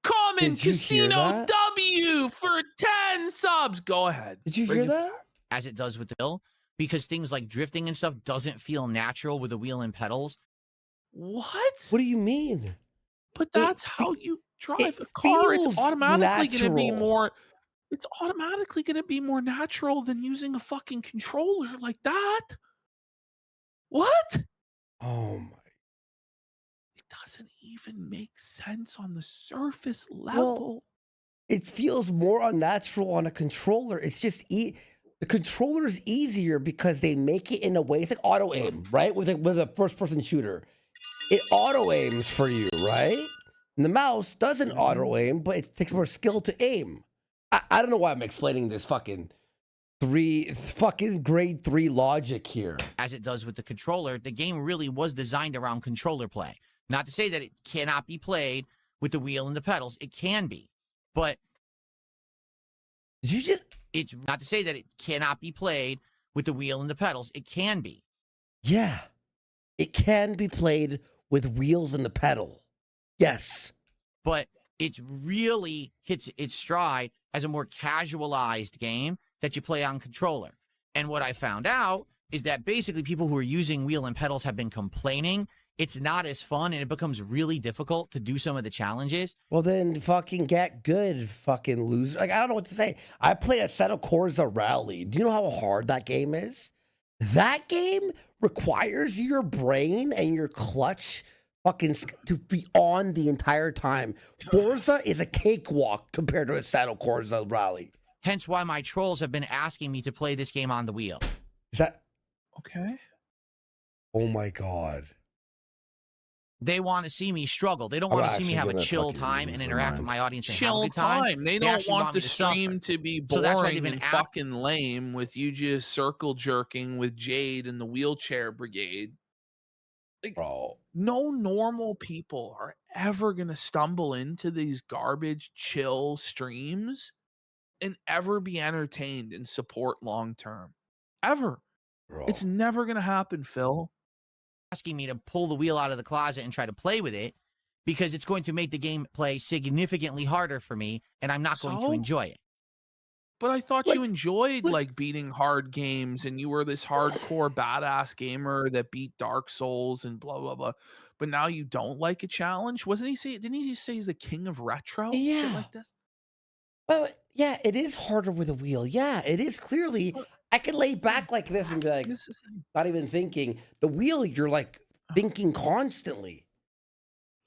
Common Casino W for 10 subs. Go ahead. Did you hear that? As it does with the wheel. Because things like drifting and stuff doesn't feel natural with the wheel and pedals. What? What do you mean? But that's how you drive a car. It's automatically going to be more. It's automatically going to be more natural than using a fucking controller like that. What? Oh my. It doesn't even make sense on the surface level. Well, it feels more unnatural on a controller. It's just the controller is easier because they make it in a way. It's like auto aim, right? With a first person shooter, it auto aims for you, right? And the mouse doesn't auto aim, but it takes more skill to aim. I don't know why I'm explaining this fucking grade 3 logic here. As it does with the controller, the game really was designed around controller play. Not to say that it cannot be played with the wheel and the pedals. It can be, but it's not to say that it cannot be played with the wheel and the pedals. It can be. Yeah, it can be played with wheels and the pedal. Yes, but it really hits its stride as a more casualized game that you play on controller. And what I found out is that basically people who are using wheel and pedals have been complaining it's not as fun and it becomes really difficult to do some of the challenges. Well, then fucking get good, fucking loser. Like, I don't know what to say. I play Assetto Corsa Rally. Do you know how hard that game is? That game requires your brain and your clutch fucking to be on the entire time. Forza is a cakewalk compared to Assetto Corsa Rally. Hence why my trolls have been asking me to play this game on the wheel. Is that okay? Oh my God. They want to see me struggle. They don't want to see me have a chill time and interact with my audience and chill have a good time. They don't want the stream to be boring, so that's why they've been fucking lame with you just circle jerking with Jade and the wheelchair brigade. Like, bro. no normal people are ever gonna stumble into these garbage chill streams and ever be entertained and support long term. Ever. Bro. It's never gonna happen, Phil. Asking me to pull the wheel out of the closet and try to play with it because it's going to make the gameplay significantly harder for me, and I'm not going to So? enjoy it. But I thought Like- you enjoyed like- like beating hard games and you were this hardcore badass gamer that beat Dark Souls and blah blah blah. But now you don't like a challenge? Wasn't he say didn't he just say he's the king of retro? Shit Yeah. like this? But yeah, it is harder with a wheel. Yeah, it is clearly. But- I can lay back like this and be like, This is not even thinking. The wheel, you're like thinking constantly.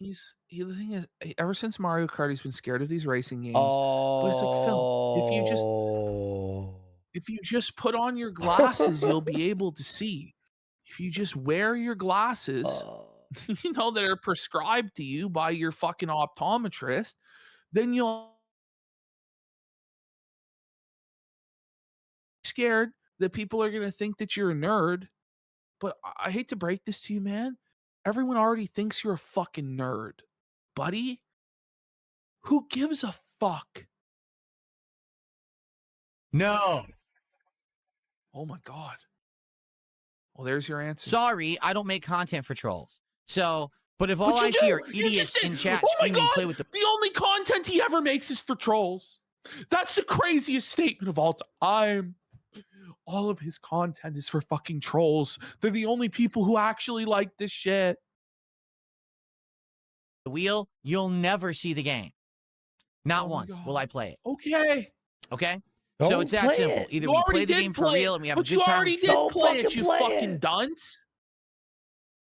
the thing is, ever since Mario Kart, he's been scared of these racing games. Oh, it's like, Phil, if you just put on your glasses, you'll be able to see. If you just wear your glasses, you know, that are prescribed to you by your fucking optometrist, then you'll be scared that people are going to think that you're a nerd. But I hate to break this to you, man. Everyone already thinks you're a fucking nerd, buddy. Who gives a fuck? No. Oh my God. Well, there's your answer. Sorry, I don't make content for trolls. So, but if all But you I see do. are You idiots just in did. chat Oh my screaming God, play with the the only content he ever makes is for trolls. That's the craziest statement of all time. All of his content is for fucking trolls. They're the only people who actually like this shit. wheel, you'll never see the game. Not Oh my once will God. I play it. Okay. Okay? So Don't it's that play simple. it. Either You we already play the did game for play real it, and we have a but good you time. already did Don't play it, fucking you play fucking it. dunce.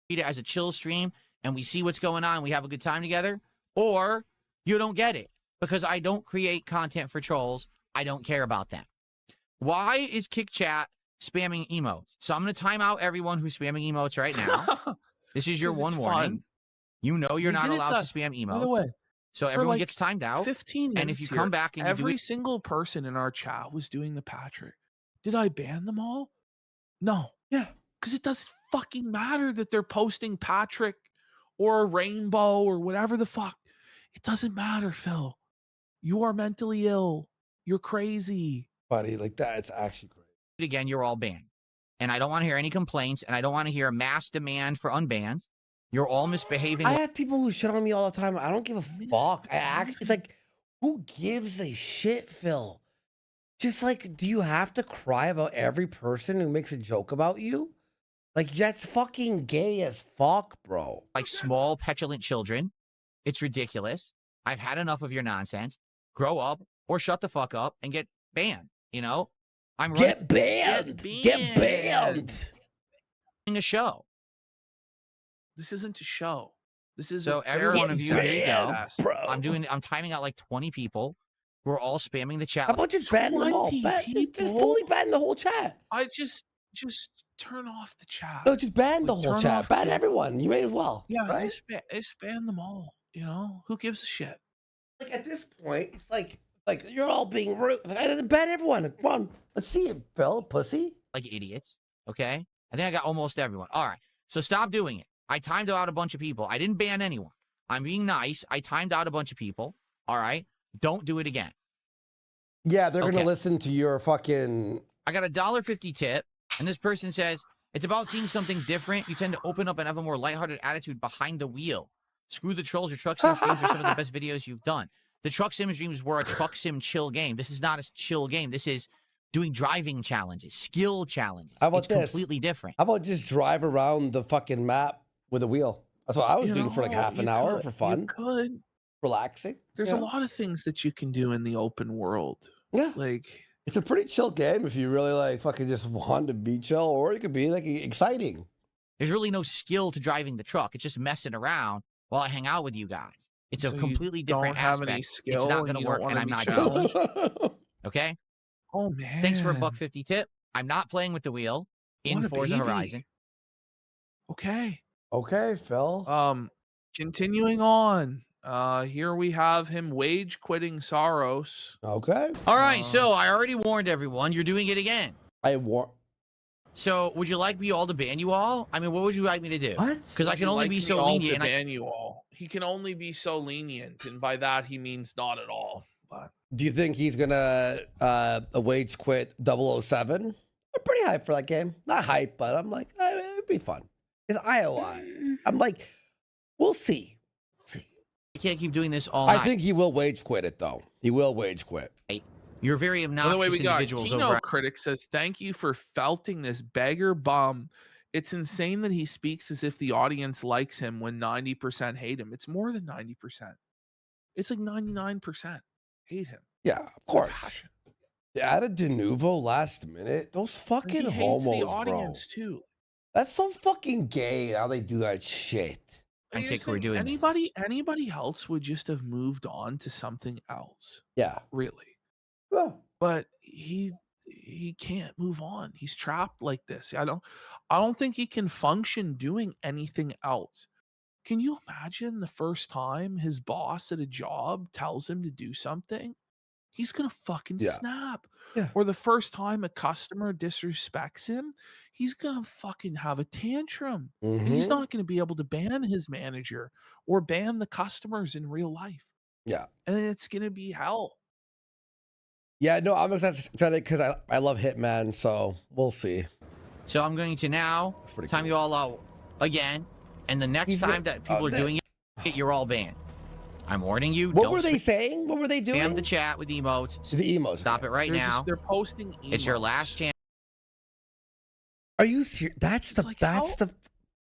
Treat it as a chill stream and we see what's going on and we have a good time together, or you don't get it because I don't create content for trolls. I don't care about that. Why is Kick Chat spamming emotes? So I'm going to time out everyone who's spamming emotes right now. This is your 'Cause one it's warning. fun. You know you're We not did it allowed to- to spam emotes. By the way, so for everyone like gets timed out. 15 minutes And if you here, come back and you do every it, single person in our chat was doing the Patrick. Did I ban them all? No. Yeah. Because it doesn't fucking matter that they're posting Patrick or a rainbow or whatever the fuck. It doesn't matter, Phil. You are mentally ill. You're crazy. buddy, like that. It's actually great. again, you're all banned. And I don't want to hear any complaints, and I don't want to hear a mass demand for unbans. You're all misbehaving. I have people who shit on me all the time. I don't give a fuck. I actually, it's like, who gives a shit, Phil? Just like, do you have to cry about every person who makes a joke about you? Like, that's fucking gay as fuck, bro. like small, petulant children. It's ridiculous. I've had enough of your nonsense. Grow up or shut the fuck up and get banned. You know, I'm running Get banned. Get banned. a show. This isn't a show. This is So a every one of therapy you, there you session, go. Bro. I'm timing out like 20 people who are all spamming the chat. How about just ban them all? 20 Just people? fully ban the whole chat. I just turn off the chat. No, just ban the Like, whole turn chat. off Ban the- everyone. You may as well. Yeah, right? just ban them all. You know, who gives a shit? Like at this point, it's like you're all being rude. Like, ban everyone. Come on, let's see it, Phil, pussy. Like idiots. Okay. I think I got almost everyone. All right. So stop doing it. I timed out a bunch of people. I didn't ban anyone. I'm being nice. I timed out a bunch of people. All right. Don't do it again. Yeah, they're Okay. gonna listen to your fucking. I got a $1.50 tip, and this person says, it's about seeing something different. You tend to open up and have a more lighthearted attitude behind the wheel. Screw the trolls. Your truck sim streams are some of the best videos you've done. The truck sim streams were a truck sim chill game. This is not a chill game. This is doing driving challenges, skill challenges. How about it's this? completely different. How about just drive around the fucking map with a wheel? That's what I was You doing for like know, half an you hour could- for fun, You could. relaxing. There's you a know? lot of things that you can do in the open world. Yeah, Like, it's a pretty chill game if you really like fucking just want to be chill, or it could be like exciting. There's really no skill to driving the truck. It's just messing around while I hang out with you guys. It's a so you completely different don't have aspect. any skill. It's not and going to you work, don't and wanna I'm be not challenged? doing it. Okay? Oh man! Thanks for a $1.50 tip. I'm not playing with the wheel in What a Forza baby. Horizon. Okay. Okay, Phil. Continuing on. Here we have him wage quitting Soros. Okay, All right, so I already warned everyone. You're doing it again. I war. So would you like me all to ban you all? I mean, what would you like me to do? What? Because I can only be so lenient. And ban you all. He can only be so lenient, and by that he means not at all. But Do you think he's gonna wage quit 007? I'm pretty hyped for that game. Not hyped, but I'm like, it'd be fun. It's IOI. I'm like, we'll see. I can't keep doing this all night. I think he will wage quit it though. He will wage quit. You're very obnoxious individuals. Kino critic says, "Thank you for felting this beggar bum. It's insane that he speaks as if the audience likes him when 90% hate him. It's more than 90%. It's like 99% hate him. Yeah, of course. Passion. They added de novo last minute. Those fucking He hates homos, the audience bro. too. That's so fucking gay how they do that shit. I think we're doing anybody else would just have moved on to something else. Yeah. Really. Well, But he can't move on. He's trapped like this. I don't think he can function doing anything else. Can you imagine the first time his boss at a job tells him to do something? He's gonna fucking snap. Yeah. Or the first time a customer disrespects him, he's gonna fucking have a tantrum. And he's not gonna be able to ban his manager or ban the customers in real life. Yeah. And it's gonna be hell. Yeah, no, I'm excited because I love Hitman, so we'll see. So I'm going to now time you all out again, and the next time that people are doing it, you're all banned. I'm warning you. What were they saying? What were they doing? Spam the chat with emotes. The emotes. Stop it right now. They're posting emotes. It's your last chance. Are you serious? That's the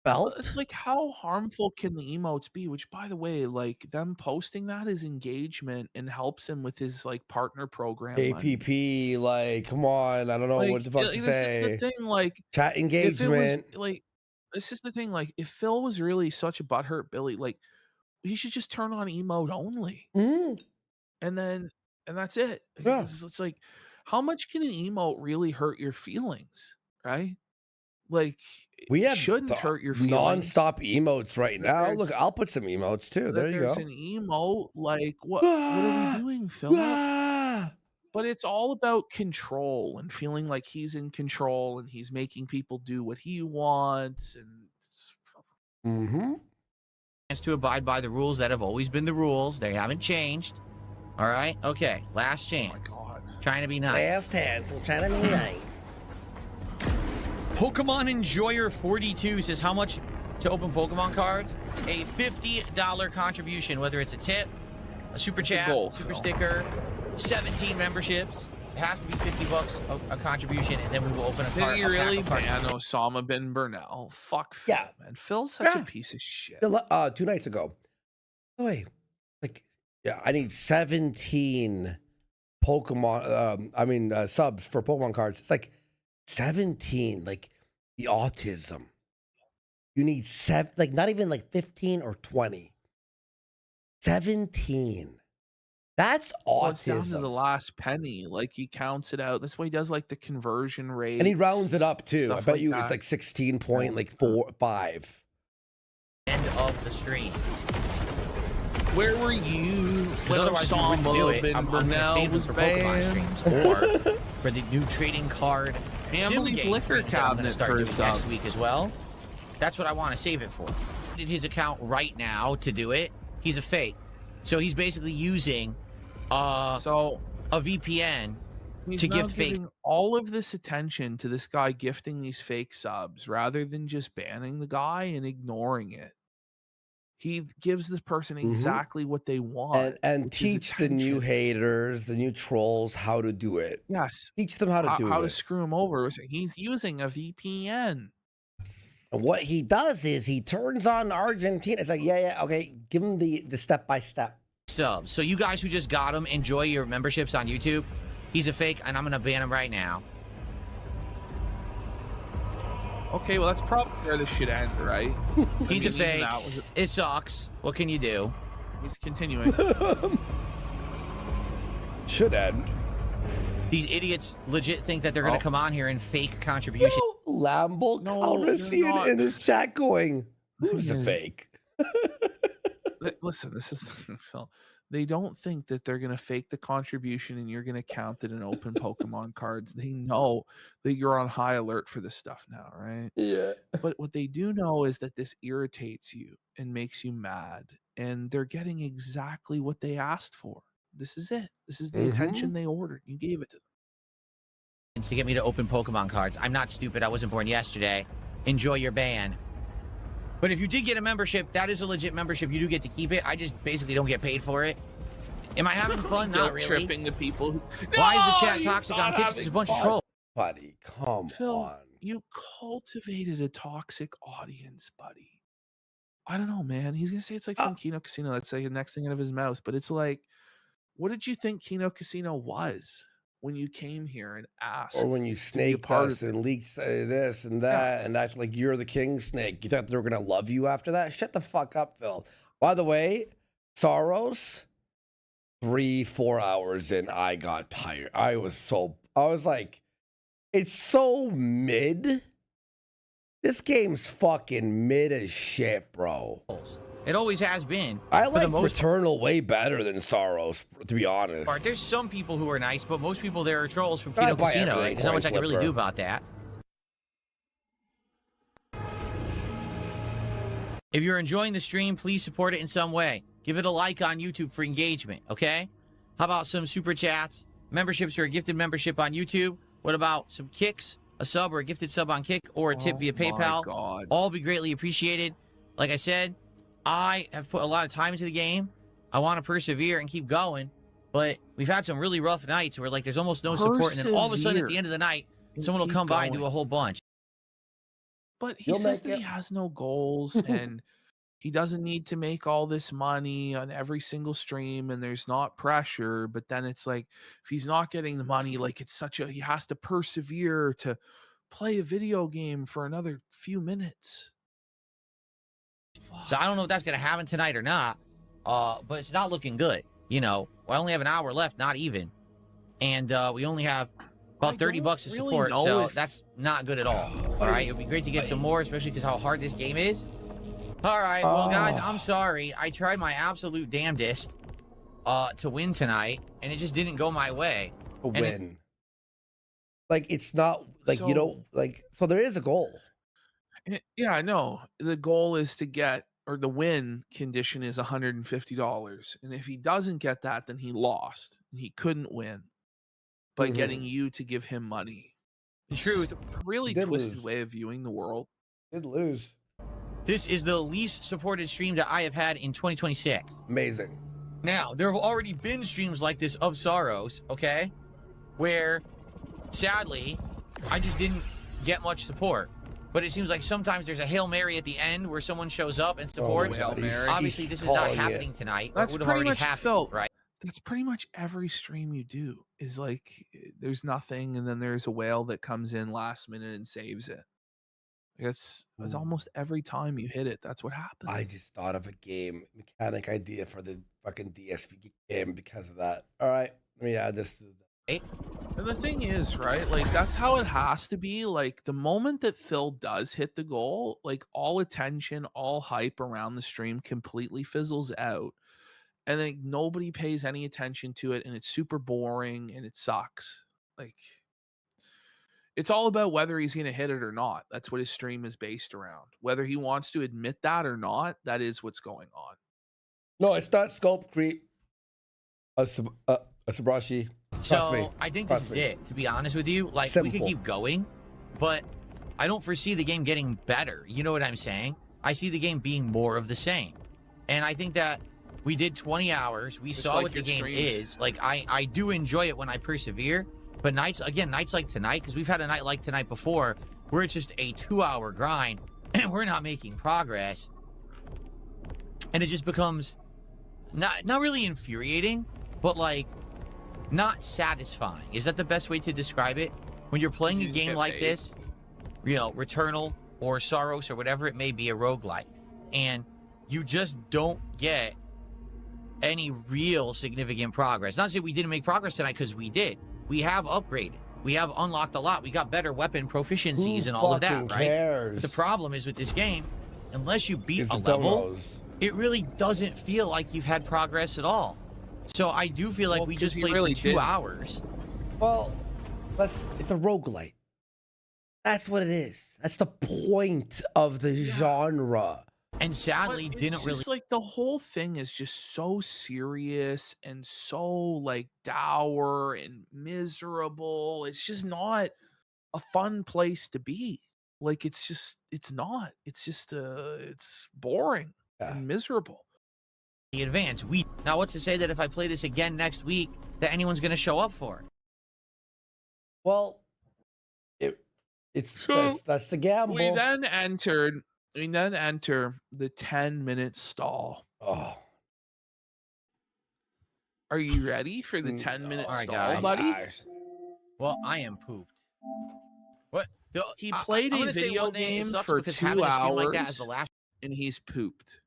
belt? It's like, how harmful can the emotes be? Which, by the way, like, them posting that is engagement and helps him with his like partner program. APP, like, come on, I don't know what the fuck to this say. is the thing, like, chat engagement. This is the thing, like, if Phil was really such a butthurt Billy, like, he should just turn on emote only, and that's it. Yeah. It's like, how much can an emote really hurt your feelings, right? Like, we have shouldn't hurt your feelings. Non-stop emotes right now. Look, I'll put some emotes too. There you go. There's an emote, like, what are we doing, Phil? But it's all about control and feeling like he's in control and he's making people do what he wants. And to abide by the rules that have always been the rules. They haven't changed. All right. Okay. Last chance. Oh my God. Trying to be nice. Last chance. I'm trying to be nice. Pokemon Enjoyer 42 says how much to open Pokemon cards? A $50 contribution, whether it's a tip, a super chat, super sticker, 17 memberships. It has to be $50 a contribution, and then we will open a card. Did you really ban Osama bin Burnell? Fuck Phil, man. Phil's such a piece of shit. 2 nights ago. Oh, wait. Like, I need 17 Pokemon, subs for Pokemon cards. It's like 17, like the autism. You need not even like 15 or 20. 17. That's autism. It's down to the last penny. Like, he counts it out. That's why he does like the conversion rate. And he rounds it up too. I bet you it's like 16.5. End of the stream. Where were you when Osama bin Burnell was banned? Or for the new trading card Amily's liquor cabinet for next week as well. That's what I want to save it for. Did his account right now to do it. He's a fake. So he's basically using a VPN to gift fake. All of this attention to this guy gifting these fake subs rather than just banning the guy and ignoring it. He gives this person exactly what they want. And teach the new haters, the new trolls how to do it. Yes. Teach them how to do it. How to screw him over. He's using a VPN. And what he does is he turns on Argentina. It's like, okay, give him the step-by-step. Subs. So you guys who just got him, enjoy your memberships on YouTube. He's a fake, and I'm going to ban him right now. Okay, well, that's probably where this should end, right? He's a fake. It sucks. What can you do? He's continuing. Should end. These idiots legit think that they're going to come on here and fake contribution. Lambo Calrissian in his chat going, who's a fake? Listen, this is Phil. They don't think that they're going to fake the contribution and you're going to count it in open Pokemon cards. They know that you're on high alert for this stuff now, right? Yeah. But what they do know is that this irritates you and makes you mad, and they're getting exactly what they asked for. This is it. This is the attention they ordered. You gave it to them. To get me to open Pokemon cards. I'm not stupid. I wasn't born yesterday. Enjoy your ban. But if you did get a membership, that is a legit membership. You do get to keep it. I just basically don't get paid for it. Am I having fun? Not really. Tripping the people. Why is the chat toxic on Kicks? It's a bunch of trolls. Buddy, come Phil, on. you cultivated a toxic audience, buddy. I don't know, man. He's gonna say it's like from Kino Casino. That's like the next thing out of his mouth. But it's like, what did you think Kino Casino was when you came here and asked? Or when you snaked us and leaked this and that, and act like you're the king snake. You thought they were gonna love you after that? Shut the fuck up, Phil. By the way, Soros, 3-4 hours in, I got tired. I was like, it's so mid. This game's fucking mid as shit, bro. It always has been. I like Returnal way better than Soros, to be honest. There's some people who are nice, but most people there are trolls from Kino Casino. There's not much I can really do about that. If you're enjoying the stream, please support it in some way. Give it a like on YouTube for engagement, okay? How about some super chats, memberships or a gifted membership on YouTube? What about some kicks, a sub or a gifted sub on Kick, or a tip via PayPal? God. All be greatly appreciated. Like I said, I have put a lot of time into the game. I want to persevere and keep going, but we've had some really rough nights where like there's almost no support, and then all of a sudden at the end of the night, someone will come by and do a whole bunch. But he says that he has no goals and he doesn't need to make all this money on every single stream, and there's not pressure. But then it's like, if he's not getting the money, like it's he has to persevere to play a video game for another few minutes. So I don't know if that's going to happen tonight or not, but it's not looking good. You know, I only have an hour left, not even. And we only have about $30 to support, so that's not good at all. All right, it would be great to get some more, especially because how hard this game is. All right, well, guys, I'm sorry. I tried my absolute damnedest to win tonight, and it just didn't go my way. A win. Like, it's not, like, you know, like, so there is a goal. Yeah, I know. The goal is to get, or the win condition is $150. And if he doesn't get that, then he lost. And he couldn't win by getting you to give him money. In truth, a really twisted way of viewing the world. Did lose. This is the least supported stream that I have had in 2026. Amazing. Now, there have already been streams like this of Soros, okay? Where, sadly, I just didn't get much support. But it seems like sometimes there's a Hail Mary at the end where someone shows up and supports. Obviously, this is not happening tonight. That's would have already happened, right? That's pretty much every stream you do. Is like, there's nothing, and then there's a whale that comes in last minute and saves it. It's almost every time you hit it, that's what happens. I just thought of a game mechanic idea for the fucking DSP game because of that. All right, let me add this to the... And the thing is, right, like, that's how it has to be. Like, the moment that Phil does hit the goal, like, all attention, all hype around the stream completely fizzles out. And then nobody pays any attention to it, and it's super boring, and it sucks. Like, it's all about whether he's going to hit it or not. That's what his stream is based around. Whether he wants to admit that or not, that is what's going on. No, it's not scope creep. A Sabrashi. So I think this is it, to be honest with you. Like, we could keep going, but I don't foresee the game getting better. You know what I'm saying? I see the game being more of the same. And I think that we did 20 hours. We saw what the game is. Like, I do enjoy it when I persevere. But nights like tonight, because we've had a night like tonight before, where it's just a 2-hour grind, and we're not making progress. And it just becomes not really infuriating, but like not satisfying. Is that the best way to describe it? When you're playing a game like this, you know, Returnal or Soros or whatever it may be, a roguelike, and you just don't get any real significant progress. Not to say we didn't make progress tonight, because we did. We have upgraded. We have unlocked a lot. We got better weapon proficiencies and all of that, right? But the problem is with this game, unless you beat a level, it really doesn't feel like you've had progress at all. So I do feel like Well, we 'cause just he played really for 2 didn't. hours. Well, it's a roguelite. That's what it is. That's the point of the genre. And sadly, But didn't it's really. just like the whole thing is just so serious and so like dour and miserable. It's just not a fun place to be. Like it's not. It's just it's boring Yeah. and miserable. The advance. Now, what's to say that if I play this again next week, that anyone's going to show up for it? Well, that's the gamble. We then enter the 10-minute stall. Oh, Are you ready for the 10-minute All right, stall, guys. buddy? Well, I am pooped. What? He played a video game for 2 having a stream like that as hours, the last and he's pooped.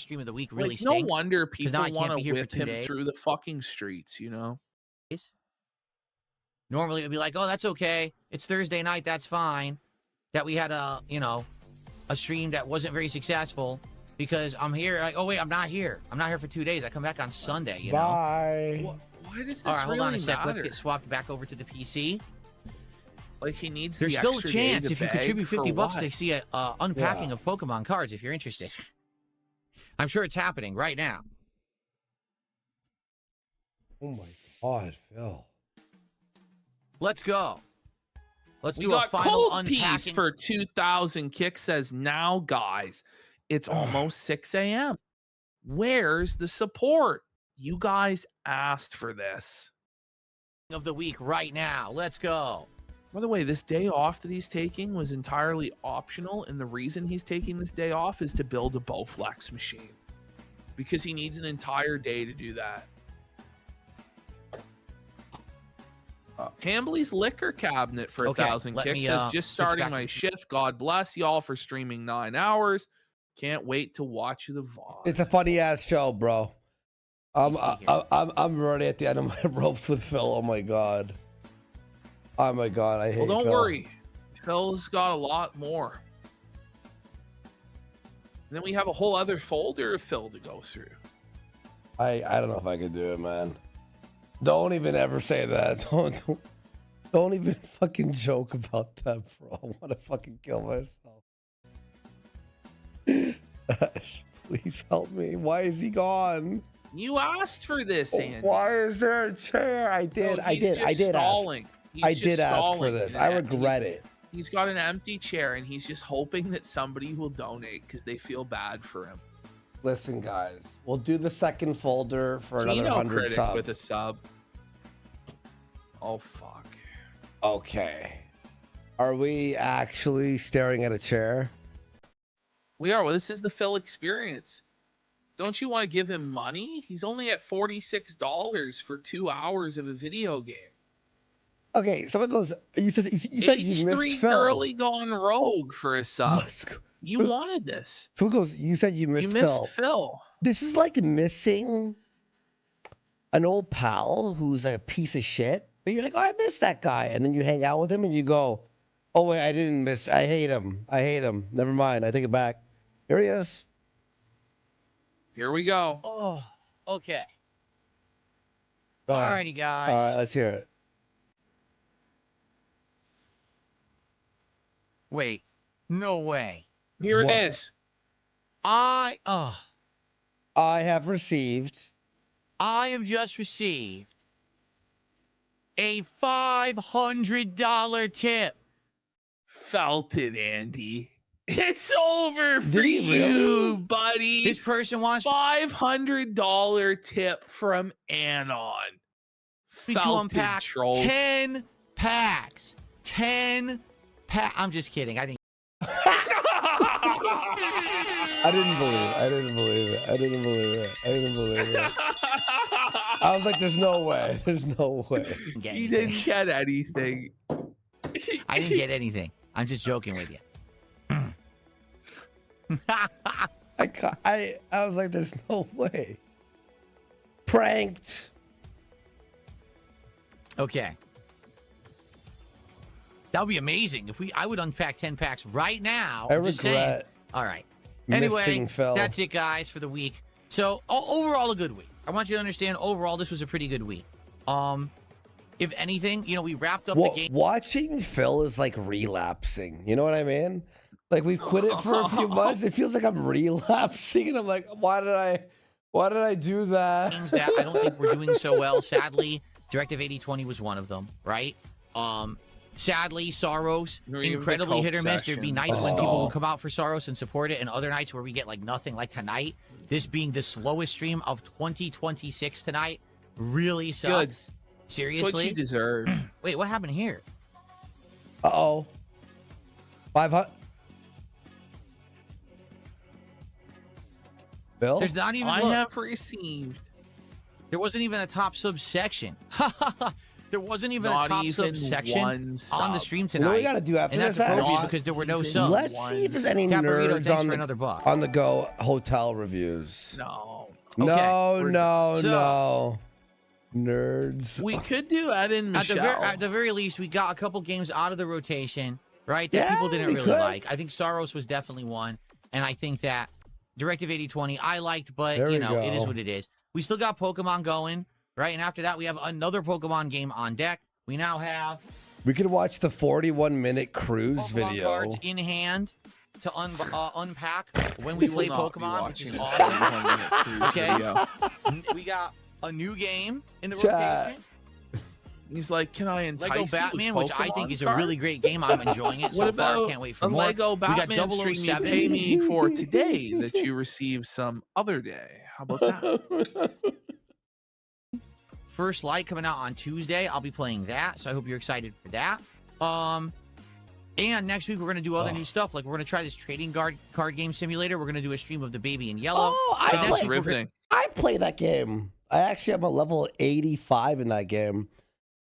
stream of the week really Like, no stinks. wonder now people I can't want be to here for whip 2 him days. through the fucking streets, you know? Normally, it'd be like, oh, that's okay. It's Thursday night. That's fine. That we had a stream that wasn't very successful because I'm here. Like, oh, wait, I'm not here. I'm not here for 2 days. I come back on Sunday, you know? Bye. Why does this All right, hold on really a sec. Let's matter? get swapped back over to the PC. Like, he needs There's the still a extra day chance to if you beg contribute for 50 bucks what? to see a unpacking Yeah. of Pokemon cards if you're interested. I'm sure it's happening right now. Oh my God, Phil. Let's go. Let's We do a got final cold piece unpacking. for 2,000. Kick says, now, guys, it's almost 6 a.m. Where's the support? You guys asked for this. of the week right now. Let's go. By the way, this day off that he's taking was entirely optional, and the reason he's taking this day off is to build a Bowflex machine because he needs an entire day to do that. Hambly's liquor cabinet for Okay, 1,000 let kicks me, says, just switch starting back my to- shift. God bless y'all for streaming 9 hours. Can't wait to watch the VOD. It's a funny ass show, bro. Let me see here. I'm already at the end of my ropes with Phil. Oh my God. Oh my God, I hate. Well, don't Phil. worry. Phil's got a lot more. And then we have a whole other folder of Phil to go through. I don't know if I can do it, man. Don't even ever say that. Don't even fucking joke about that, bro. I want to fucking kill myself. Please help me. Why is he gone? You asked for this, Andy. Why is there a chair? I did. No, I he's did. just I did ask. stalling. He's I just did ask for stalling, this. and I regret it. He's got an empty chair, and he's just hoping that somebody will donate because they feel bad for him. Listen, guys, we'll do the second folder for another Kino 100 critic subs. with a sub. Oh fuck. Okay. Are we actually staring at a chair? We are. Well, this is the Phil experience. Don't you want to give him money? He's only at $46 for 2 hours of a video game. Okay, someone goes. You said you missed H3 Phil. Girly Gone Rogue for a sub. Let's go. You wanted this. Someone goes. You said you missed, You missed Phil. Phil. This is like missing an old pal who's like a piece of shit. But you're like, oh, I miss that guy, and then you hang out with him, and you go, oh wait, I didn't miss. I hate him. I hate him. Never mind. I take it back. Here he is. Here we go. Oh, okay. Go ahead. Alrighty, guys. All right, let's hear it. Wait. No way. Here What? it is. I have received. I have just received a $500 tip. Felt it, Andy. It's over for Did he you, really? buddy. This person wants $500 tip from Anon. me to Felt unpack it, trolls. 10 packs. 10 packs. I'm just kidding. I didn't. I didn't believe it. I didn't believe it. I didn't believe it. I didn't believe it. I was like, there's no way. There's no way. Get He anything. didn't get anything. I didn't get anything. I'm just joking with you. I was like, there's no way. Pranked. Okay. That would be amazing if I would unpack 10 packs right now. I I'm just saying. regret All right. Anyway, missing Phil. that's it, guys, for the week. So overall, a good week. I want you to understand, overall, this was a pretty good week. If anything, you know, we wrapped up Well, the game. watching Phil is like relapsing. You know what I mean? Like we've quit it for a few months. It feels like I'm relapsing, and I'm like, why did I do that? Games that I don't think we're doing so well. Sadly, Directive 8020 was one of them, right? Sadly, Soros, incredibly hit or miss. There'd be nights when people would come out for Soros and support it, and other nights where we get like nothing, like tonight. This being the slowest stream of 2026 tonight really sucks. Good. Seriously? It's what you deserve. Wait, what happened here? Uh-oh. 500. Bill? There's not even. I Look, have received. there wasn't even a top subsection. There wasn't even Not a top even subsection one on the sub. stream You know what tonight. we gotta do after And that's this? appropriate Not because there were no even subs. Let's see if there's any Caparito, nerds thanks on for another buck. the go hotel reviews. No. No, we're- no, so- no. Nerds. We could do Ed and At Michelle. the very least, we got a couple games out of the rotation, right? That Yeah, people didn't we really could. like. I think Soros was definitely one, and I think that Directive 8020 I liked, but There you we know, it is go. what it is. We still got Pokemon going, right? And after that, we have another Pokemon game on deck. We now have We could watch the 41-minute cruise Pokemon video. cards in hand to unpack when we play will not be Pokemon, which is watching awesome. a 21-minute cruise Okay. video. We got a new game in the Chat. rotation. He's like, can I entice Lego you with Batman, which I think Pokemon is a really cards? great game. I'm enjoying it so What far. about Can't wait for a more. Lego We got Batman stream you 007. pay me for today that you receive some other day? How about that? First Light coming out on Tuesday. I'll be playing that, so I hope you're excited for that. And next week we're gonna do other new stuff. Like we're gonna try this trading card game simulator. We're gonna do a stream of the Baby in Yellow. Oh, So I next Sounds week we're gonna- riveting. I play that game. I actually am a level 85 in that game.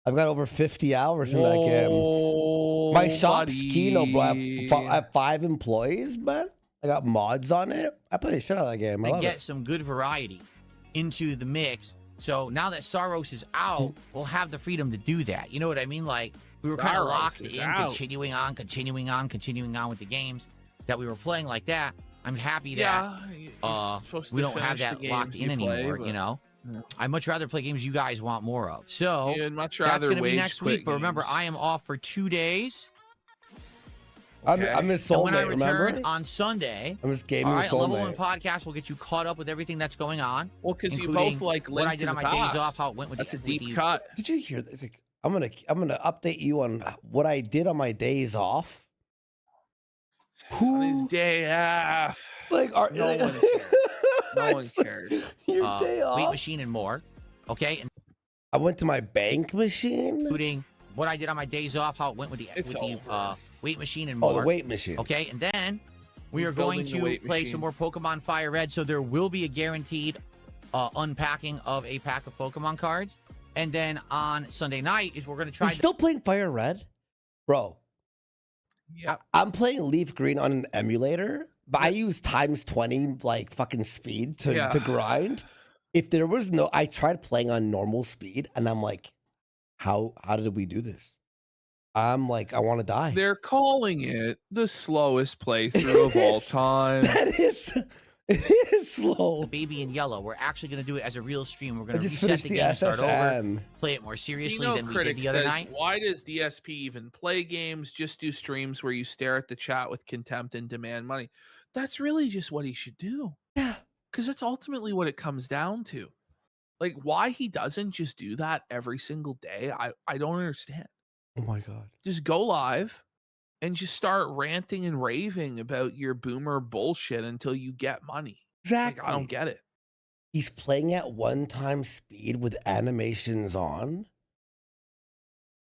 I've got over 50 hours in that game. Whoa, My shop's buddy. Kino, bro. I have 5 employees, man. I got mods on it. I play the shit out of that game. I and love get it. some good variety into the mix. So now that Saros is out, we'll have the freedom to do that. You know what I mean? Like we were kind of Saros locked is in, out. continuing on with the games that we were playing like that. I'm happy that Yeah, you're supposed we to don't have finish that the locked games in you play, anymore. but You know, yeah. I'd much rather play games you guys want more of. So You'd much that's rather going to be wage next quit week. But remember, games. I am off for 2 days. Okay. I'm his And when I soulmate, return remember? on Sunday, I'm his gaming all right, a Level 1 soulmate. podcast will get you caught up with everything that's going on. Well, because you including both like what I linked did to on the my days past. off, how it went with That's the, a with deep the- cut. Did you hear this? Like, I'm gonna update you on what I did on my days off. On his Who day off. like are No one cares. No one cares. Your day Weight off. Machine and more. Okay, I went to my bank machine. including what I did on my days off, how it went with the It's over. Weight Machine and Oh, more. the weight machine. Okay, and then we He's are going building the to weight play machine. some more Pokemon Fire Red, so there will be a guaranteed unpacking of a pack of Pokemon cards. And then on Sunday night is we're going to You're try. still playing Fire Red, bro. Yeah. I'm playing Leaf Green on an emulator, but I use times 20 like fucking speed to grind. If there was no, I tried playing on normal speed, and I'm like, how did we do this? I'm like, I want to die. They're calling it the slowest playthrough of all time. That is, it is slow. the Baby in Yellow. We're actually going to do it as a real stream. We're I going to just reset finished the the game, start over, SSN. play it more seriously Kino than we did critic the other says, night. why does DSP even play games? Just do streams where you stare at the chat with contempt and demand money. That's really just what he should do. Yeah. Because that's ultimately what it comes down to. Like, why he doesn't just do that every single day, I don't understand. Oh my god. Just go live and just start ranting and raving about your boomer bullshit until you get money. Exactly. Like, I don't get it. He's playing at 1x speed with animations on.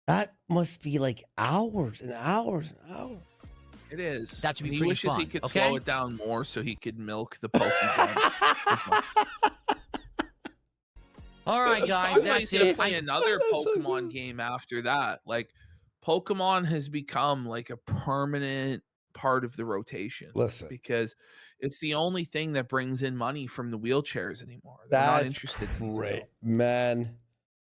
That must be like hours and hours and hours. It is. That should be And he pretty wishes he fun, could okay? slow it down more so he could milk the Pokemon. All right, guys, that's He's gonna it. play another That's so Pokemon cute. game after that. Like, Pokemon has become like a permanent part of the rotation. Listen, Because it's the only thing that brings in money from the wheelchairs anymore. They're not that's interested in these great, things. man.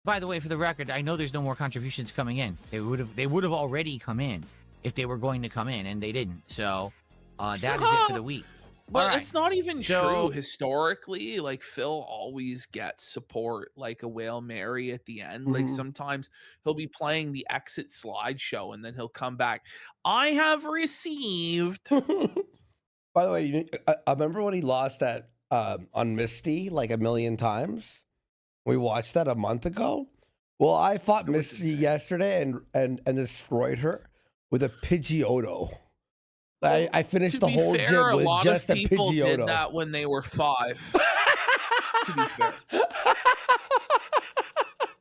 By the way, for the record, I know there's no more contributions coming in. They would have already come in if they were going to come in, and they didn't. So that is it for the week. But right. it's not even So- true historically. Like Phil always gets support, like a Whale Mary at the end. Like Mhm. sometimes he'll be playing the exit slideshow and then he'll come back. I have received. By the way, I remember when he lost that on Misty like a million times. We watched that a month ago. Well, I fought That was Misty insane. yesterday and destroyed her with a Pidgeotto. I finished To the be whole fair, gym a with lot just of a people did Pidgeotto. that when they were 5. To be fair.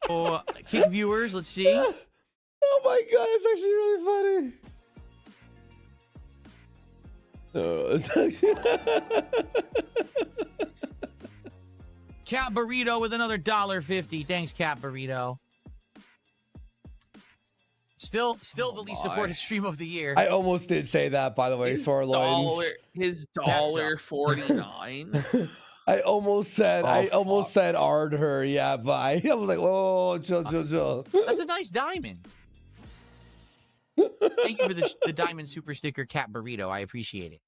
Oh, kick viewers, let's see. Oh my god, it's actually really funny. It's Cat Burrito with another $1.50. Thanks, Cat Burrito. Still the least supported stream of the year. I almost did say that, by the way, Sorloins. His $1.49. I almost said Oh, fuck. Ard her, yeah, but I was like, oh, chill. That's a nice diamond. Thank you for the diamond super sticker, Cat Burrito. I appreciate it.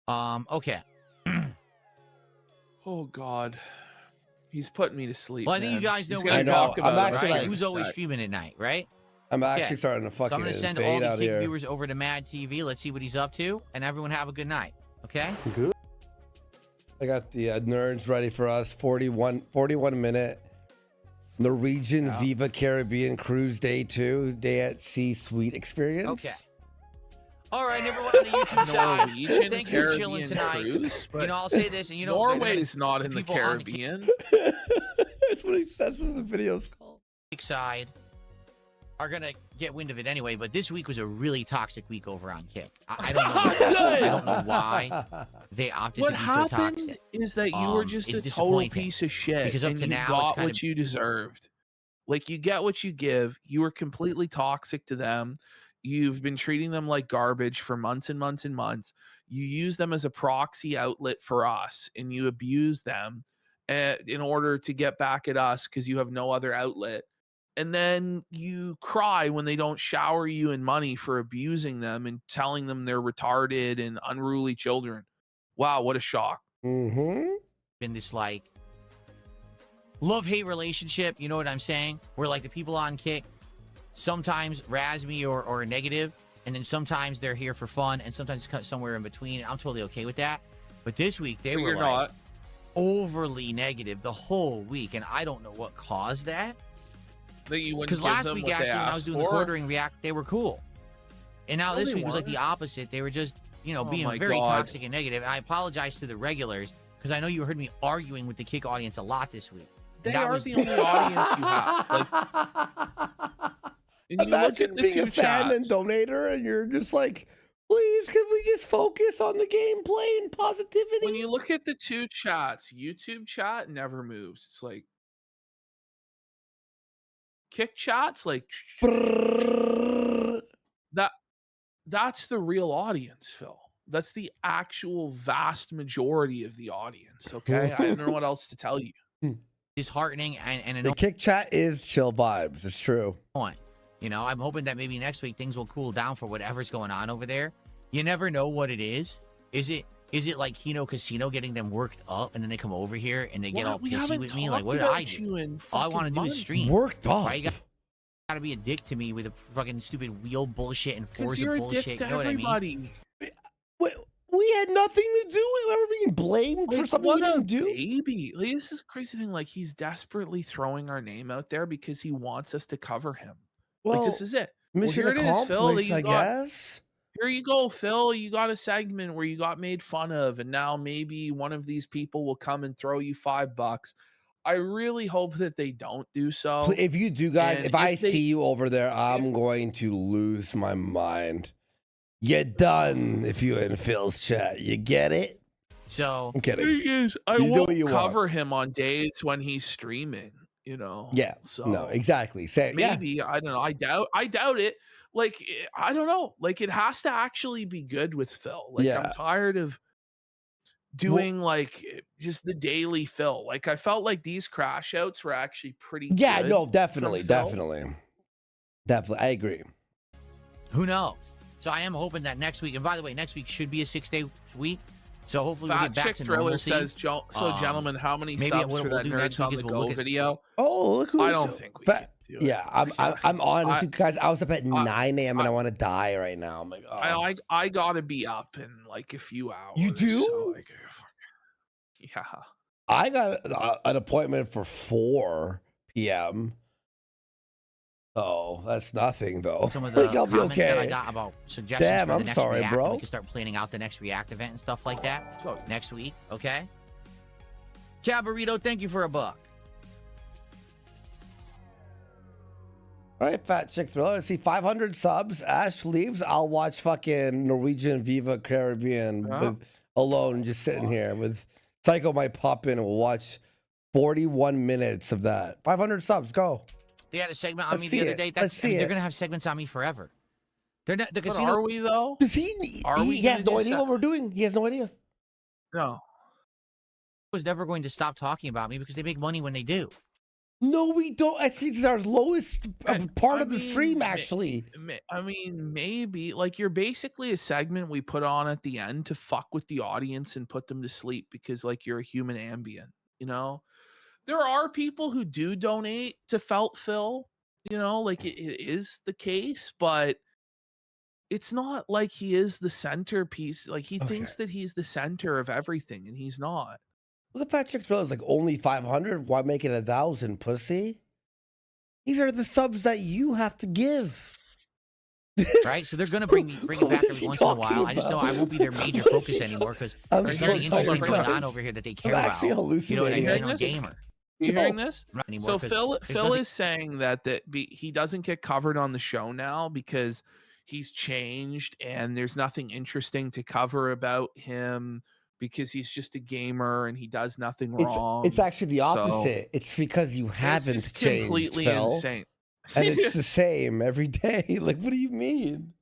Okay. Oh God. He's putting me to sleep. Well, I think man. you guys know He's what gonna I know. talk I'm about it, actually right? like- Who's always streaming at night, right? I'm actually Okay. starting to So fucking I'm going to send all fade the out kick here. viewers over to Mad TV. Let's see what he's up to, and everyone have a good night. Okay? I got the nerds ready for us. 41 minute Norwegian Viva Caribbean Cruise Day 2, Day at Sea Suite experience. Okay. All right, everyone on the YouTube side. Norwegian Thank you for chilling Caribbean tonight. cruise, but I'll say this, and Norway's not in the people on the Caribbean. That's what he says in the video's called. kick side are gonna get wind of it anyway. But this week was a really toxic week over on Kick. I don't know. I don't know why they opted What to be so happened toxic. is that you were just it's a total disappointing, piece of shit, because up and to you now, it's got kind what of- you deserved. Like you get what you give. You were completely toxic to them. You've been treating them like garbage for months and months and months. You use them as a proxy outlet for us, and you abuse them in order to get back at us because you have no other outlet. And then you cry when they don't shower you in money for abusing them and telling them they're retarded and unruly children. Wow, what a shock. Mm-hmm. Been this like love-hate relationship, you know what I'm saying? Where like the people on Kick sometimes razz me or are negative, and then sometimes they're here for fun, and sometimes somewhere in between. I'm totally okay with that. But this week they But were you're like not. overly negative the whole week, and I don't know what caused that. That you wouldn't Because give last them week what they actually, when I was asked doing the for. quartering react, they were cool. And now No, this they week was like the weren't. opposite. They were just, Oh being my very God. toxic and negative. And I apologize to the regulars because I know you heard me arguing with the Kick audience a lot this week. They That are was- the only audience you have. Like, and you look Imagine at the being two a fan and chats. donator, and you're just like, please, can we just focus on the gameplay and positivity? When you look at the two chats, YouTube chat never moves. It's like Kick chats, like Brrrr. that's the real audience, Phil. That's the actual vast majority of the audience. Okay, I don't know what else to tell you. disheartening and The Kick chat is chill vibes. It's true. annoying. I'm hoping that maybe next week things will cool down for whatever's going on over there. You never know what it is. Is it like Kino Casino getting them worked up, and then they come over here and they get Wow, all we pissy haven't with me? Like, talked what did about I do? you in All I fucking want to do is months. stream. Worked up. Right? You gotta be a dick to me with a fucking stupid wheel bullshit and Because Forza you're a bullshit. dick You to know what I mean? everybody. We had nothing to do with it. We were being blamed for Like, something we what a didn't do. baby. Like, this is a crazy thing. Like, he's desperately throwing our name out there because he wants us to cover him. Well, Like, this is it. Well, mission here it is, Phil. That accomplished, you I got. guess. Here you go, Phil. You got a segment where you got made fun of, and now maybe one of these people will come and throw you $5. I really hope that they don't do so. If you do, guys, And if I if they- see you over there, I'm going to lose my mind. You're done if you're in Phil's chat. You get it? So I'm kidding. Thing is, I You do won't what you want. cover him on days when he's streaming. Yeah. So No, exactly. Say, yeah. maybe I don't know. I doubt it. Like I don't know. Like it has to actually be good with Phil. Like Yeah. I'm tired of doing like just the daily Phil. Like I felt like these crash outs were actually pretty. Yeah, good no, from definitely, Phil. definitely. I agree. who knows? So I am hoping that next week, and by the way, next week should be a 6-day week. So hopefully we'll Fat get back Chick to Thriller normalcy. says, so gentlemen, how many maybe subs what for we'll that do next Nerds on week the is we'll Go look at video? Oh, look who's I don't think we can do it. Yeah, I'm honestly, guys, I was up at 9 a.m. and I want to die right now. I'm like, oh. I gotta be up in like a few hours. You do? So like, yeah. I got an appointment for 4 p.m. Oh, that's nothing though. some of the I'll be comments that I okay. got about suggestions Damn, for the I'm next sorry, React. bro. We can start planning out the next React event and stuff like that next week. Okay. Cabarito, thank you for a buck. All right, Fat Chick Thriller. See, 500 subs. Ash leaves. I'll watch fucking Norwegian Viva Caribbean alone, just sitting here with Psycho might pop in and we'll watch 41 minutes of that. 500 subs. Go. They had a segment on me the other day. They're gonna have segments on me forever. They're not the casino. Are we though? Does he we has no gonna idea what we're doing. He has no idea. No. Was never going to stop talking about me because they make money when they do. No, we don't. I think it's our lowest part of the stream, actually. I mean, maybe. Like, you're basically a segment we put on at the end to fuck with the audience and put them to sleep because, like, you're a human ambient, you know? There are people who do donate to Felt Phil, you know? Like, it is the case, but it's not like he is the centerpiece. Like, he thinks that he's the center of everything, and he's not. Look at Fat Chick Thriller is like only 500. Why make it 1,000, pussy? These are the subs that you have to give. Right? So they're gonna bring it back every once in a while. I just know I won't be their major focus anymore because there's something interesting going on over here that they care about. You know what I mean? I'm a gamer. You hearing this? Anymore, so Phil is saying that he doesn't get covered on the show now because he's changed and there's nothing interesting to cover about him because he's just a gamer and he does nothing wrong. It's actually the opposite. So, it's because you haven't changed, completely Phil, insane. And it's the same every day. Like, what do you mean?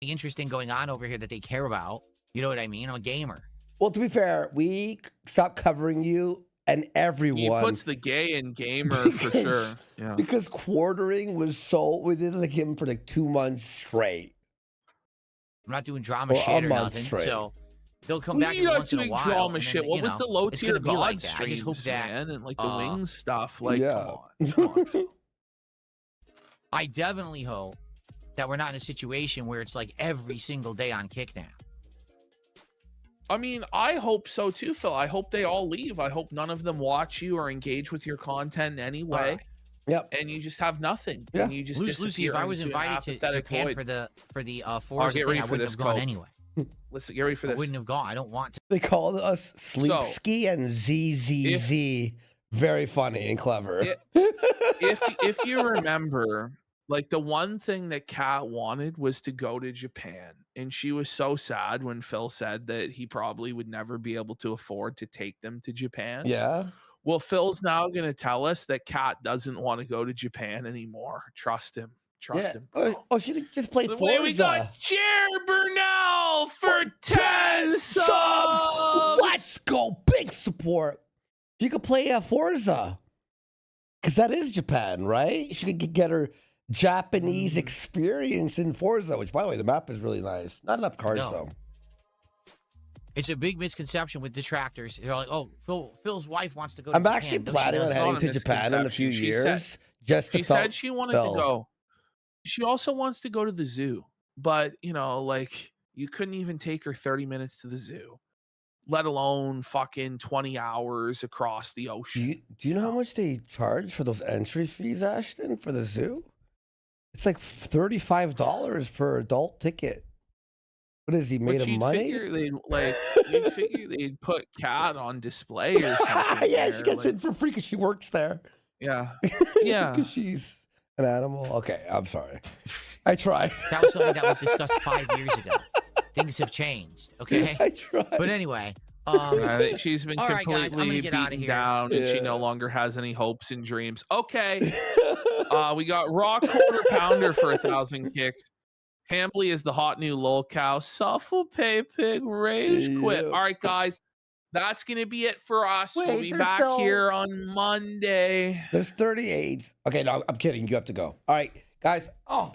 Interesting going on over here that they care about. You know what I mean? I'm a gamer. Well, to be fair, we stopped covering you and everyone. He puts the gay in gamer for sure. Yeah. Because quartering was we did like him for like 2 months straight. I'm not doing drama shit or nothing. Straight. So they'll come back every once in a while. Drama shit. What was the low tier god like streams, I just hope that, man, and like the wings stuff. Like, yeah. Come on. I definitely hope that we're not in a situation where it's like every single day on Kick now. I mean, I hope so too, Phil. I hope they all leave. I hope none of them watch you or engage with your content in any way. Right. Yep. And you just have nothing. Yeah. And you just Lucy, if I was invited to Japan for the Forza thing, I wouldn't have gone anyway. Listen, get ready for this. I wouldn't have gone. I don't want to. They called us Sleep Ski and ZZZ. Very funny and clever. If you remember, like the one thing that Kat wanted was to go to Japan. And she was so sad when Phil said that he probably would never be able to afford to take them to Japan. Yeah. Well, Phil's now going to tell us that Kat doesn't want to go to Japan anymore. Trust him. Trust him. Oh, she could just play Forza. We got Jer Burnell for 10 subs. Let's go. Big support. She could play Forza. Because that is Japan, right? She could get her Japanese experience in Forza, which, by the way, the map is really nice. Not enough cars, though. It's a big misconception with detractors. They're like, oh, Phil's wife wants to go to Japan. I'm actually planning on heading to Japan in a few years. She said she wanted to go. She also wants to go to the zoo. But, you know, like, you couldn't even take her 30 minutes to the zoo, let alone fucking 20 hours across the ocean. Do you know how much they charge for those entry fees, Ashton, for the zoo? It's like $35 per adult ticket. What is he made of money? You'd figure they'd put Kat on display or something. Yeah, she gets in for free because she works there. Yeah, yeah. Because she's an animal. Okay, I'm sorry. I tried. That was something that was discussed 5 years ago. Things have changed. Okay. I tried. But anyway. She's been completely beaten down and she no longer has any hopes and dreams. Okay. We got Raw Quarter Pounder for 1,000 kicks. Hambly is the hot new lol cow. Suffle pay pig rage quit. All right, guys. That's going to be it for us. We'll be back here on Monday. There's 38. Okay, no, I'm kidding. You have to go. All right, guys. Oh.